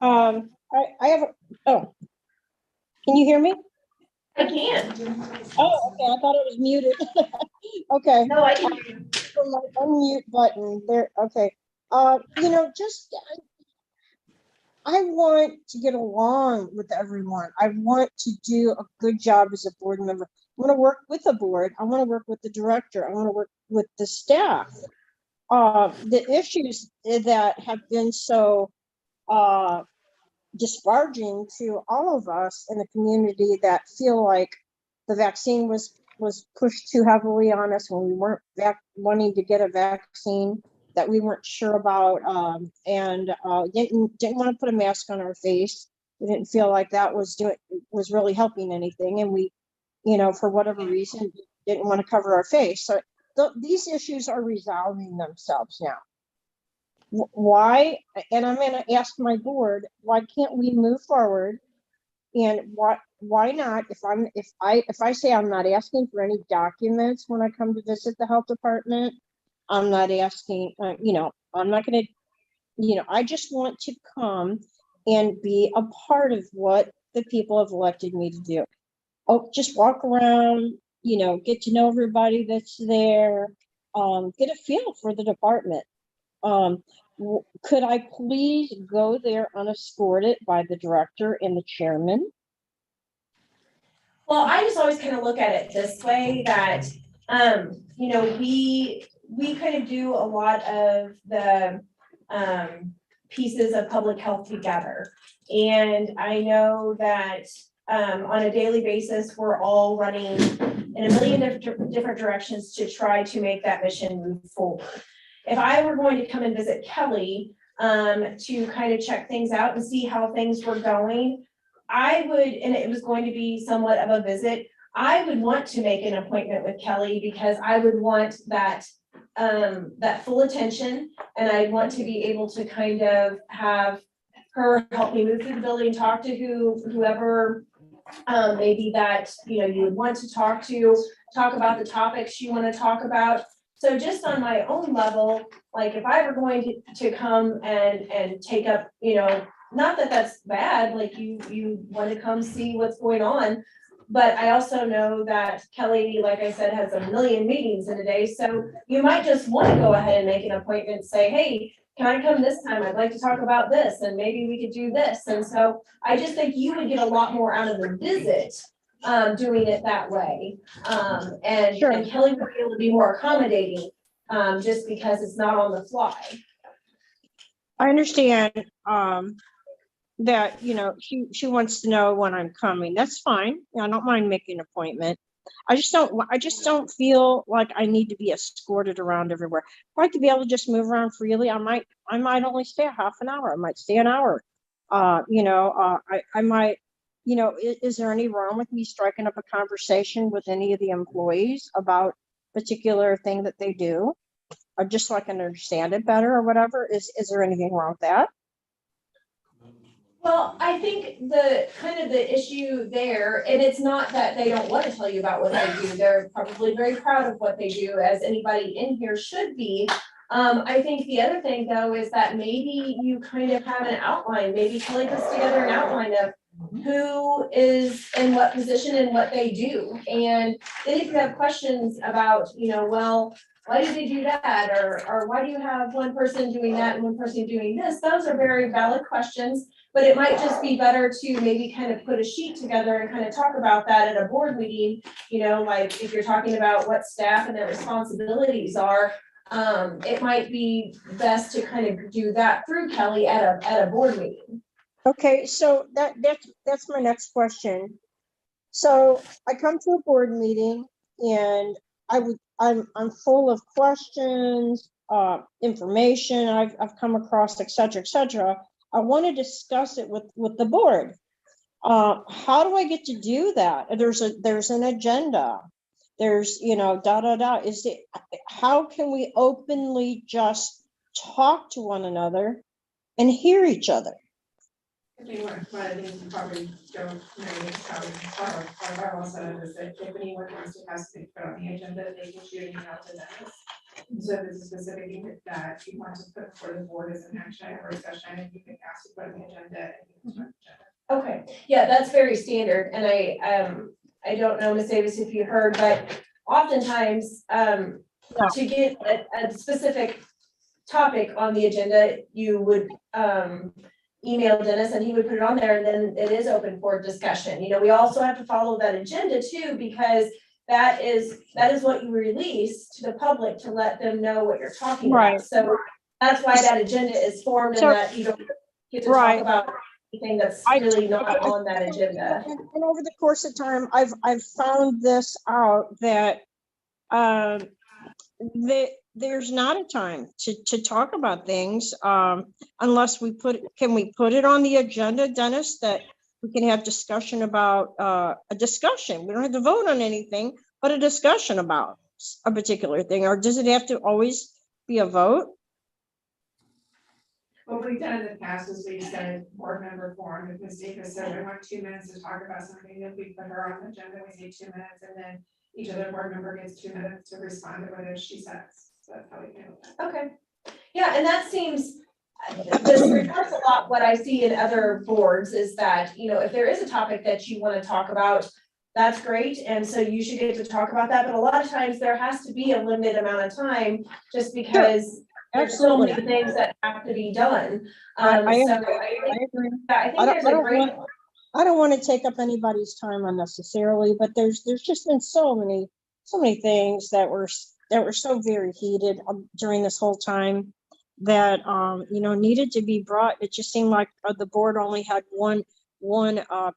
I have, can you hear me? I can. Oh, okay, I thought it was muted. Okay. No, I can hear you. My unmute button there, okay. I want to get along with everyone. I want to do a good job as a board member. I want to work with the board. I want to work with the director. I want to work with the staff. The issues that have been so disparaging to all of us in the community that feel like the vaccine was pushed too heavily on us when we weren't wanting to get a vaccine that we weren't sure about, and didn't want to put a mask on our face. We didn't feel like that was really helping anything, and we, for whatever reason, didn't want to cover our face. So these issues are resolving themselves now. Why? And I'm going to ask my board, why can't we move forward? And why not? If I say I'm not asking for any documents when I come to visit the health department, I'm not asking, I'm not going to, I just want to come and be a part of what the people have elected me to do. Oh, just walk around, get to know everybody that's there, get a feel for the department. Could I please go there unescorted by the director and the chairman? Well, I just always kind of look at it this way that, we kind of do a lot of the pieces of public health together. And I know that on a daily basis, we're all running in a million different directions to try to make that mission move forward. If I were going to come and visit Kelly to kind of check things out and see how things were going, I would, and it was going to be somewhat of a visit, I would want to make an appointment with Kelly because I would want that full attention, and I want to be able to kind of have her help me move through the building, talk to whoever maybe that you would want to talk about the topics you want to talk about. So just on my own level, like if I were going to come and take up, not that that's bad, like you want to come see what's going on. But I also know that Kelly, like I said, has a million meetings in a day. So you might just want to go ahead and make an appointment and say, hey, can I come this time? I'd like to talk about this and maybe we could do this. And so I just think you would get a lot more out of the visit doing it that way. And Kelly would be able to be more accommodating just because it's not on the fly. I understand that, she wants to know when I'm coming. That's fine. I don't mind making an appointment. I just don't feel like I need to be escorted around everywhere. I'd like to be able to just move around freely. I might only stay a half an hour. I might stay an hour. I might, is there any wrong with me striking up a conversation with any of the employees about a particular thing that they do? Or just so I can understand it better or whatever? Is there anything wrong with that? Well, I think the issue there, and it's not that they don't want to tell you about what they do. They're probably very proud of what they do, as anybody in here should be. I think the other thing though is that maybe you kind of have an outline. Maybe Kelly puts together an outline of who is in what position and what they do. And then if you have questions about, well, why did they do that? Or why do you have one person doing that and one person doing this? Those are very valid questions, but it might just be better to maybe kind of put a sheet together and kind of talk about that at a board meeting. Like if you're talking about what staff and their responsibilities are, it might be best to kind of do that through Kelly at a board meeting. Okay, so that's my next question. So I come to a board meeting and I'm full of questions, information I've come across, et cetera. I want to discuss it with the board. How do I get to do that? There's an agenda. There's, how can we openly just talk to one another and hear each other? I think one of the things you probably don't know is probably part of our bylaw said is that if anyone wants to has to be put on the agenda, they can shoot an email to Dennis. So if there's a specific thing that you want to put before the board as an action item or a discussion item, you can ask to put on the agenda and you can put on the agenda. Okay, yeah, that's very standard, and I don't know, Ms. Davis, if you heard, but oftentimes, to get a specific topic on the agenda, you would, email Dennis and he would put it on there, and then it is open for discussion. We also have to follow that agenda too, because that is what you release to the public to let them know what you're talking about. So that's why that agenda is formed, and that you don't get to talk about anything that's really not on that agenda. And over the course of time, I've found this out that there's not a time to talk about things unless can we put it on the agenda, Dennis, that we can have discussion about a discussion. We don't have to vote on anything, but a discussion about a particular thing. Or does it have to always be a vote? What we've done in the past is we've said board member forum. If Ms. Davis said, I want 2 minutes to talk about something, if we put her on the agenda, we say 2 minutes, and then each other board member gets 2 minutes to respond to whatever she says. So that's how we handle that. Okay. Yeah, and that seems, this reflects a lot what I see in other boards is that, if there is a topic that you want to talk about, that's great. And so you should get to talk about that. But a lot of times there has to be a limited amount of time just because there's so many things that have to be done. I agree. I think there's a great. I don't want to take up anybody's time unnecessarily, but there's just been so many things that were so very heated during this whole time that needed to be brought. It just seemed like the board only had one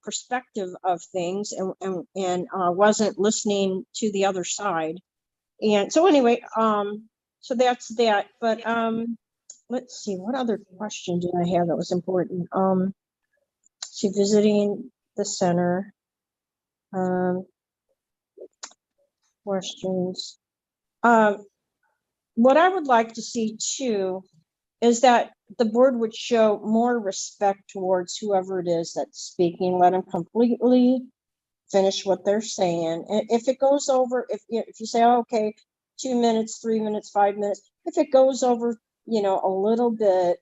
perspective of things and wasn't listening to the other side. And so anyway, so that's that. But let's see, what other question did I have that was important? See, visiting the center. Questions. What I would like to see too is that the board would show more respect towards whoever it is that's speaking. Let them completely finish what they're saying. And if it goes over, if you say, oh, okay, 2 minutes, 3 minutes, 5 minutes, if it goes over, a little bit,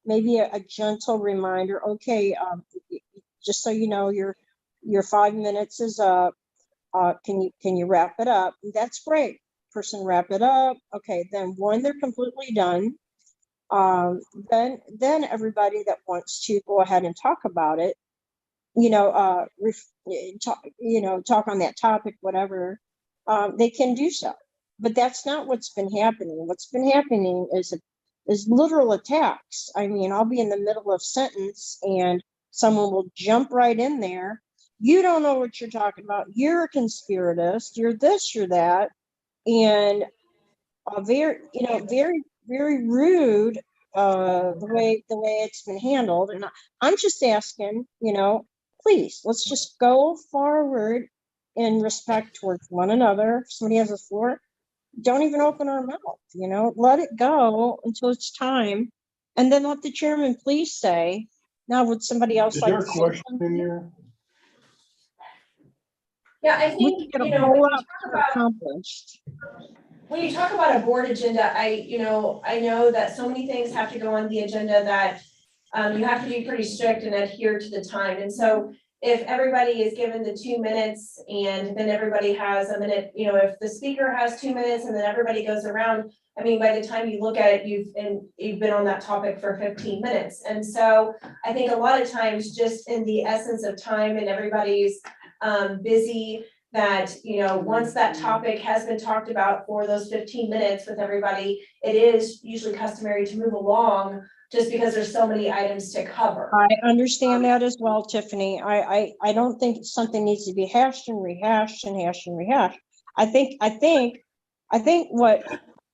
maybe a gentle reminder, okay, just so you know, your 5 minutes is up. Can you wrap it up? That's great. Person wrap it up. Okay, then when they're completely done, then everybody that wants to go ahead and talk about it, talk on that topic, whatever, they can do so. But that's not what's been happening. What's been happening is literal attacks. I mean, I'll be in the middle of a sentence and someone will jump right in there. You don't know what you're talking about. You're a conspiratist. You're this, you're that. And very, very rude, the way it's been handled. And I'm just asking, please, let's just go forward in respect towards one another. If somebody has a floor, don't even open our mouth, let it go until it's time. And then let the chairman please say, now would somebody else Is like there a to say question something? in there? Yeah, I think, when you talk about a board agenda, I know that so many things have to go on the agenda that you have to be pretty strict and adhere to the time. And so if everybody is given the 2 minutes and then everybody has a minute, you know, if the speaker has 2 minutes and then everybody goes around, I mean, by the time you look at it, you've been on that topic for 15 minutes. And so I think a lot of times just in the essence of time and everybody's busy, that, you know, once that topic has been talked about for those 15 minutes with everybody, it is usually customary to move along just because there's so many items to cover. I understand that as well, Tiffany. I don't think something needs to be hashed and rehashed and hashed and rehashed. I think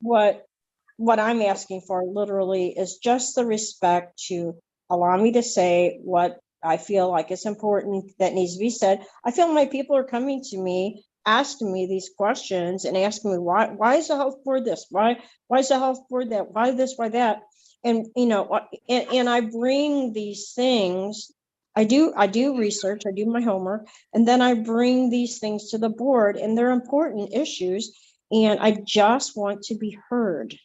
what I'm asking for literally is just the respect to allow me to say what I feel like is important that needs to be said. I feel my people are coming to me, asking me these questions and asking me why is the health board this? Why is the health board that? Why this? Why that? And, you know, and I bring these things, I do research, I do my homework, and then I bring these things to the board, and they're important issues, and I just want to be heard.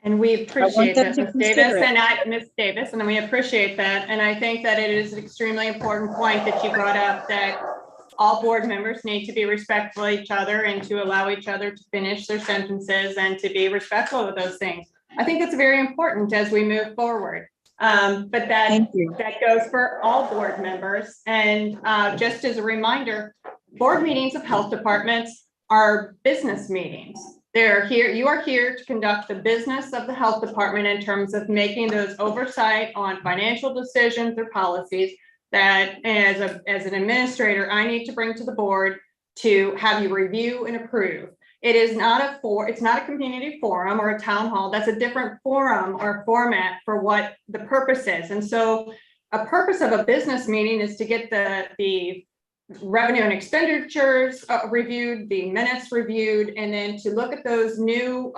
And we appreciate that, Ms. Davis, and we appreciate that. And I think that it is an extremely important point that you brought up, that all board members need to be respectful of each other and to allow each other to finish their sentences and to be respectful of those things. I think it's very important as we move forward. But that goes for all board members. And just as a reminder, board meetings of health departments are business meetings. They're here, you are here to conduct the business of the health department in terms of making those oversight on financial decisions or policies that as an administrator, I need to bring to the board to have you review and approve. It is not it's not a community forum or a town hall. That's a different forum or format for what the purpose is. And so a purpose of a business meeting is to get the revenue and expenditures reviewed, the minutes reviewed, and then to look at those new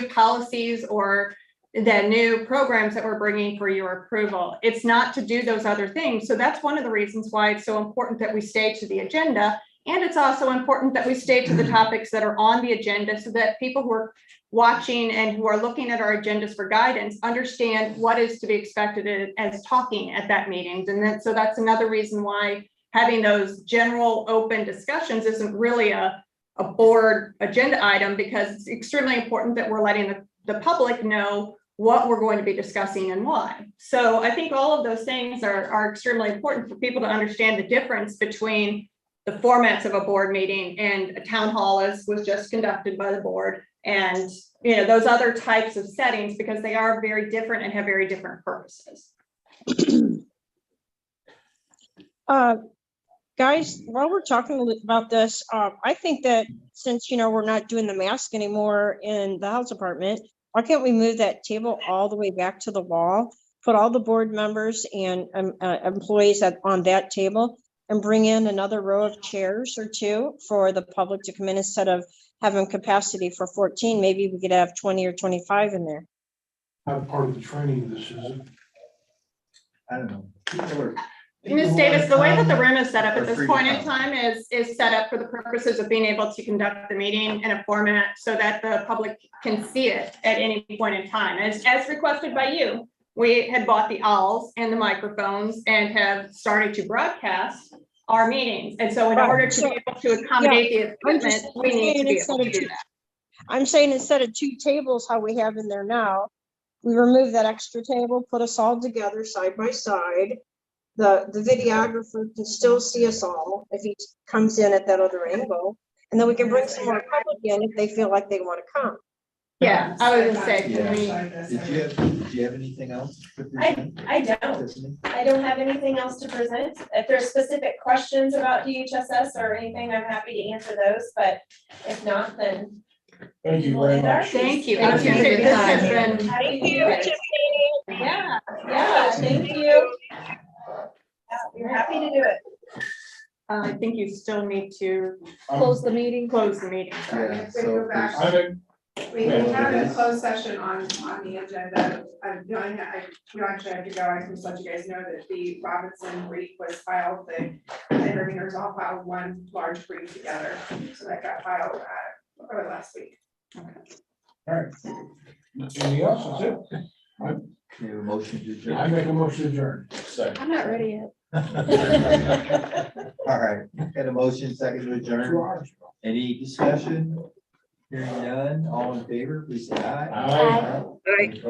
policies or the new programs that we're bringing for your approval. It's not to do those other things. So that's one of the reasons why it's so important that we stay to the agenda. And it's also important that we stay to the topics that are on the agenda so that people who are watching and who are looking at our agendas for guidance understand what is to be expected as talking at that meeting. And so that's another reason why having those general open discussions isn't really a board agenda item, because it's extremely important that we're letting the public know what we're going to be discussing and why. So I think all of those things are extremely important for people to understand the difference between the formats of a board meeting and a town hall, as was just conducted by the board, and those other types of settings, because they are very different and have very different purposes. Guys, while we're talking about this, I think that since we're not doing the mask anymore in the health department, why can't we move that table all the way back to the wall, put all the board members and employees on that table, and bring in another row of chairs or two for the public to come in instead of having capacity for 14. Maybe we could have 20 or 25 in there. Not part of the training of this, is it? I don't know. Ms. Davis, the way that the room is set up at this point in time is set up for the purposes of being able to conduct the meeting in a format so that the public can see it at any point in time. As requested by you, we had bought the owls and the microphones and have started to broadcast our meetings. And so in order to be able to accommodate the equipment, we need to be able to do that. I'm saying instead of 2 tables, how we have in there now, we remove that extra table, put us all together side by side. The videographer can still see us all if he comes in at that other angle. And then we can bring some more public in if they feel like they want to come. Yeah, I was gonna say, Did you have anything else? I don't have anything else to present. If there's specific questions about DHSS or anything, I'm happy to answer those, but if not, then. Thank you very much. Thank you. Thank you. This has been. Thank you. Yeah, thank you. We're happy to do it. I think you still need to Close the meeting. close the meeting. Yeah, We go back. We have a closed session on the agenda. We actually have to go. I can just let you guys know that the Robinson brief was filed. The interveners all filed one large brief together. So that got filed early last week. All right. Anything else? That's it. We have a motion to adjourn. I make a motion to adjourn. I'm not ready yet. All right, got a motion, second to adjourn. Any discussion? Hearing none, all in favor, please say aye. Aye. Aye.